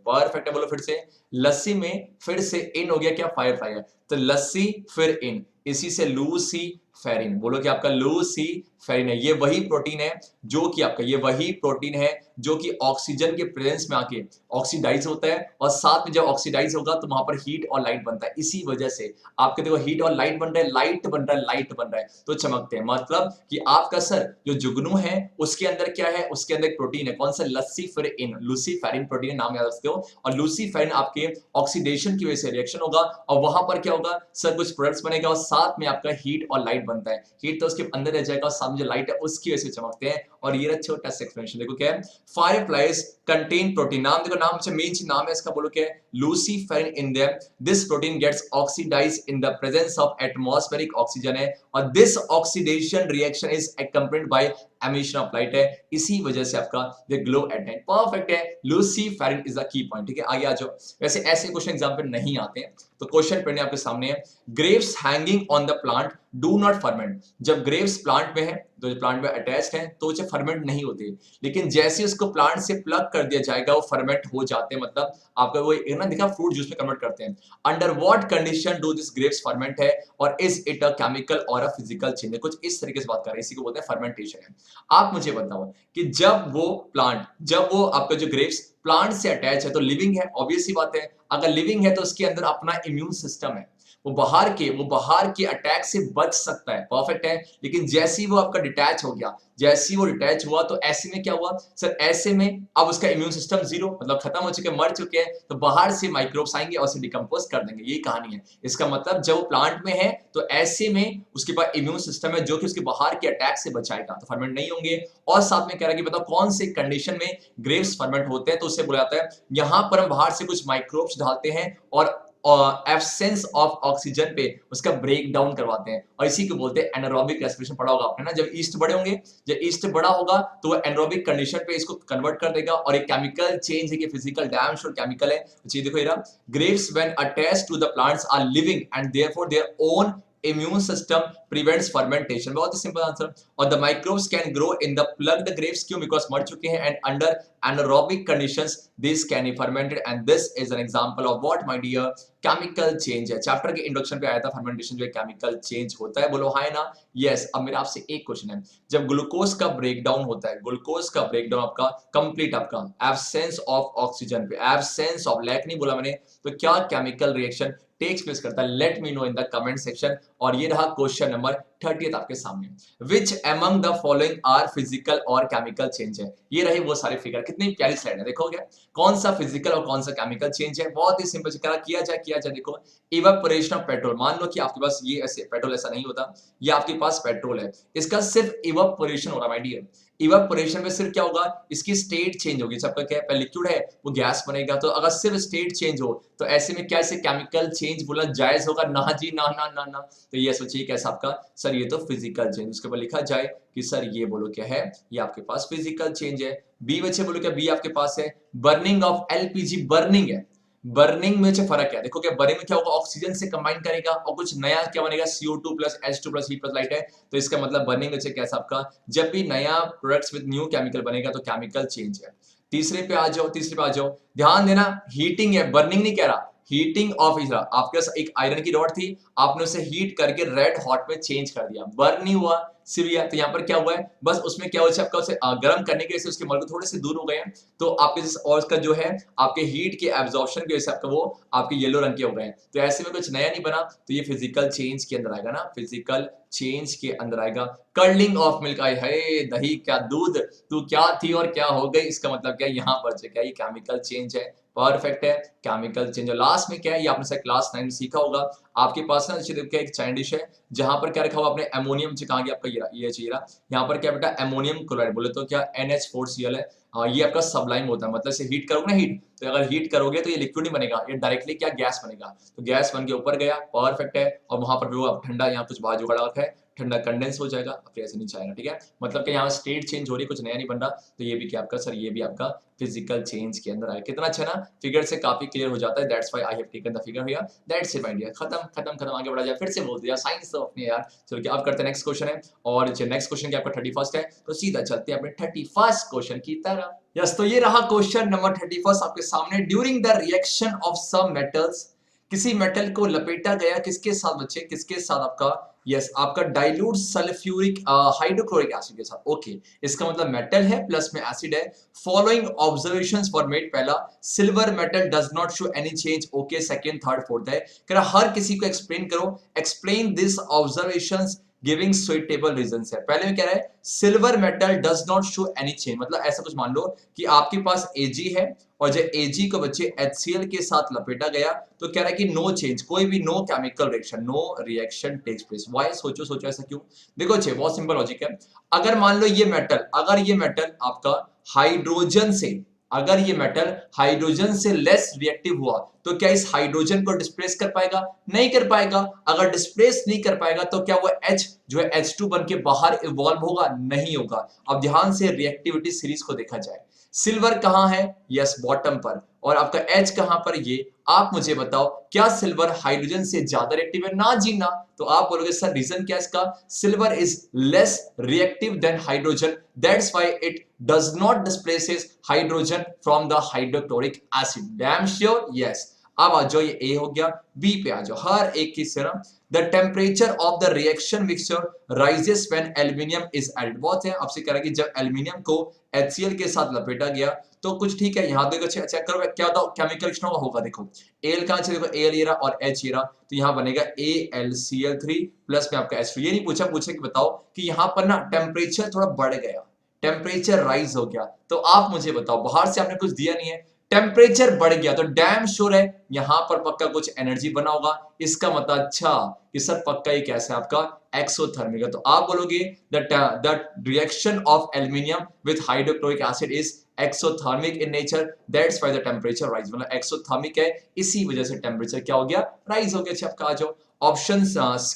परफेक्ट है, बोलो फिर से, लस्सी में फिर से इन हो गया, क्या? Fire fly. तो लस्सी फिर इन, इसी से लूसी फेरिन, बोलो कि आपका लूसी फेरिन है। ये वही प्रोटीन है जो कि आपका, ये वही प्रोटीन है जो कि ऑक्सीजन के प्रेजेंस में आके ऑक्सीडाइज होता है, और साथ में जब ऑक्सीडाइज होगा तो वहां पर हीट और लाइट बनता है। इसी वजह से आपके देखो हीट और लाइट बन रहा है, लाइट बन रहा है, तो चमकते हैं। मतलब कि आपका सर जो जुगनू है उसके अंदर क्या है? उसके अंदर एक प्रोटीन है, कौन सा? लस्सीफेरिन, लूसीफेरिन प्रोटीन, नाम याद रखते हो। और लूसीफेरिन आपके ऑक्सीडेशन की वजह से रिएक्शन होगा, और वहां पर क्या होगा सर? कुछ प्रोडक्ट्स बनेगा, और साथ में आपका हीट और लाइट बनता है। हीट तो उसके अंदर रह जाएगा, और साथ में जो लाइट है उसकी वजह से चमकते हैं। और ये रहा छोटा सा एक्सप्लेनेशन, देखो क्या है, फायरफ्लाइज कंटेन प्रोटीन, नाम देखो, नाम से मेन चीज नाम है इसका, बोलो क्या है? Luciferin in there, this protein gets oxidized in the presence of atmospheric oxygen है, और this oxidation reaction is accompanied by emission of light है। इसी वजह से आपका the glow at night perfect है। Luciferin is the key point, ठीक है, आगे आ जाओ। वैसे ऐसे क्वेश्चन एग्जाम पे नहीं आते हैं, तो क्वेश्चन पढ़ने आपके सामने है। Grapes hanging on the plant do not ferment, जब ग्रेप्स प्लांट में है, तो प्लांट में अटैच्ड है, तो वो फर्मेंट नहीं होते, लेकिन जैसे उसको प्लांट से प्लग कर दिया जाएगा वो फर्मेंट हो जाते हैं। मतलब आपका वो ना दिखा, फ्रूट जूस में कन्वर्ट करते हैं। Under what condition do this grapes ferment है, और इज इट अ केमिकल और अ फिजिकल चेंज है? कुछ इस तरीके से बात कर रहे हैं, इसी को बोलते हैं फर्मेंटेशन है। आप मुझे बताओ कि जब वो आपका जो ग्रेप्स प्लांट से अटैच है तो लिविंग है, ऑब्वियस सी बात है। अगर लिविंग है तो उसके अंदर अपना इम्यून सिस्टम है, वो बाहर के अटैक से बच सकता है, परफेक्ट है। लेकिन जैसे ही वो आपका डिटैच हो गया, जैसे ही वो डिटैच हुआ, तो ऐसे में क्या हुआ सर? ऐसे में अब उसका इम्यून सिस्टम जीरो, मतलब खत्म हो चुके, मर चुके हैं, तो बाहर से माइक्रोब्स आएंगे और उसे डिकम्पोज कर देंगे, यही कहानी है। इसका मतलब जब वो प्लांट में है तो ऐसे में उसके पास इम्यून सिस्टम है जो कि उसके बाहर के अटैक से बचाएगा, तो फर्मेंट नहीं होंगे। और साथ में कह रहा है कि बताओ कौन से कंडीशन में ग्रेप्स फर्मेंट होते हैं, तो उसे बोला जाता है, यहां पर हम बाहर से कुछ माइक्रोब्स डालते हैं और एब्सेंस ऑफ ऑक्सीजन पे उसका ब्रेक डाउन करवाते हैं, और इसी को बोलते हैं एनारोबिक रेस्पिरेशन। पढ़ा होगा आपने ना, जब ईस्ट बड़े होंगे, जब ईस्ट बड़ा होगा तो वो एनारोबिक कंडीशन पे इसको कन्वर्ट कर देगा, और एक केमिकल चेंज है कि फिजिकल डैमेज और केमिकल है। चीज देखो ये, grapes when attached to the plants are living and therefore their own immune system prevents fermentation, बहुत ही सिंपल आंसर। और the microbes can grow in the plugged grapes, क्यों? because मर चुके हैं, and under anaerobic conditions this can be fermented and this is an example of what my dear chemical change है। Chapter के introduction पे आया था फर्मेंटेशन जो है केमिकल चेंज होता है, बोलो हाय ना, यस। अब मेरा आपसे एक क्वेश्चन है, जब ग्लूकोज का ब्रेकडाउन होता है, ग्लूकोज का ब्रेकडाउन आपका कंप्लीट आपका एब्सेंस ऑफ ऑक्सीजन पे, एब्सेंस ऑफ, लैक नहीं बोला मैंने, तो क्या केमिकल रिएक्शन टेक्स प्लेस करता है, let me know in the comment section. और ये रहा क्वेश्चन नंबर 30 आपके सामने, which among the following are physical और केमिकल चेंज है। ये रहे वो सारे फिगर, कितनी प्यारी स्लाइड है, देखोगे कौन सा फिजिकल और कौन सा केमिकल चेंज है, बहुत ही सिंपल से किया जाए। देखो इवेपोरेशन ऑफ पेट्रोल, मान लो कि आपके पास ये ऐसे पेट्रोल ऐसा नहीं होता, ये आपके पास पेट्रोल है, इसका सिर्फ इवेपोरेशन हो रहा है माय डियर। इवेपोरेशन में सिर्फ क्या होगा, इसकी स्टेट चेंज होगी, सबका क्या है, लिक्विड है वो गैस बनेगा, तो अगर सिर्फ स्टेट चेंज हो तो ऐसे में क्या इसे केमिकल चेंज बोला जायज होगा, ना जी ना ना ना ना। तो ये सोचिए कैसा आपका सर, ये तो फिजिकल चेंज, उसके ऊपर लिखा जाए कि सर ये बोलो क्या है, ये आपके पास फिजिकल चेंज है। बी बच्चे बोलो क्या, बी आपके पास है बर्निंग ऑफ एलपीजी, बर्निंग है, बर्निंग में फर्क है, देखो क्या बर्निंग में क्या होगा, ऑक्सीजन से कंबाइन करेगा और कुछ नया क्या बनेगा, CO2 plus H2 plus heat plus light है, तो इसका मतलब बर्निंग में कैसा आपका, जब भी नया प्रोडक्ट्स विद न्यू केमिकल बनेगा तो केमिकल चेंज है। तीसरे पे आ जाओ, ध्यान देना, हीटिंग है, बर्निंग नहीं कह रहा, हीटिंग ऑफ इज, आपके पास एक आयरन की रॉड थी, आपने उसे हीट करके रेड हॉट में चेंज कर दिया, बर्न नहीं हुआ, सिविया। तो यहाँ पर क्या हुआ है, बस उसमें क्या हो है आपका, उसे गर्म करने की वजह से उसके मॉलिक्यूल थोड़े से दूर हो गए हैं, तो आपके और उसका जो है आपके हीट के एब्जॉर्प्शन की वजह से आपका वो आपके येलो रंग के हो गए हैं, तो ऐसे में कुछ नया नहीं बना, तो ये फिजिकल चेंज के अंदर आएगा ना, फिजिकल चेंज के अंदर आएगा। कर्लिंग ऑफ मिल्क, आई है दही क्या दूध, तू क्या थी और क्या हो गई, इसका मतलब क्या, यहाँ पर क्या ये केमिकल चेंज है, परफेक्ट है, केमिकल चेंज। लास्ट में क्या है, ये आपने शायद क्लास 9 में सीखा होगा, आपके पास ना एक चाइना डिश है जहां पर क्या रखा हुआ आपने अमोनियम, कहा गया आपका ये चीरा, यहाँ पर क्या बेटा अमोनियम क्लोराइड, बोले तो क्या NH4Cl है, ये आपका सबलाइम होता है, मतलब से हीट करोगे ना, हीट, तो अगर हीट करोगे तो ये लिक्विड नहीं बनेगा, ये डायरेक्टली क्या गैस बनेगा, तो गैस बन के ऊपर गया, परफेक्ट है, और वहां पर वो ठंडा, यहाँ कुछ बाहर जुगाड़ रखा है, ठंडा कंडेंस हो जाएगा, फिर ऐसे नीचे आएगा, ठीक है, मतलब कि यहाँ स्टेट चेंज हो रही है, कुछ नया नहीं बन रहा, तो ये भी क्या आपका सर, ये भी आपका फिजिकल चेंज के अंदर आया। कितना अच्छा ना, फिगर से काफी क्लियर हो जाता है, that's why I have taken the figure here, that's it my dear, खत्म, आगे बढ़ा जाए, फिर से बोल दिया साइंस तो अपने यार। चलो क्या अब करते हैं नेक्स्ट क्वेश्चन है, और जो नेक्स्ट क्वेश्चन क्या आपका 31 है, तो सीधा चलते हैं अपने 31 क्वेश्चन की तरफ। यस, तो ये रहा क्वेश्चन नंबर 31 आपके सामने, during the reaction of some metals, किसी मेटल को लपेटा गया किसके साथ बच्चे, किसके साथ आपका, यस आपका डाइल्यूट सल्फ्यूरिक हाइड्रोक्लोरिक एसिड के साथ, ओके, इसका मतलब मेटल है प्लस में एसिड है। फॉलोइंग ऑब्जर्वेशंस वर मेड, पहला silver metal does not show any change, okay, second third fourth है, कह रहा हर किसी को एक्सप्लेन करो, explain this observations giving suitable reasons है। पहले में कह रहा है silver metal does not show any change, मतलब ऐसा कुछ मान लो कि आपके पास Ag है और जब Ag को बच्चे HCl के साथ लपेटा गया तो कह रहा है कि नो चेंज, कोई भी no chemical reaction, no reaction takes place. Why, सोचो ऐसा क्यों, देखो अच्छे बहुत सिंपल लॉजिक है, अगर मान लो ये मेटल, अगर ये मेटल आपका हाइड्रोजन से, अगर ये मेटल हाइड्रोजन से लेस रिएक्टिव हुआ तो क्या इस हाइड्रोजन को डिस्प्लेस कर पाएगा, नहीं कर पाएगा, अगर डिस्प्लेस नहीं कर पाएगा तो क्या वो H जो है H2 बन के बाहर इवॉल्व होगा, नहीं होगा। अब ध्यान से रिएक्टिविटी सीरीज को देखा जाए, सिल्वर कहां है, यस बॉटम पर, और आपका H कहां पर, ये आप मुझे बताओ क्या सिल्वर हाइड्रोजन से ज्यादा रिएक्टिव है, ना जी ना, तो आप बोलोगे सर रीजन क्या है इसका, silver is less reactive than hydrogen, that's why it does not displaces hydrogen from the hydrochloric acid, damn sure, yes. अब आ जाओ, ये A हो गया, B पे आ जाओ, हर एक की से ना, the temperature of the reaction mixture rises when aluminium is added, बहुत है, आपसे कह रहा है कि जब एल्यूमिनियम को HCl के साथ लपेटा गया तो कुछ ठीक है, यहाँ देखो चेक करो क्या होता, केमिकल रिएक्शन होगा, देखो Al कहां से, देखो Al ये रहा और H ये रहा, तो यहाँ बनेगा AlCl3 प्लस में आपका H2, ये नहीं पूछा कि बताओ कि यहाँ पर ना टेम्परेचर थोड़ा बढ़ गया, टेम्परेचर राइज हो गया, तो आप मुझे बताओ, बाहर से आपने कुछ दिया नहीं है, टेम्परेचर बढ़ गया तो डैम श्योर है यहां पर पक्का कुछ एनर्जी बना होगा, इसका मतलब अच्छा कि सर पक्का ये कैसा है आपका एक्सोथर्मिक है, तो आप बोलोगे the reaction of aluminium with hydrochloric acid is exothermic in nature, that's why the temperature rise, मतलब एक्सोथर्मिक है, इसी वजह से टेम्परेचर क्या हो गया, राइज हो गया। अच्छा आपका आ जाओ option,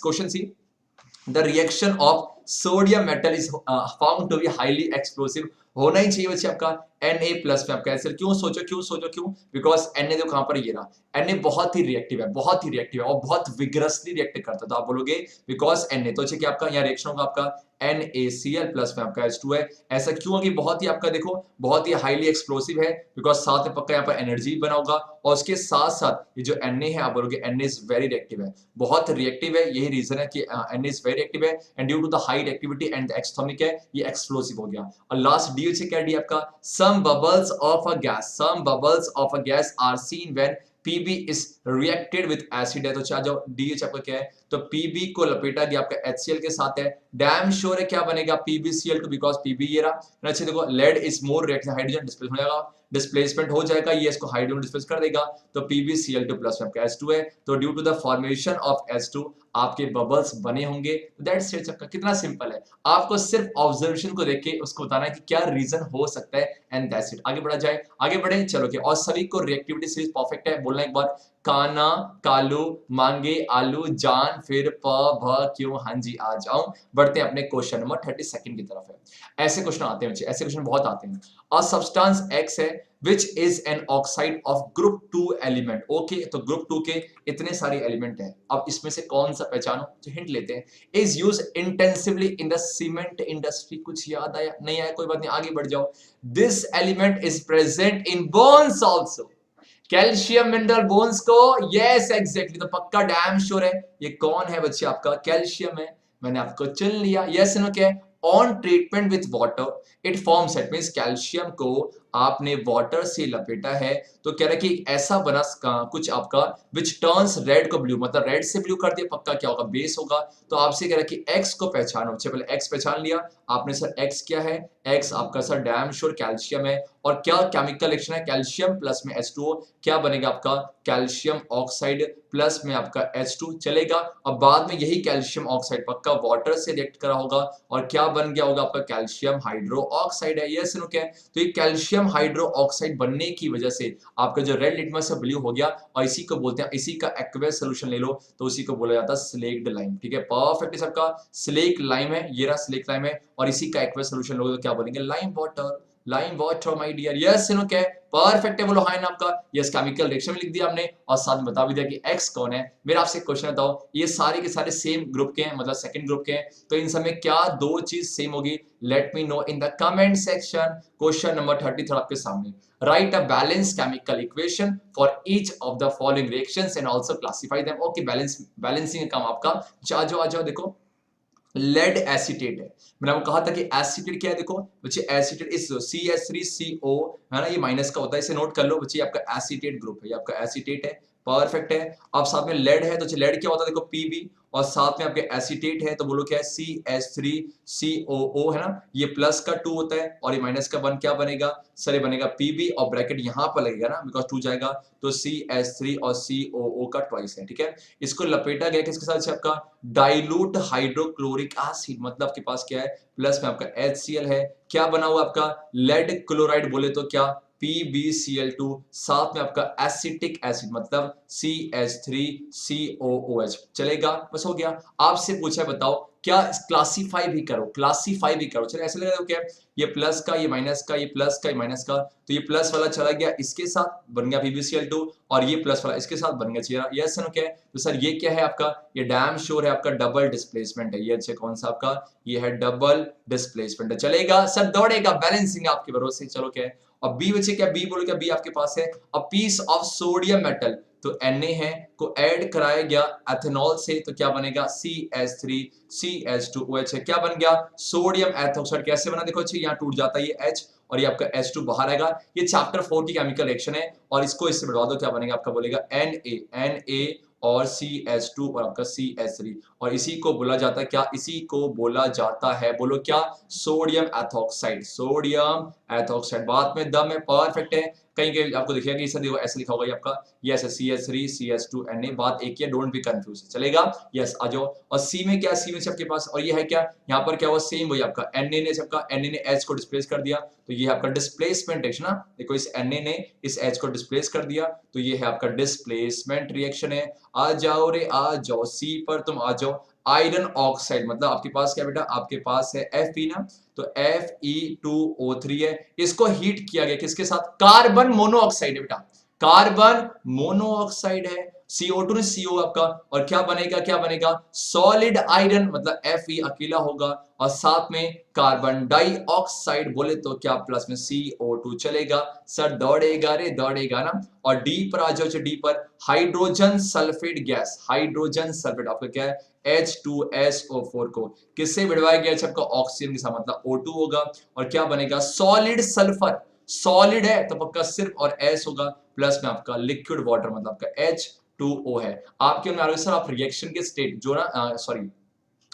question C, the reaction of sodium metal is found to be highly explosive, होना ही चाहिए बच्चे आपका Na प्लस में आपका एसिड। क्यों सोचो क्यों, बिकॉज Na देखो कहां पर ये रहा, Na बहुत ही रिएक्टिव है और बहुत विग्रसली रिएक्ट करता है, तो आप बोलोगे बिकॉज Na, तो क्या आपका यहाँ रिएक्शन होगा आपका NaCl प्लस में आपका H2 है। ऐसा क्यों होगी, बहुत ही आपका देखो बहुत ही हाईली एक्सप्लोसिव है, बिकॉज साथ में पक्का यहाँ पर एनर्जी बना होगा, और उसके साथ साथ ये जो Na है आप बोलोगे Na इज वेरी रिएक्टिव है, बहुत रिएक्टिव है, यही रीजन है कि Na इज वेरी रिएक्टिव है, and due to the high reactivity and exothermic है, ये एक्सप्लोसिव हो गया। और लास्ट डी से क्या डी आपका, some bubbles of a gas are seen when Pb is reacted with acid है, तो चाह जाओ DH आपका क्या है, तो Pb को लपेटा गया आपका HCl के साथ है, डैम श्योर है क्या बनेगा PbCl2, बिकॉज Pb ये रहा। अच्छा देखो lead is more reaction, hydrogen displacement हो जाएगा, ये इसको हाइड्रोजन डिस्प्लेस कर देगा, तो PbCl2 प्लस में आपका H2 है, तो due to the formation of H2 आपके बबल्स बने होंगे। दैट्स इट, आपका कितना सिंपल है, आपको सिर्फ ऑब्जर्वेशन को देख के उसको बताना है कि क्या रीजन हो सकता है, एंड दैट्स इट। आगे बढ़ा जाए, आगे बढ़े चलो के, और सभी को रिएक्टिविटी सीरीज परफेक्ट है, बोलना एक बार, काना कालू मांगे आलू जान फिर प भ क्यों, हाँ जी आ जाऊं। बढ़ते हैं अपने क्वेश्चन नंबर 32 की तरफ है। ऐसे क्वेश्चन आते हैं, ऐसे क्वेश्चन बहुत आते हैं। अ सब्सटेंस X है which is an oxide of group 2 element, okay तो ग्रुप 2 के इतने सारे एलिमेंट हैं, अब इसमें से कौन सा पहचानो, तो हिंट लेते हैं। is used intensively in the cement industry, कुछ याद आया नहीं आया कोई बात नहीं, आगे बढ़ जाओ। this element is present in bones also, calcium mineral bones को, यस एग्जैक्टली, तो पक्का डैम श्योर है, ये कौन है बच्चे आपका कैल्शियम है, मैंने आपको चुन लिया, यस नो क्या है, on treatment with water it forms, it means calcium को आपने वाटर से लपेटा है, तो कह रहा है कि ऐसा बना कुछ आपका विच टर्न्स रेड को ब्लू, मतलब रेड से ब्लू कर दिया, पक्का क्या होगा बेस होगा। तो आपसे कह रहा है कि एक्स को पहचानो, पहले एक्स पहचान लिया आपने सर, एक्स क्या है, एक्स आपका सर डैम श्योर कैल्शियम है, और क्या केमिकल रिएक्शन है, कैल्शियम प्लस में H2O, क्या बनेगा आपका कैल्शियम ऑक्साइड प्लस में आपका H2 चलेगा, और बाद में यही कैल्शियम ऑक्साइड पक्का वाटर से रिएक्ट करा होगा, और क्या बन गया होगा आपका कैल्शियम हाइड्रो ऑक्साइड है, यस नो क्या है, तो ये कैल्शियम हाइड्रो ऑक्साइड बनने की वजह से आपका जो रेड लिटमस है ब्लू हो गया, और इसी को बोलते हैं, इसी का एक्वेस सोल्यूशन ले लो तो उसी को बोला जाता है स्लेक्ड लाइम, ठीक है परफेक्ट सबका स्लेक लाइम है, ये रहा स्लेक लाइम है, और इसी का एक्वेस सोल्यूशन लोगे तो क्या बोलेंगे lime water my dear, yes no क्या है परफेक्ट है, बोलो हाँ नाम का, यस केमिकल रिएक्शन में लिख दिया हमने, और साथ में बता भी दिया कि एक्स कौन है। मेरा आपसे क्वेश्चन बताओ, ये सारे के सारे सेम ग्रुप के हैं, मतलब सेकंड ग्रुप के हैं, तो इन सब में क्या दो चीज सेम होगी, late me know in the comment section. Question number 33 आपके सामने, write a balanced chemical equation for each of the following reactions and also classify them, okay balancing काम आपका, आ जाओ देखो, लेड एसीटेट है, मैंने आपको कहा था कि एसीटेट क्या है, देखो बच्चे एसीटेट इस CH3CO है ना, ये माइनस का होता है, इसे नोट कर लो बच्चे, आपका एसीटेट ग्रुप है, ये आपका एसीटेट है, परफेक्ट है। अब साथ में लेड है, तो लेड क्या होता है देखो Pb, और साथ में आपके एसीटेट है, तो बोलो क्या है CH3COO है ना, ये प्लस का 2 होता है, और ये माइनस का 1 क्या बनेगा सर, ये बनेगा Pb, और ब्रैकेट यहां पर लगेगा ना बिकॉज 2 जाएगा, तो CH3 और COO का ट्वाइस है, ठीक है। इसको लपेटा गया किसके साथ, आपका डाइल्यूट हाइड्रोक्लोरिक एसिड, मतलब आपके पास क्या है प्लस में आपका HCl है, क्या बना हुआ आपका लेड क्लोराइड, बोले तो क्या PbCl2, साथ में आपका एसिटिक एसिड मतलब CH3COOH, चलेगा बस हो गया। आपसे पूछा बताओ क्या क्लासीफाई भी करो चलो ऐसे लगा क्या, ये प्लस का ये माइनस का, ये प्लस का ये माइनस का, तो ये प्लस वाला चला गया इसके साथ बन गया PbCl2, और ये प्लस वाला इसके साथ बन गया चेहरा, यस नो क्या है, तो सर ये क्या है आपका, ये डैम श्योर है आपका डबल डिस्प्लेसमेंट है, ये अच्छे कौन सा आपका, ये है डबल डिस्प्लेसमेंट, चलेगा सर दौड़ेगा, बैलेंसिंग आपके भरोसे, चलो क्या है। और बी बच्चे क्या, बी बोलो क्या, बी आपके पास है a piece of sodium metal, तो Na है को ऐड कराया गया एथेनॉल से, तो क्या बनेगा CH3CH2OH है, क्या बन गया सोडियम एथोक्साइड, कैसे बना देखो अच्छे, यहाँ टूट जाता है ये H, और ये आपका H2 बाहर आएगा, ये चैप्टर 4 की केमिकल रिएक्शन है, और इसको इससे बढ़वा दो क्या बनेगा आपका, बोलेगा Na और CH2 और आपका CH3, और इसी को बोला जाता है क्या, इसी को बोला जाता है बोलो क्या, सोडियम एथोक्साइड, बात में दम है, परफेक्ट है। कहीं कहीं आपको दिखेगा कि देखो ऐसे लिखा होगा ये आपका, यस CH3 CH2 Na, बात एक ही है, डोंट बी कंफ्यूज, चलेगा यस आ जाओ। और सी में क्या, सी में आपके पास, और ये है क्या, यहाँ पर क्या हुआ सेम वही आपका Na ने H को डिस्प्लेस कर दिया, तो ये है आपका डिस्प्लेसमेंट रिएक्शन ना, देखो इस Na ने इस H को डिस्प्लेस कर दिया, तो ये है आपका डिस्प्लेसमेंट रिएक्शन है। आ जाओ रे आ जाओ, सी पर तुम आ जाओ, आयरन ऑक्साइड, मतलब आपके पास क्या बेटा, आपके पास है Fe ना, तो Fe2O3 है, इसको हीट किया गया किसके साथ, कार्बन मोनोऑक्साइड है बेटा, कार्बन मोनोऑक्साइड है, CO2 ने CO आपका, और क्या बनेगा, क्या बनेगा, सॉलिड आयरन, मतलब Fe अकेला होगा और साथ में कार्बन डाइऑक्साइड बोले तो क्या प्लस में CO2 चलेगा। सर दौड़ेगा रे दौड़ेगा ना। और डी पर आ जाओ, डी पर hydrogen sulphate gas, hydrogen sulphate आपका क्या है, H2SO4 को किससे भिड़वाया गया, आपका ऑक्सीजन के साथ, मतलब O2 होगा, और क्या बनेगा, सॉलिड सल्फर, सॉलिड है तो पक्का सिर्फ और S होगा, प्लस में आपका लिक्विड वाटर, मतलब आपका H2O है। आपके में सर आप रिएक्शन के स्टेट जो ना, सॉरी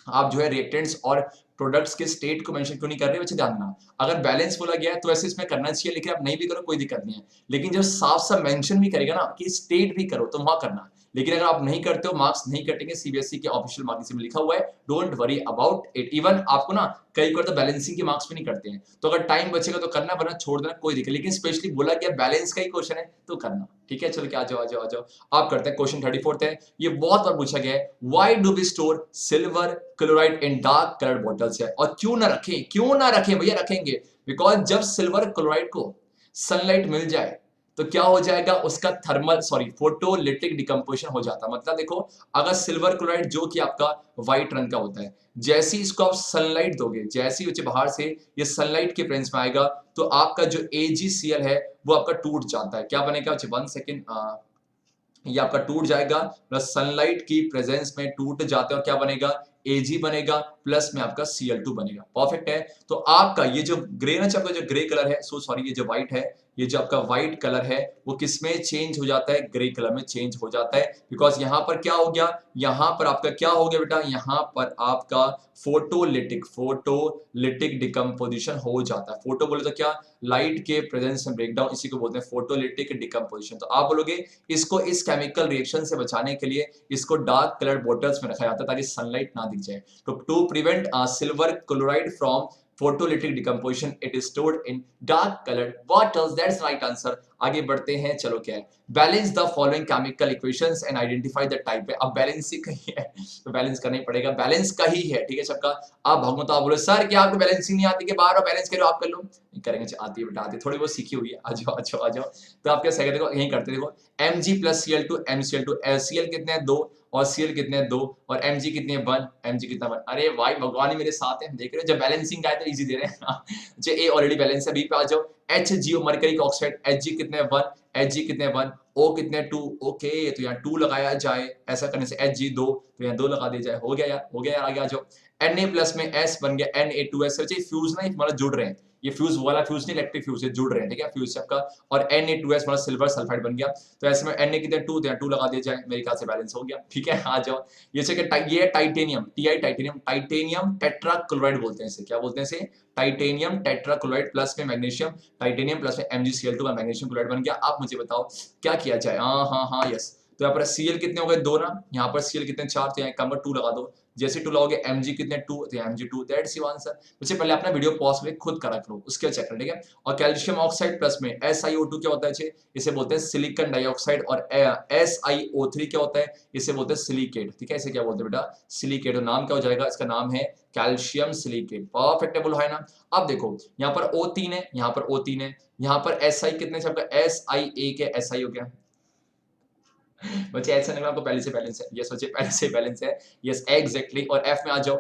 आप जो है रिएक्टेंट्स और प्रोडक्ट्स के स्टेट को मेंशन क्यों नहीं कर रहे, बच्चे ध्यान देना। अगर बैलेंस बोला गया है तो ऐसे इसमें करना चाहिए, लेकिन आप नहीं भी करो कोई दिक्कत नहीं है, लेकिन जब साफ साफ मेंशन भी करेगा ना कि स्टेट भी करो तो वहां करना। लेकिन अगर आप नहीं करते हो मार्क्स नहीं कटेंगे, सीबीएसई के ऑफिशियल मार्क्स में लिखा हुआ है, don't worry about it. Even आपको ना कई बार तो बैलेंसिंग के मार्क्स भी नहीं करते हैं, तो अगर टाइम बचेगा तो करना, वरना छोड़ देना कोई दिक्कत, लेकिन स्पेशली बोला गया बैलेंस का ही क्वेश्चन है तो करना, ठीक है। चलो क्या, आ जाओ आ जाओ आ जाओ, आप करते हैं क्वेश्चन 34 है, ये बहुत बार पूछा गया है, why do we store silver chloride in dark coloured bottles है, और क्यों ना रखें, क्यों ना रखें भैया, रखेंगे, बिकॉज जब सिल्वर क्लोराइड को सनलाइट मिल जाए तो क्या हो जाएगा, उसका थर्मल सॉरी फोटोलिटिक डिकम्पोजिशन हो जाता है। मतलब देखो, अगर सिल्वर क्लोराइड जो कि आपका व्हाइट रंग का होता है, जैसे ही इसको आप सनलाइट दोगे, जैसे ही बाहर से ये सनलाइट के प्रेजेंस में आएगा, तो आपका जो AgCl है वो आपका टूट जाता है, क्या बनेगा, 1 सेकेंड, ये आपका टूट जाएगा, प्लस सनलाइट की प्रेजेंस में टूट जाते हैं, और क्या बनेगा, Ag बनेगा, प्लस में आपका Cl2 बनेगा। परफेक्ट है। तो आपका ये जो ग्रे ना, आपका जो ग्रे कलर है, सो सॉरी, ये जो व्हाइट है, ये जो आपका व्हाइट कलर है वो किसमें चेंज हो जाता है, ग्रे कलर में चेंज हो जाता है, बिकॉज यहां पर क्या हो गया, यहां पर आपका क्या हो गया बेटा, यहां पर आपका फोटोलिटिक डिकम्पोजिशन हो जाता है। फोटो बोले तो क्या, लाइट के प्रेजेंस में ब्रेकडाउन, इसी को बोलते हैं फोटोलिटिक डिकम्पोजिशन। तो आप बोलोगे इसको इस केमिकल रिएक्शन से बचाने के लिए इसको डार्क कलर बॉटल्स में रखा जाता है ताकि सनलाइट ना दिख जाए। तो to prevent silver chloride from photolytic decomposition it is stored in dark colored bottles, that's right answer। आगे बढ़ते हैं, चलो क्या है, balance the following chemical equations and identify the type है। अब बैलेंस ही कहीं है तो बैलेंस करना ही पड़ेगा, बैलेंस का ही है, ठीक है सबका। आप भागो तो आप बोले सर क्या आपको बैलेंसिंग नहीं आती, कि बाहर बैलेंस करो, आप कर लो, नहीं करेंगे, आती है बेटा, आती है, थोड़ी बहुत सीखी हुई है, आ जाओ आ जाओ आ जाओ। तो आप क्या सही देखो, यही करते देखो, Mg plus Cl2 MCl2, Cl कितने हैं 2 और Cl कितने हैं 2 और Mg कितने हैं 1, Mg कितना 1। अरे भाई भगवान ही मेरे साथ है, देख रहे हो, जब बैलेंसिंग का है तो इजी दे रहे हैं जो A ऑलरेडी बैलेंस है। B पे आ जाओ, HgO मरकरी ऑक्साइड, Hg कितने 1, Hg कितने 1, O कितने 2, ओके तो यहाँ 2 लगाया जाए, ऐसा करने से Hg 2 तो यहाँ 2 लगा दिया जाए, हो गया यार, हो गया यार, आगे आ जाओ। Na प्लस में S बन गया Na2S, फ्यूज ना मतलब जुड़ रहे हैं, ये फ्यूज वाला फ्यूज नहीं, इलेक्ट्रिक फ्यूज से जुड़ रहे हैं, ठीक है, फ्यूज से आपका, और Na2S मतलब सिल्वर सल्फाइड बन गया। तो ऐसे में Na कितने 2, तो यहाँ 2 लगा दिया जाए, मेरे ख्याल से बैलेंस हो गया, ठीक है। आ जाओ, ये ये टाइटेनियम, टाइटेनियम टेट्राक्लोराइड बोलते हैं इसे, क्या बोलते हैं इसे, टाइटेनियम टेट्राक्लोराइड, प्लस में मैग्नीशियम, टाइटेनियम प्लस में MgCl2 का मैग्नीशियम क्लोराइड बन गया। आप मुझे बताओ क्या किया जाए, हाँ यस। तो यहाँ पर Cl कितने हो गए 2 ना, यहाँ पर Cl कितने 4, तो यहाँ कम 2 लगा दो, जैसे 2 लगाओगे Mg कितने 2, तो Mg2, दैट्स योर आंसर। मुझे पहले अपना वीडियो पॉज करके खुद करा करो, उसके चेक करो, ठीक है। और कैल्शियम ऑक्साइड प्लस में SiO2 क्या होता है, इसे बोलते हैं सिलिकॉन डाइऑक्साइड, और SiO3 क्या होता है, इसे बोलते हैं सिलिकेट, ठीक है, इसे क्या बोलते हैं बेटा, सिलिकेट। और नाम क्या हो जाएगा, इसका नाम है कैल्शियम सिलिकेट। परफेक्ट है, बोलो है ना। अब देखो यहाँ पर O3 है, यहाँ पर O3 है, यहाँ पर Si कितने से आपका Si के Si हो गया बच्चे, ऐसा नहीं आपको पहले से बैलेंस है, ये सोचिए पहले से बैलेंस है, यस एग्जैक्टली। और F में आ जाओ,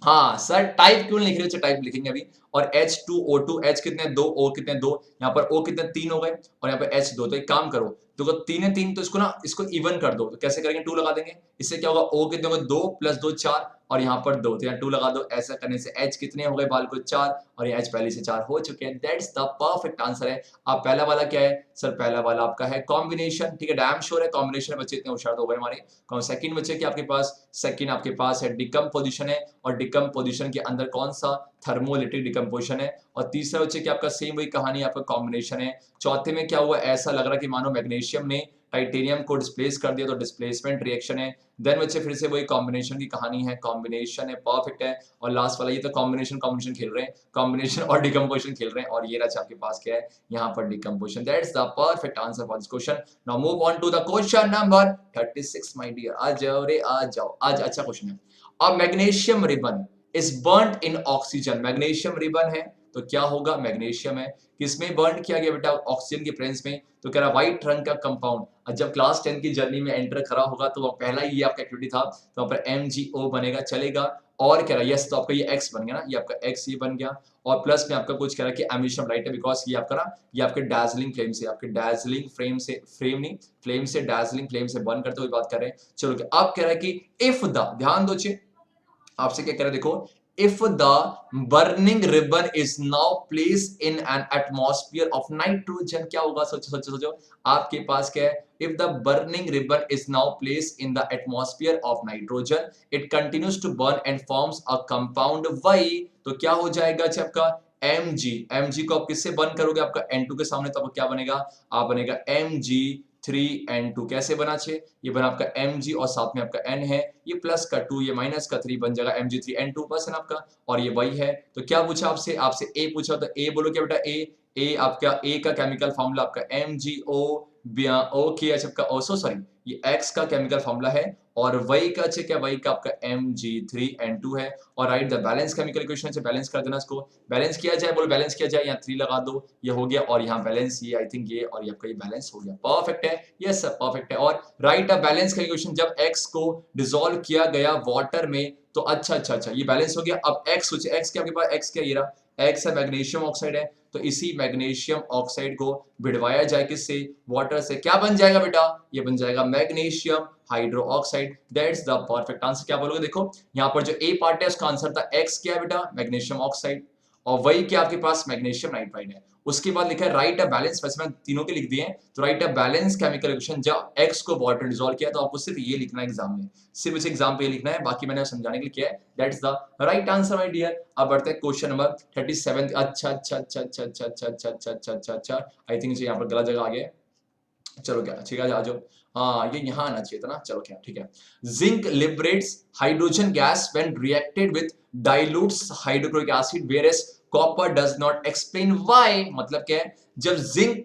हाँ सर टाइप क्यों लिख रहे हो, टाइप लिखेंगे अभी। और H2O2, H कितने 2, O कितने 2, यहाँ पर O कितने 3 हो गए, और यहाँ पर H 2। तो एक काम करो, तो 3 है 3, तो इसको ना इसको इवन कर दो, तो कैसे करेंगे, 2 लगा देंगे, इससे क्या होगा, O कितने होगा 2 + 2 4, और यहाँ पर 2, तो यहाँ 2 लगा दो, ऐसा करने से H कितने हो गए बाल को 4, और ये H पहले से 4 हो चुके हैं, दैट्स द परफेक्ट आंसर है। आप पहला वाला क्या है सर, पहला वाला आपका है कॉम्बिनेशन, ठीक है, डैम श्योर है कॉम्बिनेशन, बच्चे इतने होशियार हो गए हमारे। सेकंड बच्चे क्या आपके पास, सेकंड आपके पास है डिकम्पोजिशन है, और डिकम्पोजिशन के अंदर कौन सा, थर्मोलिटिक डिकम्पोजिशन है। और तीसरा बच्चे कि आपका सेम वही कहानी, आपका कॉम्बिनेशन है। चौथे में क्या हुआ, ऐसा लग रहा है कि मानो मैग्नीशियम ने टाइटेनियम को डिस्प्लेस कर दिया, तो डिस्प्लेसमेंट रिएक्शन है। देन बच्चे फिर से वही कॉम्बिनेशन की कहानी है, कॉम्बिनेशन है, परफेक्ट है। और लास्ट वाला ये तो कॉम्बिनेशन खेल रहे हैं, कॉम्बिनेशन और डिकम्पोजिशन खेल रहे हैं, और ये रहा आपके पास क्या है, यहाँ पर decomposition. That's the perfect answer for this question. Now move on to the question number 36 my dear. आ जाओ रे आ जाओ, आज अच्छा क्वेश्चन है। अब magnesium ribbon is burned in oxygen, magnesium ribbon है तो क्या होगा, मैग्नीशियम है, किसमें बर्न किया गया बेटा, ऑक्सीजन के प्रेजेंस में, तो कह रहा व्हाइट रंग का कंपाउंड। जब क्लास 10 की जर्नी में एंटर करा होगा तो पहला ही ये आपका एक्टिविटी था, तो वहां पर MgO बनेगा, चलेगा। और कह रहा है यस, तो आपका ये X बन गया ना, ये आपका X ये बन गया, और प्लस में आपका कुछ कह रहा है कि एमिशन लाइट है, बिकॉज ये आपका ना, ये आपके डैजलिंग फ्लेम से, आपके डैजलिंग फ्लेम से, फ्लेम नहीं फ्लेम से, डैजलिंग फ्लेम से बर्न करते हुए बात कर रहे हैं। चलो अब कह रहा है कि इफ द, ध्यान दो, आपसे क्या कह रहा है देखो, if the burning ribbon is now placed in an atmosphere of nitrogen, क्या होगा, सोचो सोचो सोचो, आपके पास क्या है, if the burning ribbon is now placed in the atmosphere of nitrogen, it continues to burn and forms a compound Y, तो क्या हो जाएगा अच्छा आपका Mg को आप किससे बर्न करोगे, आपका N2 के सामने, तो आपका क्या बनेगा, आप बनेगा Mg3N2, कैसे बना छे, ये बना आपका Mg और साथ में आपका N है, ये प्लस का 2 ये माइनस का 3 बन जाएगा Mg3N2 बस है ना आपका, और ये वही है। तो क्या पूछा आपसे, आपसे A पूछा, तो A बोलो क्या बेटा, A आपका A का केमिकल फॉर्मूला आपका MgO, ओके अच्छा आपका ओसो सॉरी ये X का केमिकल फॉर्मूला है, और वही का अच्छा क्या, वही का आपका Mg3N2 है, और right the balance chemical equation से बैलेंस कर देना, इसको बैलेंस किया जाए, बोलो बैलेंस किया जाए, यहाँ 3 लगा दो, ये हो गया, और यहाँ बैलेंस ये आई थिंक ये, और ये आपका ये बैलेंस हो गया, परफेक्ट है, यस सर परफेक्ट है। और राइट द बैलेंस का इक्वेशन, जब X को डिसॉल्व किया गया वाटर में, तो अच्छा ये बैलेंस हो गया। अब X सोचिए, X क्या आपके पास, X क्या ये रहा, X है मैग्नीशियम ऑक्साइड है, तो इसी मैग्नीशियम ऑक्साइड को भिड़वाया जाए किससे, वाटर से, क्या बन जाएगा बेटा, ये बन जाएगा magnesium hydro oxide, that's the perfect answer. क्या बोलोगे, देखो यहाँ पर जो ए पार्ट है उसका आंसर था X क्या है बेटा, मैग्नीशियम ऑक्साइड, और वही क्या आपके पास मैग्नीशियम नाइट्राइड है। उसके बाद लिखा है राइट अ बैलेंस, वैसे मैं तीनों के लिख दिए हैं, तो right a balance chemical equation, जब X को वाटर में डिसॉल्व किया, तो आपको सिर्फ ये लिखना है एग्जाम में, सिर्फ इस एग्जाम पे ये लिखना है, बाकी मैंने समझाने के लिए किया है, that's the right answer my dear. अब बढ़ते हैं क्वेश्चन नंबर 37। अच्छा, आई थिंक यहाँ पर गलत जगह आ गया, चलो क्या ठीक है, आ जाओ, हाँ ये यहाँ आना चाहिए था ना, चलो क्या ठीक है। Zinc liberates hydrogen gas when reacted with dilutes hydrochloric acid whereas copper does not explain why, मतलब क्या है, जब जिंक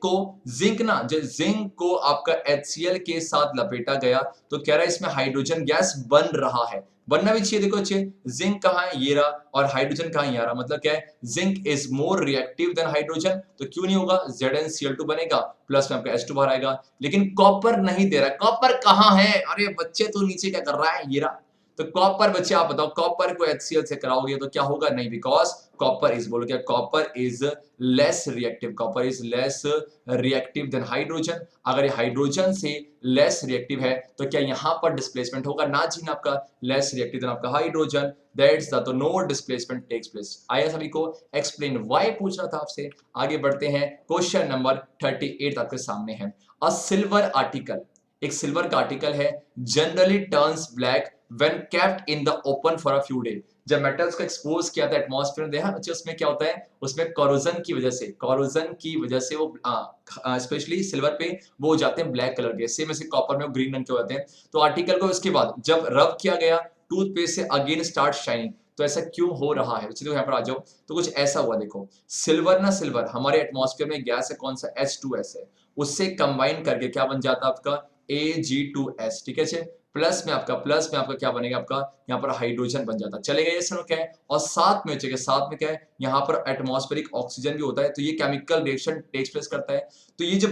को आपका HCl के साथ लपेटा गया, तो कह रहा है इसमें हाइड्रोजन गैस बन रहा है, बनना भी चाहिए, देखो अच्छे, जिंक कहाँ है, ये रहा, और हाइड्रोजन कहाँ है, ये रहा, मतलब क्या है, zinc is more reactive than hydrogen, तो क्यों नहीं होगा, ZnCl2 बनेगा, प्लस में आपका H2 बाहर आएगा, लेकिन कॉपर नहीं दे रहा है, कॉपर कहाँ है, अरे बच्चे तो नीचे क्या कर रहा है, ये रहा, तो कॉपर बच्चे आप बताओ, कॉपर को HCl से कराओगे तो क्या होगा, नहीं, बिकॉज कॉपर इज, बोलो क्या, copper is less reactive, copper is less reactive than hydrogen, अगर ये हाइड्रोजन से लेस रिएक्टिव है तो क्या यहाँ पर डिस्प्लेसमेंट होगा, ना जी ना, आपका लेस रिएक्टिव देन आपका हाइड्रोजन, दैट्स द, तो नो डिस्प्लेसमेंट टेक्स प्लेस। आया सभी को, एक्सप्लेन व्हाई पूछ रहा था आपसे। आगे बढ़ते हैं, क्वेश्चन नंबर 38 आपके सामने है, अ सिल्वर आर्टिकल, एक सिल्वर का आर्टिकल है, generally turns black when kept in the open for a few day, जब मेटल्स को एक्सपोज किया था एटमॉस्फेयर में, देखा बच्चे उसमें क्या होता है, उसमें कोरोजन की वजह से वो स्पेशली सिल्वर पे वो हो जाते हैं ब्लैक कलर के, सेम ऐसे कॉपर में वो ग्रीन रंग के हो जाते हैं। तो आर्टिकल को उसके बाद जब रब किया गया टूथपेस्ट से, अगेन स्टार्ट शाइनिंग, तो ऐसा क्यों हो रहा है, तो यहाँ पर आ जाओ, तो कुछ ऐसा हुआ, देखो सिल्वर हमारे एटमॉस्फेयर में गैस है, कौन सा, H2S है, उससे कंबाइन करके क्या बन जाता है आपका Ag2S, ठीक है, प्लस में आपका क्या बनेगा, आपका यहाँ पर हाइड्रोजन बन जाता है, चलेगा, ये सुनो क्या है, और साथ में क्या है, यहाँ पर एटमॉस्फेरिक ऑक्सीजन भी होता है, तो ये केमिकल रिएक्शन टेक्स प्लेस करता है, तो ये जो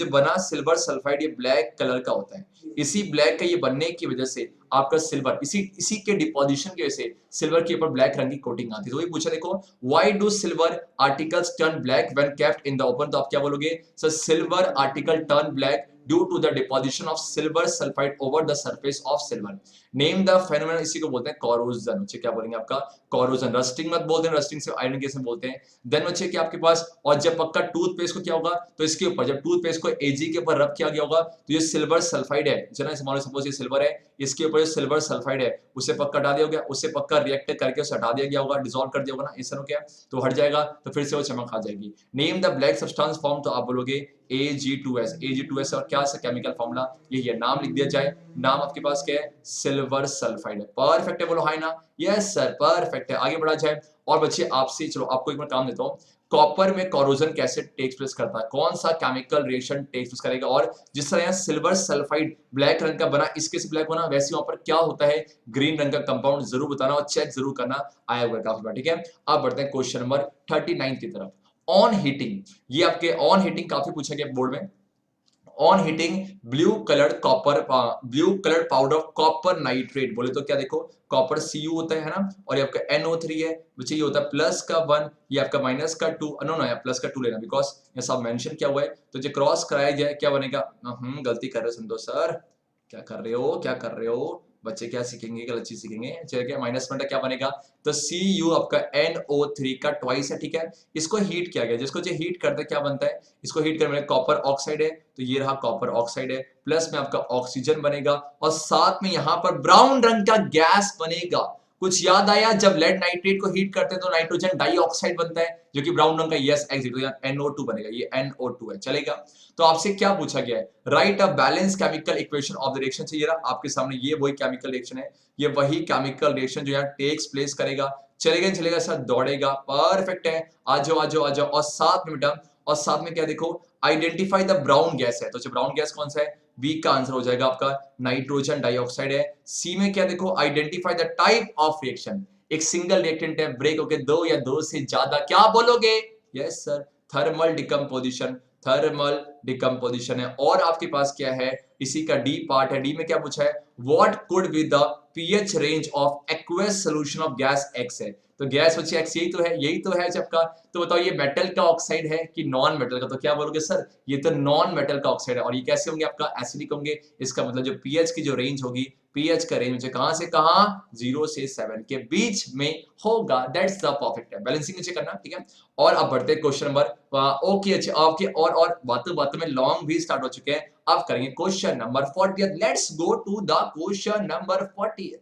बना सिल्वर सल्फाइड, ये ब्लैक कलर का होता है, इसी ब्लैक का ये बनने की वजह से आपका सिल्वर, इसी के डिपोजिशन की वजह से सिल्वर के ऊपर ब्लैक रंग की कोटिंग आती है। तो ये पूछा, देखो why do silver articles turn black when kept in the open, तो आप क्या बोलोगे, sir silver article turn black due to the deposition of silver sulfide over the surface of silver. Name the phenomenon, इसी को बोलते हैं corrosion, बच्चे क्या बोलेंगे आपका corrosion, रस्टिंग मत बोलते हैं, रस्टिंग से आयरन केस में बोलते हैं। देन बच्चे क्या आपके पास, और जब पक्का टूथपेस्ट को क्या होगा, तो इसके ऊपर जब टूथपेस्ट को Ag के ऊपर रब किया गया होगा, तो ये सिल्वर सल्फाइड है, जना सपोज ये सिल्वर है, इसके ऊपर जो सिल्वर सल्फाइड है उसे पक्का हटा दिया गया, उससे पक्का रिएक्ट करके उसे हटा दिया गया होगा, डिसॉल्व कर दिया होगा ना, इस तरह क्या तो हट जाएगा, तो फिर से वो चमक आ जाएगी। Name the black substance form, तो आप बोलोगे Ag2S, और क्या केमिकल फॉर्मूला, ये नाम लिख दिया जाए, नाम आपके पास क्या है, सिल्वर सल्फाइड है, परफेक्ट है, बोलो हाय ना, यस सर परफेक्ट है। आगे बढ़ा जाए, और बच्चे आपसे, चलो आपको एक बार काम देता हूँ, कॉपर में कोरोजन कैसे टेक्स प्लेस करता है, कौन सा केमिकल रिएक्शन टेक्स प्लेस करेगा, और जिस तरह यहाँ सिल्वर सल्फाइड ब्लैक रंग का बना, इसके से ब्लैक बना, वैसे वहां पर क्या होता है ग्रीन रंग का कंपाउंड, जरूर बताना और चेक जरूर करना आया हुआ काफी बार, ठीक है। अब बढ़ते हैं क्वेश्चन नंबर 39 की तरफ। ऑन हीटिंग, ये आपके ऑन हीटिंग काफी पूछा गया बोर्ड में। On heating blue coloured powder of copper nitrate, बोले तो क्या देखो कॉपर Cu होता है ना, और ये आपका NO3 है, बच्चे ये होता है प्लस का 1, ये आपका माइनस का 2, नो नो प्लस का 2 लेना, बिकॉज ये सब मेंशन किया हुआ है, तो जो क्रॉस कराया जाए क्या बनेगा, गलती कर रहे हो संतोष सर, क्या कर रहे हो, क्या कर रहे हो बच्चे, क्या सीखेंगे, गलत चीज सीखेंगे, चलिए माइनस में क्या बनेगा, तो Cu आपका NO3 का ट्वाइस है, ठीक है। इसको हीट किया गया, जिसको जो हीट करते क्या बनता है, इसको हीट करने में कॉपर ऑक्साइड है, तो ये रहा कॉपर ऑक्साइड है, प्लस में आपका ऑक्सीजन बनेगा, और साथ में यहां पर ब्राउन रंग का गैस बनेगा। कुछ याद आया, जब लेड नाइट्रेट को हीट करते हैं तो नाइट्रोजन डाइऑक्साइड बनता है जो कि ब्राउन रंग का, यस एग्जैक्टली NO2 बनेगा, ये NO2 है, चलेगा। तो आपसे क्या पूछा गया है, right a balance chemical equation of the reaction, चाहिए रहा आपके सामने, ये वही केमिकल रिएक्शन है, ये वही केमिकल रिएक्शन जो यहाँ टेक्स प्लेस करेगा, चलेगा चलेगा सर, दौड़ेगा, परफेक्ट है, आ जाओ आ जाओ आ जाओ, और साथ में बेटा, और साथ में क्या देखो, आइडेंटिफाई द ब्राउन गैस है, तो ब्राउन गैस कौन सा है, बी का आंसर हो जाएगा आपका नाइट्रोजन डाइऑक्साइड है। सी में क्या देखो, identify the type of reaction, एक सिंगल रिएक्टेंट है, ब्रेक होके दो या दो से ज्यादा, क्या बोलोगे, yes sir, thermal decomposition, thermal decomposition है। और आपके पास क्या है, इसी का डी पार्ट है, डी में क्या पूछा है, what could be the pH range of aqueous solution of gas x है, तो गैस बच्चे एक्स यही तो है, यही तो है सबका, तो बताओ ये मेटल का ऑक्साइड है कि नॉन मेटल का, तो क्या बोलोगे सर, ये तो नॉन मेटल का ऑक्साइड है, और ये कैसे होंगे आपका एसिडिक होंगे, इसका मतलब जो पीएच की जो रेंज होगी, पीएच का रेंज कहां से कहां, 0 से 7 के बीच में होगा, दैट्स द परफेक्ट है, बैलेंसिंग नीचे करना, ठीक है। और अब बढ़ते हैं क्वेश्चन नंबर ओके, अच्छा आपके और बातों बातों में लॉन्ग भी स्टार्ट हो चुके हैं, अब करेंगे question number 40, let's go to the question number 40।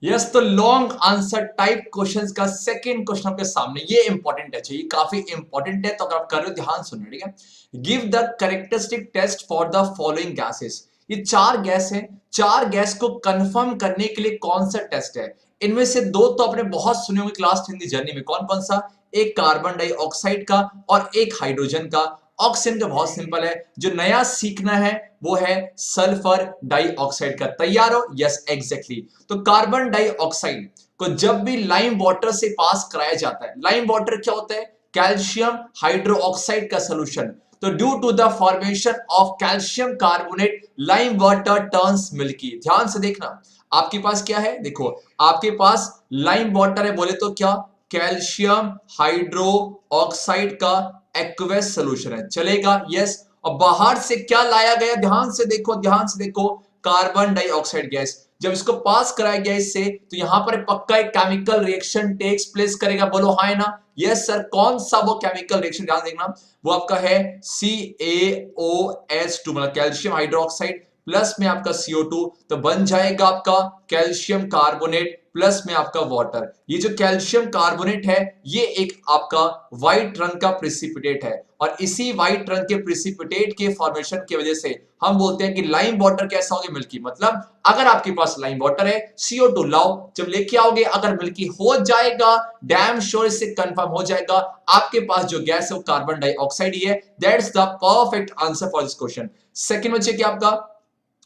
Yes, तो लॉन्ग आंसर टाइप क्वेश्चंस का सेकंड क्वेश्चन आपके सामने, ये इंपॉर्टेंट है, चाहिए काफी इंपॉर्टेंट है, तो अगर आप कर रहे हो ध्यान सुनिए, ठीक है। Give the characteristic test for the following gases, ये चार गैस है, चार गैस को कंफर्म करने के लिए कौन सा टेस्ट है, इनमें से दो तो आपने बहुत सुने होंगे क्लास 10 की जर्नी में, कौन कौन सा, एक कार्बन डाइऑक्साइड का और एक हाइड्रोजन का। ऑक्सीजन का बहुत सिंपल है, जो नया सीखना है वो है सल्फर डाइऑक्साइड का, तैयार हो, यस एग्जैक्टली। तो कार्बन डाइऑक्साइड को जब भी लाइम वाटर से पास कराया जाता है, लाइम वाटर क्या होता है, कैल्शियम हाइड्रोक्साइड का सॉल्यूशन, तो due to the formation of calcium carbonate lime water turns milky, ध्यान से देखना, आपके पास क्या है, देखो आपके पास लाइम वाटर है, बोले तो क्या, कैल्शियम हाइड्रो ऑक्साइड का एक्वस सॉल्यूशन है, चलेगा, यस। और बाहर से क्या लाया गया, ध्यान से देखो, ध्यान से देखो, कार्बन डाइऑक्साइड गैस, जब इसको पास कराया गया इससे, तो यहां पर पक्का एक केमिकल रिएक्शन टेक्स प्लेस करेगा, बोलो हाँ है ना, यस सर, कौन सा वो केमिकल रिएक्शन, ध्यान देखना, वो आपका है CaOH2, मतलब कैल्शियम हाइड्रोक्साइड प्लस में आपका CO2, तो बन जाएगा आपका कैल्शियम कार्बोनेट प्लस में आपका वाटर। ये जो कैल्शियम कार्बोनेट है ये एक आपका व्हाइट रंग का प्रेसिपिटेट है, और इसी व्हाइट रंग के प्रेसिपिटेट के फॉर्मेशन की वजह से हम बोलते हैं कि लाइम वाटर कैसा होगा, मिल्की। मतलब अगर आपके पास लाइम वाटर है, CO2 लाओ, जब लेके आओगे अगर मिल्की हो जाएगा, डैम श्योर इससे कंफर्म हो जाएगा आपके पास जो गैस है वो कार्बन डाइऑक्साइड ही है। That's the perfect answer for this question. Second बच्चे क्या आपका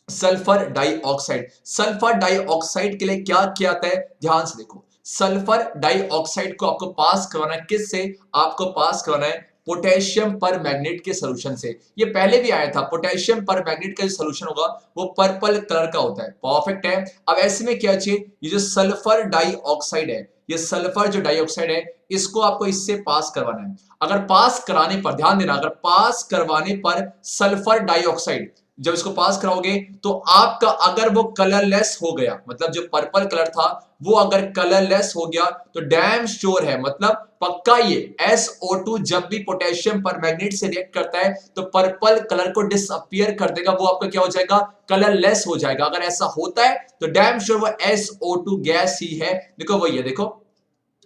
सल्फर डाइऑक्साइड। सल्फर डाइऑक्साइड के लिए क्या किया जाता है, ध्यान से देखो, सल्फर डाइऑक्साइड को आपको पास करवाना है किससे, आपको पास करवाना है पोटेशियम पर मैग्नेट के सॉल्यूशन से। ये पहले भी आया था, पोटेशियम पर मैग्नेट का जो सॉल्यूशन होगा वो पर्पल कलर का होता है, परफेक्ट है। अब ऐसे में क्या चाहिए, ये जो सल्फर डाइऑक्साइड है, ये सल्फर जो डाइऑक्साइड है इसको आपको इससे पास करवाना है। अगर पास कराने पर, ध्यान देना, अगर पास करवाने पर सल्फर डाइऑक्साइड जब इसको पास कराओगे तो आपका अगर वो कलरलेस हो गया, मतलब जो पर्पल कलर था वो अगर कलरलेस हो गया तो डैम श्योर है, मतलब पक्का ये SO2 जब भी पोटेशियम पर मैग्नेट से रिएक्ट करता है तो पर्पल कलर को डिसअपियर कर देगा, वो आपका क्या हो जाएगा, कलरलेस हो जाएगा। अगर ऐसा होता है तो डैम श्योर वो SO2 गैस ही है। देखो वही है, देखो,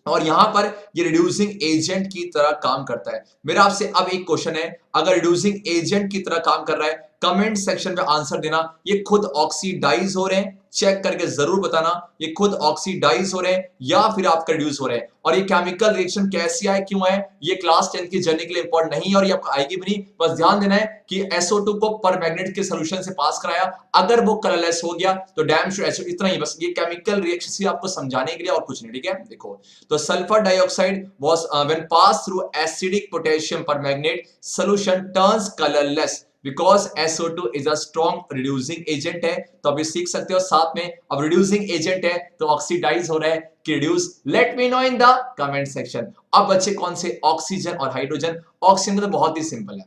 और यहां पर ये रिड्यूसिंग एजेंट की तरह काम करता है। मेरा आपसे अब एक क्वेश्चन है, अगर रिड्यूसिंग एजेंट की तरह काम कर रहा है, कमेंट सेक्शन में आंसर देना। ये खुद ऑक्सीडाइज हो रहे हैं, चेक करके जरूर बताना ये खुद ऑक्सीडाइज हो रहे हैं या फिर आपका रिड्यूस हो रहे हैं। और ये केमिकल रिएक्शन कैसे आए, क्यों आए, ये क्लास 10 की जर्नी के लिए इंपॉर्टेंट नहीं है और ये आपको आएगी भी नहीं। बस ध्यान देना है कि SO2 को पर मैग्नेट के सोल्यूशन से पास कराया, अगर वो कलरलेस हो गया तो डैम श्योर SO, इतना ही बस। ये केमिकल रिएक्शन से आपको समझाने के लिए और कुछ नहीं, ठीक है। देखो तो sulphur dioxide was when pass through acidic potassium permanganate solution turns colourless because SO2 is a strong reducing agent है। तो अभी सीख सकते हो साथ में, अब रिड्यूसिंग एजेंट है तो ऑक्सीडाइज हो रहा है कि reduce, late me know in the comment section. अब बच्चे कौन से, ऑक्सीजन और हाइड्रोजन। ऑक्सीजन तो बहुत ही सिंपल है,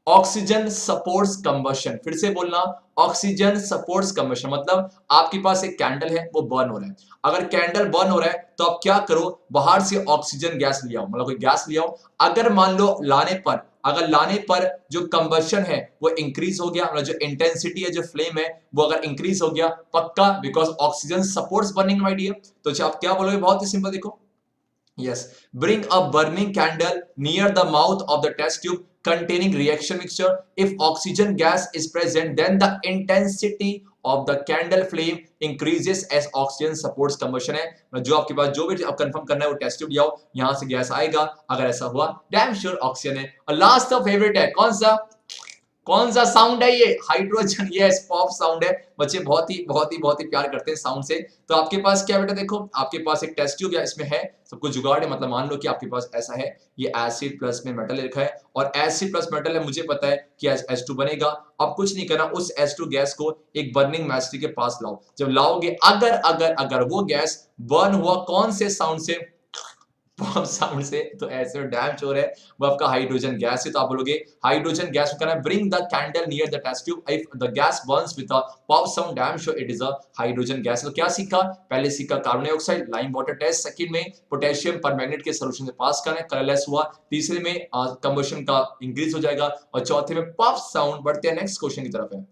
ऑक्सीजन सपोर्ट्स कंबशन। फिर से बोलना, ऑक्सीजन सपोर्ट्स कंबशन मतलब आपके पास एक कैंडल है वो बर्न हो रहा है। अगर कैंडल बर्न हो रहा है तो आप क्या करो, बाहर से ऑक्सीजन गैस ले आओ, मतलब कोई गैस ले आओ। अगर मान लो लाने पर जो कंबशन है वो इंक्रीज हो गया, मतलब जो इंटेंसिटी है, जो फ्लेम है वो अगर इंक्रीज हो गया, पक्का, because oxygen supports burning my dear. तो आप क्या बोलोगे, बहुत ही सिंपल, देखो Yes, bring a burning candle near the mouth of the test tube containing reaction mixture. If oxygen gas is present, then the intensity of the candle flame increases as oxygen supports combustion है। जो आपके पास जो भी अब confirm करना है वो test tube ले आओ, यहां से गैस आएगा। अगर ऐसा हुआ डैम श्योर ऑक्सीजन है। और लास्ट तो फेवरेट है, कौन सा साउंड है ये, हाइड्रोजन। ये पॉप साउंड है, बच्चे बहुत ही प्यार करते हैं साउंड से। तो आपके पास क्या बेटा, देखो आपके पास एक टेस्ट ट्यूब या इसमें है सब कुछ जुगाड़ है, मतलब मान लो कि आपके पास ऐसा है, ये एसिड प्लस में मेटल लिखा है और एसिड प्लस मेटल है, मुझे पता है कि H2 बनेगा। अब कुछ नहीं करना, उस H2 गैस को एक बर्निंग मैच के पास लाओ। जब लाओगे, अगर वो गैस बर्न हुआ कौन से साउंड से, पॉप साउंड से, तो ऐसे डैम श्योर है वो आपका हाइड्रोजन गैस है। तो आप बोलोगे हाइड्रोजन गैस में करना, bring the candle near the test tube, if the gas burns with a pop sound damn sure it is a hydrogen gas. तो क्या सीखा, पहले सीखा carbon dioxide lime water test, second में पोटेशियम परमैंगनेट के solution से pass करना है, कलरलेस हुआ, तीसरे में कंबशन का इंक्रीज हो जाएगा और चौथे में पॉप साउंड। बढ़ते हैं नेक्स्ट क्वेश्चन की तरफ है,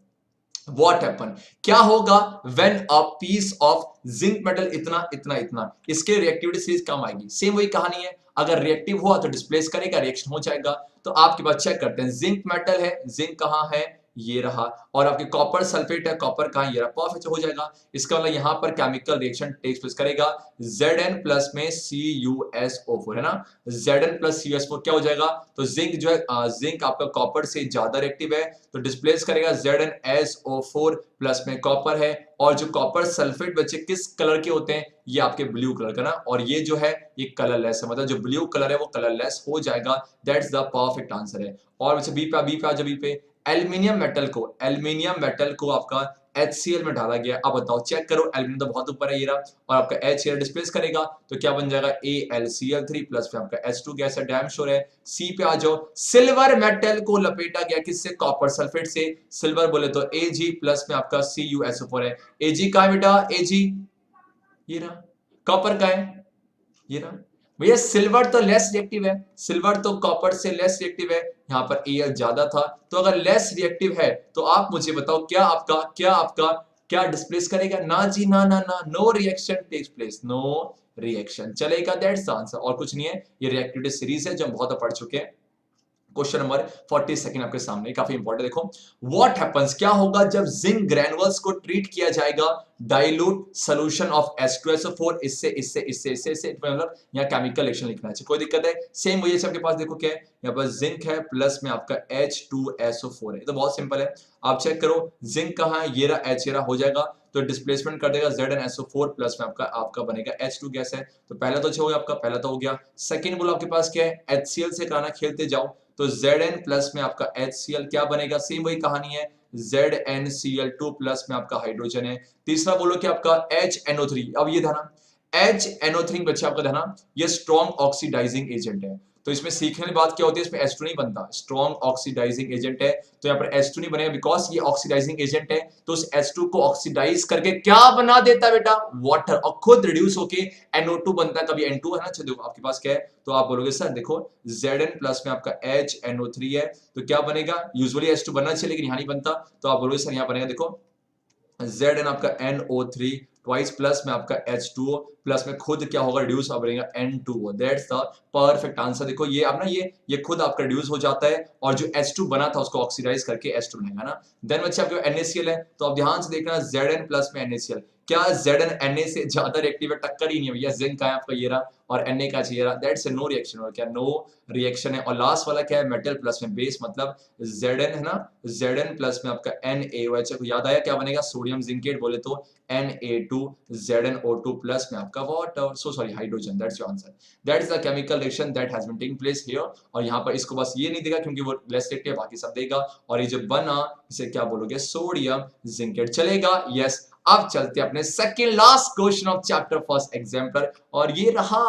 What happen? क्या होगा when a piece of zinc metal इतना, इसके रिएक्टिविटी सीरीज कम आएगी। सेम वही कहानी है, अगर रिएक्टिव हुआ तो डिस्प्लेस करेगा, रिएक्शन हो जाएगा। तो आपके पास चेक करते हैं, जिंक मेटल है, जिंक कहां है, ये रहा, और आपके कॉपर सल्फेट है, कॉपर कहां, ये रहा, परफेक्ट हो जाएगा। इसका मतलब यहां पर केमिकल रिएक्शन टेक्स प्लेस करेगा, Zn प्लस में CuSO4 है ना, Zn प्लस CuSO4 क्या हो जाएगा, तो जिंक जो है, जिंक आपका कॉपर से ज्यादा रिएक्टिव है तो डिस्प्लेस करेगा ZnSO4 प्लस में कॉपर है। और जो कॉपर सल्फेट बच्चे किस कलर के होते हैं, ये आपके ब्लू कलर का ना, और ये जो है ये कलरलेस है, मतलब जो ब्लू कलर है वो कलरलेस हो जाएगा। दैट्स द परफेक्ट आंसर है। और बच्चे बी पे एल्यूमिनियम मेटल को आपका HCl में डाला गया। अब बताओ, चेक करो, एल्यूमिनियम तो बहुत ऊपर है ये रहा, और आपका HCl डिस्प्लेस करेगा तो क्या बन जाएगा, AlCl3 प्लस में आपका H2 गैस है, डैम श्योर है। सी पे आ जाओ, सिल्वर मेटल को लपेटा गया किससे, कॉपर सल्फेट से, सिल्वर बोले तो Ag प्लस में आपका CuSO4 है। Ag का है बेटा, Ag ये रहा, कॉपर का है ये रहा। भैया सिल्वर तो लेस रिएक्टिव है, सिल्वर तो कॉपर से लेस रिएक्टिव है, यहाँ पर Al ज्यादा था। तो अगर लेस रिएक्टिव है तो आप मुझे बताओ क्या डिस्प्लेस करेगा, ना जी ना, no reaction takes place, no reaction चलेगा। दैट्स द आंसर, और कुछ नहीं है। ये रिएक्टिविटी सीरीज है जो हम बहुत पढ़ चुके हैं। क्वेश्चन नंबर 42 आपके सामने, काफी इंपॉर्टेंट, देखो व्हाट हैपेंस, क्या होगा जब जिंक ग्रैनुअल्स को ट्रीट किया जाएगा डाइल्यूट सॉल्यूशन ऑफ H2SO4, इससे मतलब यहाँ केमिकल रिएक्शन लिखना है, कोई दिक्कत है। सेम वही है आपके पास, देखो क्या है, यहाँ पर जिंक है प्लस में आपका H2SO4 है, तो बहुत सिंपल है। आप चेक करो जिंक कहाँ है, ये रहा H, ये रहा, हो जाएगा तो डिस्प्लेसमेंट कर देगा ZnSO4 प्लस में आपका बनेगा H2 गैस है। तो पहला तो हो गया आपका, पहला तो हो गया। सेकंड बोलो आपके पास क्या है, HCl से कराना, खेलते जाओ, तो Zn प्लस में आपका HCl क्या बनेगा, सेम वही कहानी है, ZnCl2 प्लस में आपका हाइड्रोजन है। तीसरा बोलो कि आपका HNO3, अब ये ध्यान, HNO3 बच्चे आपका ध्यान, ये स्ट्रॉन्ग ऑक्सीडाइजिंग एजेंट है। तो इसमें सीखने वाली बात क्या होती है, इसमें H2 नहीं बनता, स्ट्रॉन्ग ऑक्सीडाइजिंग एजेंट है, तो यहाँ पर H2 नहीं बनेगा बिकॉज ये ऑक्सीडाइजिंग एजेंट है। तो उस H2 को ऑक्सीडाइज करके क्या बना देता है बेटा, वाटर, और खुद रिड्यूस होके NO2 बनता है, कभी N2 है ना। अच्छा देखो आपके पास क्या है, तो आप बोलोगे सर देखो Zn प्लस में आपका HNO3 है, तो क्या बनेगा, यूजुअली H2 बनना चाहिए लेकिन यहाँ नहीं बनता, तो आप बोलोगे सर यहाँ बनेगा, देखो Zn आपका NO3 ट्वाइस प्लस में आपका H2O प्लस में खुद क्या होगा, रिड्यूस अब रहेगा N2O। That's the perfect answer. देखो ये अब ना ये खुद आपका रिड्यूस हो जाता है और जो H2 बना था उसको ऑक्सीडाइज करके H2 बनेगा ना। देन बच्चे आपके NaCl है, तो अब ध्यान से देखना Zn प्लस में NaCl, क्या Zn Na से ज्यादा रिएक्टिव है? टक्कर ही नहीं है भैया। जिंक का है आपका ये रहा और Na का चाहिए रहा, दैट्स नो रिएक्शन, और क्या नो रिएक्शन है। और लास्ट वाला क्या है, मेटल प्लस में बेस, मतलब Zn है ना, Zn प्लस में आपका NaOH को याद आया क्या बनेगा, सोडियम जिंकेट बोले तो Na2ZnO2 प्लस में आपका water, so sorry hydrogen. That's your answer. That is the chemical reaction that has been taking place here. और यहाँ पर इसको बस ये नहीं देगा क्योंकि वो लेस रिएक्टिव है, बाकी सब देगा। और ये जो बना इसे क्या बोलोगे, सोडियम जिंकेट। चलेगा, यस। अब चलते अपने second last question of chapter first exemplar, और ये रहा।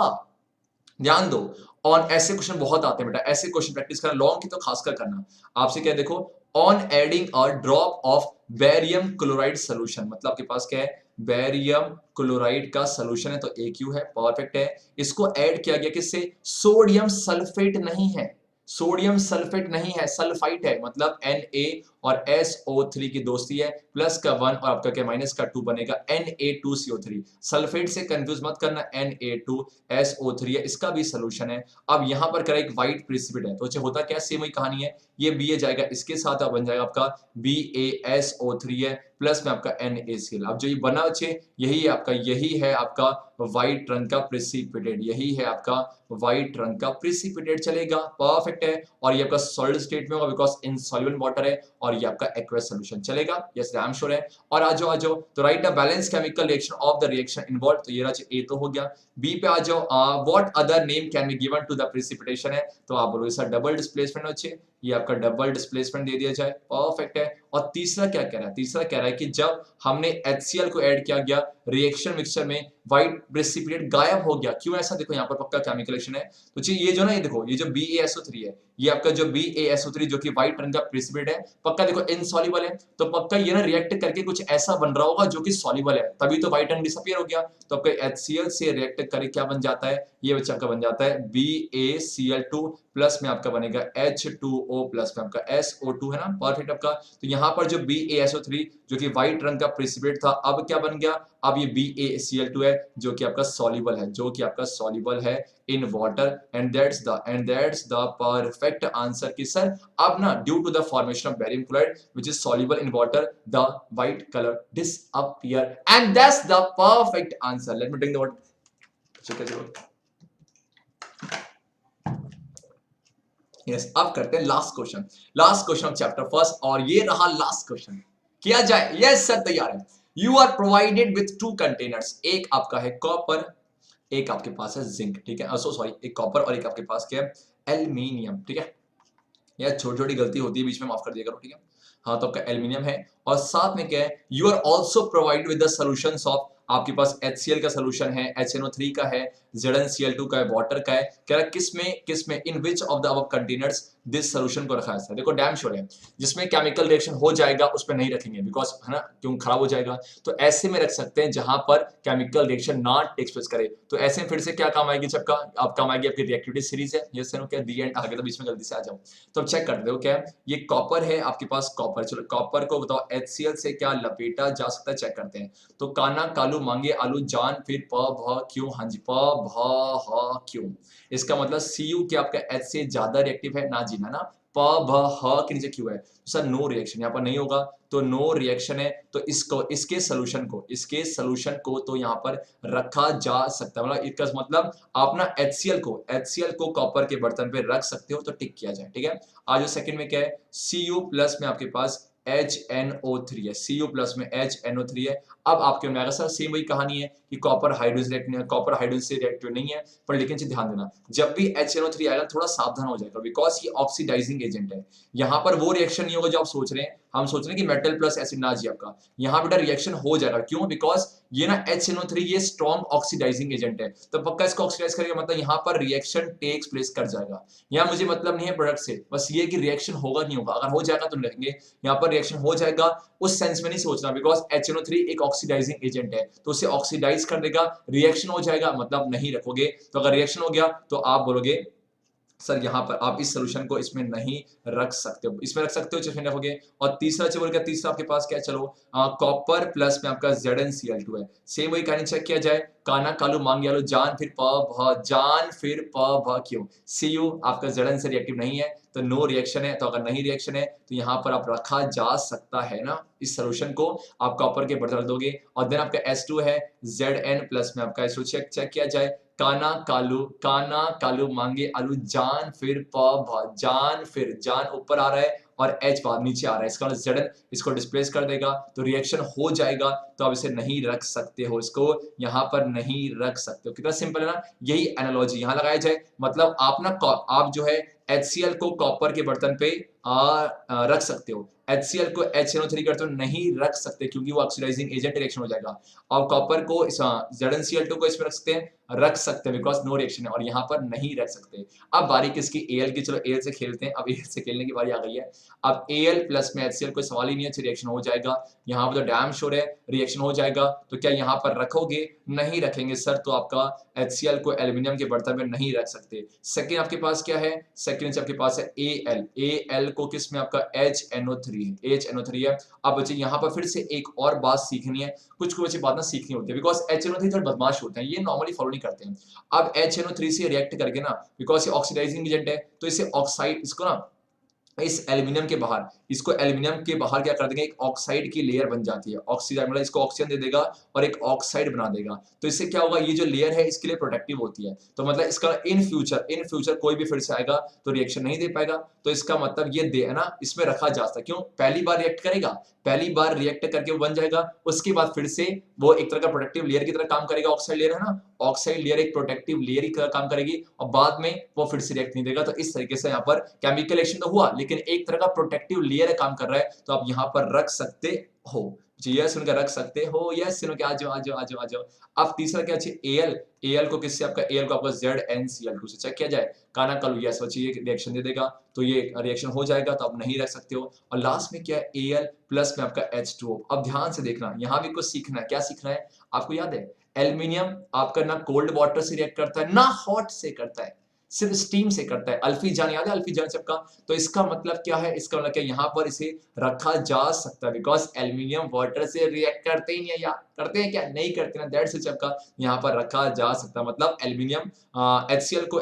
ध्यान दो, और ऐसे क्वेश्चन बहुत आते हैं बेटा, ऐसे क्वेश्चन प्रैक्टिस करना, लॉन्ग की तो खासकर करना। आपसे क्या देखो, on adding a drop of barium chloride solution, मतलब आपके पास क्या है, बेरियम क्लोराइड का सोल्यूशन है, तो AQ है, परफेक्ट है। इसको ऐड किया गया किससे, सोडियम सल्फेट नहीं है, सोडियम सल्फेट नहीं है, सल्फाइट है, मतलब Na और SO3 की दोस्ती है, प्लस का 1 और आपका क्या माइनस का 2 बनेगा Na2CO3। सल्फेट से कंफ्यूज मत करना, Na2SO3 है, इसका भी सोल्यूशन है। अब यहां पर करें एक व्हाइट प्रेसिपिट है, तो होता क्या, सेम वही कहानी है, ये Ba जाएगा इसके साथ, बन जाएगा आपका BaSO3 है, प्लस में आपका NaCl। अब जो ये बना बच्चे, यही है आपका व्हाइट रंग का प्रेसिपिटेट, यही है आपका व्हाइट रंग का प्रेसिपिटेट। चलेगा, परफेक्ट है। और ये आपका सॉलिड स्टेट में होगा बिकॉज इनसॉल्युबल वाटर है, और ये आपका एक्वस सॉल्यूशन। चलेगा, यस, आई एम श्योर है। और आ जाओ तो right the balance chemical reaction of the reaction involve, तो ये रहा A तो हो गया। बी पे आ जाओ, what other name can be given to the precipitation है, तो आप बोलोगे सर डबल डिस्प्लेसमेंट अच्छे, ये आपका डबल डिस्प्लेसमेंट दे दिया जाए, परफेक्ट है। और तीसरा क्या कह रहा है, तीसरा कह रहा है कि जब हमने HCl को ऐड किया गया रिएक्शन मिक्सचर में, व्हाइट प्रेसिपिटेट गायब हो गया, क्यों ऐसा, देखो यहाँ पर पक्का केमिकल रिएक्शन है। तो ये जो ना, ये देखो, ये जो BaSO3 है, ये आपका जो BaSO3 जो कि व्हाइट रंग का प्रेसिपिटेट है, पक्का देखो इनसॉल्युबल है, तो पक्का ये ना रिएक्ट करके कुछ ऐसा बन रहा होगा जो कि सॉल्युबल है, तभी तो व्हाइट रंग डिसअपीयर हो गया। तो आपका HCl से रिएक्ट करके क्या बन जाता है, ये बच्चा आपका बन जाता है BaCl2 प्लस में आपका बनेगा H2O प्लस में आपका SO2 है ना, परफेक्ट आपका। तो यहाँ पर जो BaSO3 जो कि व्हाइट रंग का प्रेसिपिटेट था, अब क्या बन गया, अब ये BaCl2 है जो कि आपका सॉल्युबल है, जो कि आपका सॉल्युबल है in water. And that's the perfect answer कि सर अब ना due to the formation of barium chloride which is soluble in water, the white colour disappear, and that's the perfect answer. Let me drink the water. Yes, अब करते हैं last question of chapter first, और ये रहा last question. किया जाए, yes sir तैयार है। You are provided with 2 containers, एक आपका है कॉपर, एक आपके पास है जिंक, ठीक है, सॉरी, एक कॉपर और एक आपके पास क्या है, एल्यूमिनियम, ठीक है। यार छोटी छोटी गलती होती है बीच में, माफ कर दिया करो, ठीक है। हाँ, तो आपका एल्यूमिनियम है, और साथ में क्या है, you are also provided with the solutions of, आपके पास HCl का सोल्यूशन है, HNO3 का है, ZnCl2 का है, वाटर का है। कह रहा किसमें in which of the above containers this solution को रखा है। देखो डैम श्योर है, जिसमें केमिकल रिएक्शन हो जाएगा उस पर नहीं रखेंगे, बिकॉज है ना, क्यों, खराब हो जाएगा। तो ऐसे में रख सकते हैं जहां पर chemical reaction not takes place करे। तो ऐसे में फिर से क्या काम आएगी, जब आप काम आएगी आपकी रिएक्टिविटी सीरीज है, ये क्या दी एंड आगे तो बीच में गलती से आ जाओ। तो अब चेक कर दो, क्या है, ये कॉपर है आपके पास, कॉपर, चलो कॉपर को बताओ HCl से क्या लपेटा जा सकता है, चेक करते हैं। तो काना कालू मांगे आलू जान, फिर प भ क्यों, हाँ जी, प भ ह क्यों, इसका मतलब Cu क्या आपका H से ज्यादा रिएक्टिव है, ना जी ना, प भ ह के नीचे क्यों है, सर नो रिएक्शन, यहाँ पर नहीं होगा, तो नो रिएक्शन है। तो इसके सोल्यूशन को तो यहाँ पर रखा जा सकता है, मतलब इसका मतलब आप ना HCl को कॉपर के बर्तन पे रख सकते हो, तो टिक किया जाए, ठीक है। आज सेकंड में क्या है, Cu प्लस में आपके पास HNO3 है, Cu प्लस में HNO3 है। अब आपके में आएगा सर सेम वही कहानी है कि कॉपर हाइड्रोजन से रिएक्टिव नहीं है, पर लेकिन ध्यान देना, जब भी HNO3 आएगा थोड़ा सावधान हो जाएगा, बिकॉज ये ऑक्सीडाइजिंग एजेंट है। यहाँ पर वो रिएक्शन नहीं होगा जो आप सोच रहे हैं, हम सोच रहे हैं कि मेटल प्लस एसिड ना जी आपका, यहाँ बेटा रिएक्शन हो जाएगा, क्यों, बिकॉज ये ना HNO3 ये स्ट्रॉन्ग ऑक्सीडाइजिंग एजेंट है, तो पक्का इसको ऑक्सीडाइज करेगा, मतलब यहाँ पर रिएक्शन टेक्स प्लेस कर जाएगा। यहाँ मुझे मतलब नहीं है प्रोडक्ट से, बस ये कि रिएक्शन होगा नहीं होगा, अगर हो जाएगा तो लिखेंगे, यहाँ पर रिएक्शन हो जाएगा उस सेंस में नहीं सोचना, बिकॉज HNO3 एक ऑक्सीडाइजिंग एजेंट है, तो उसे ऑक्सीडाइज कर देगा, रिएक्शन हो जाएगा, मतलब नहीं रखोगे। तो अगर रिएक्शन हो गया तो आप बोलोगे सर यहाँ पर आप इस सोल्यूशन को इसमें नहीं रख सकते हो, इसमें रख सकते हो जिसमें रखोगे। और तीसरा बोल गया, तीसरा आपके पास क्या है, चलो कॉपर प्लस में आपका ZnCl2 है। सेम वही कहानी चेक किया जाए, काना कालू मांग यालो जान फिर प भ जान फिर प भ क्यों, Cu आपका Zn से रिएक्टिव नहीं है तो नो रिएक्शन है। तो अगर नहीं रिएक्शन है तो यहाँ पर आप रखा जा सकता है ना, इस सोल्यूशन को आप कॉपर के बर्तन रख दोगे। और देन आपका S2 है Zn प्लस में आपका S2 चेक किया जाए, काना कालू मांगे आलू जान फिर प भ जान फिर जान ऊपर आ रहा है और H बाद नीचे आ रहा है, इसका मतलब Zn इसको डिस्प्लेस कर देगा तो रिएक्शन हो जाएगा। तो आप इसे नहीं रख सकते हो, इसको यहाँ पर नहीं रख सकते हो। कितना सिंपल है ना, यही एनालॉजी यहाँ लगाया जाए। मतलब आप ना आप जो है HCl को कॉपर के बर्तन पे रख सकते हो, HCl को HNO3 करते हो नहीं रख सकते क्योंकि वो ऑक्सीडाइजिंग एजेंट रिएक्शन हो जाएगा। और कॉपर को ZnCl2 को इसमें रख सकते हैं बिकॉज नो रिएक्शन है, और यहाँ पर नहीं रख सकते। अब बारी किसकी, Al की। चलो Al से खेलते हैं, अब Al से खेलने की बारी आ गई है। अब Al प्लस में HCl कोई सवाल ही नहीं है, रिएक्शन हो जाएगा। यहाँ पर तो डैम श्योर है रिएक्शन हो जाएगा। तो क्या यहाँ पर रखोगे, नहीं रखेंगे सर, तो आपका HCl को एल्यूमिनियम के बर्तन में नहीं रख सकते। सेकेंड आपके पास क्या है, सेकेंड आपके पास है Al को किस में आपका HNO3 है, HNO3 है। अब बच्चे यहाँ पर फिर से एक और बात सीखनी है, कुछ बच्चे बात ना सीखनी होती है बिकॉज HNO3 थोड़े बदमाश होते हैं, ये नॉर्मली फॉलो नहीं करते हैं। अब HNO3 से रिएक्ट करके ना, बिकॉज ये ऑक्सीडाइजिंग एजेंट है तो इसे ऑक्साइड, इसको ना इस एल्यूमिनियम के बाहर, इसको एल्यूमिनियम के बाहर क्या कर देंगे, एक ऑक्साइड की लेयर बन जाती है। ऑक्सीजन मतलब इसको ऑक्सीजन दे देगा और एक ऑक्साइड बना देगा। तो इससे क्या होगा, ये जो लेयर है इसके लिए प्रोटेक्टिव होती है। तो मतलब इसका इन फ्यूचर कोई भी फिर से आएगा तो रिएक्शन नहीं दे पाएगा। तो इसका मतलब ये दे है ना, इसमें रखा जा सकता है। क्यों, पहली बार रिएक्ट करेगा, पहली बार रिएक्ट करके वो बन जाएगा, उसके बाद फिर से वो एक तरह का प्रोटेक्टिव लेयर की तरह काम करेगा। ऑक्साइड लेयर है ना, ऑक्साइड लेयर एक प्रोटेक्टिव लेयर की तरह काम करेगी और बाद में वो फिर से रिएक्ट नहीं देगा। तो इस तरीके से यहाँ पर केमिकल रिएक्शन तो हुआ लेकिन एक तरह का प्रोटेक्टिव लेयर काम कर रहा है। तो आप यहाँ पर रख सकते हो, यस सुनकर रख सकते हो, यस सुनो के आ जाओ आ जाओ आ जाओ आ जाओ। अब तीसरा क्या चाहिए, Al को किससे, आपका Al को आपका ZnCl2 से चेक किया जाए। काना कलू यस बच्चे ये रिएक्शन दे देगा तो ये रिएक्शन हो जाएगा, तो आप नहीं रख सकते हो। और लास्ट में क्या है, Al प्लस में आपका H2O। अब ध्यान से देखना, यहाँ भी कुछ सीखना है। क्या सीखना है आपको याद है, एल्यूमिनियम आपका ना कोल्ड वाटर से रिएक्ट करता है ना हॉट से करता है, सिर्फ स्टीम से करता है। अल्फी जान याद है, अल्फी जान सबका। तो इसका मतलब क्या है, इसका मतलब क्या, यहाँ पर इसे रखा जा सकता है बिकॉज एल्यूमिनियम वाटर से रिएक्ट करते ही नहीं है, या करते हैं क्या, नहीं करते ना, दैट्स इट। सबका यहाँ पर रखा जा सकता है, मतलब एल्यूमिनियम HCl को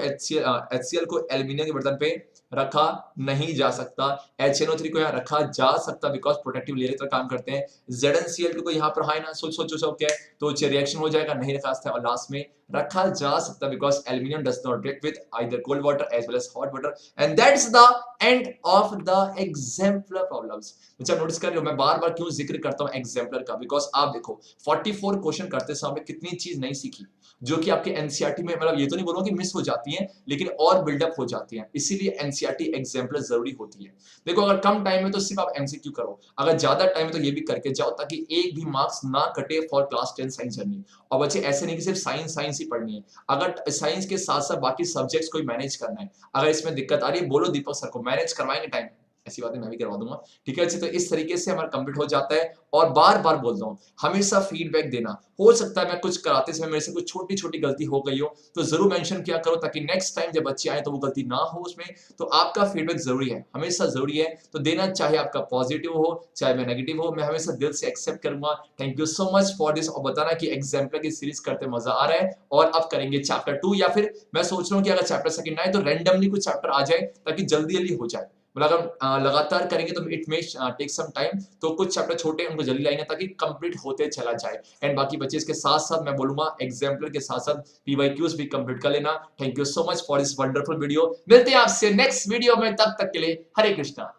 एल्यूमिनियम के बर्तन पे रखा नहीं जा सकता। HNO3 को यहाँ रखा जा सकता बिकॉज प्रोटेक्टिव लेयर की तरह काम करते हैं। ZnCl2 को यहाँ पर हाई ना सोचो सब क्या है, तो रिएक्शन हो जाएगा, नहीं रखा सकता। और लास्ट में रखा जा सकता because aluminium does not react with either cold water as well as hot water. And that's the end of the exemplar problems. बच्चा नोटिस कर रहे हो मैं बार बार क्यों जिक्र करता हूं एग्जाम्पलर का, बिकॉज आप देखो 44 क्वेश्चन करते समय कितनी चीज नहीं सीखी जो कि आपके एनसीईआरटी में, मतलब ये तो नहीं बोलूंगा कि मिस हो जाती हैं लेकिन और बिल्डअप हो जाती हैं, इसीलिए एनसीईआरटी एग्जाम्पलर जरूरी होती है। देखो अगर कम टाइम में तो सिर्फ आप एमसीक्यू करो, अगर ज्यादा टाइम है तो ये भी करके जाओ ताकि एक भी मार्क्स ना कटे फॉर क्लास 10 साइंस जर्नी। और बच्चे ऐसे नहीं कि सिर्फ साइंस ही पढ़नी है, अगर साइंस के साथ साथ बाकी सब्जेक्ट्स को मैनेज करना है। अगर इसमें दिक्कत आ रही है बोलो दीपक सर को, मैनेज करवाएंगे टाइम, ऐसी बातें मैं भी करवा दूंगा, ठीक है। तो इस तरीके से हमारा कंप्लीट हो जाता है। और बार बार बोल रहा हूं हमेशा फीडबैक देना, हो सकता है मैं कुछ कराते समय मेरे से कुछ छोटी छोटी गलती हो गई हो तो जरूर मेंशन किया करो ताकि नेक्स्ट टाइम जब बच्चे आए तो वो गलती ना हो उसमें। तो आपका फीडबैक जरूरी है, हमेशा जरूरी है, तो देना, चाहे आपका पॉजिटिव हो चाहे मैं नेगेटिव हो, मैं हमेशा दिल से एक्सेप्ट करूंगा। Thank you so much for this. और बताना कि एग्जाम्पलर की सीरीज करते मजा आ रहा है और अब करेंगे चैप्टर 2, या फिर मैं सोच रहा हूँ कि अगर चैप्टर सेकंड आए तो रैंडमली कुछ चैप्टर आ जाए ताकि जल्दी जल्दी हो जाए। मतलब अगर लगातार करेंगे तो it may take some time, तो कुछ चैप्टर छोटे उनको जल्दी लाएंगे ताकि कंप्लीट होते चला जाए। एंड बाकी बच्चे इसके साथ साथ मैं बोलूंगा एग्जाम्पलर के साथ साथ पीवाईक्यूज भी कंप्लीट कर लेना। Thank you so much for this wonderful video, मिलते हैं आपसे नेक्स्ट वीडियो में, तब तक के लिए हरे कृष्णा।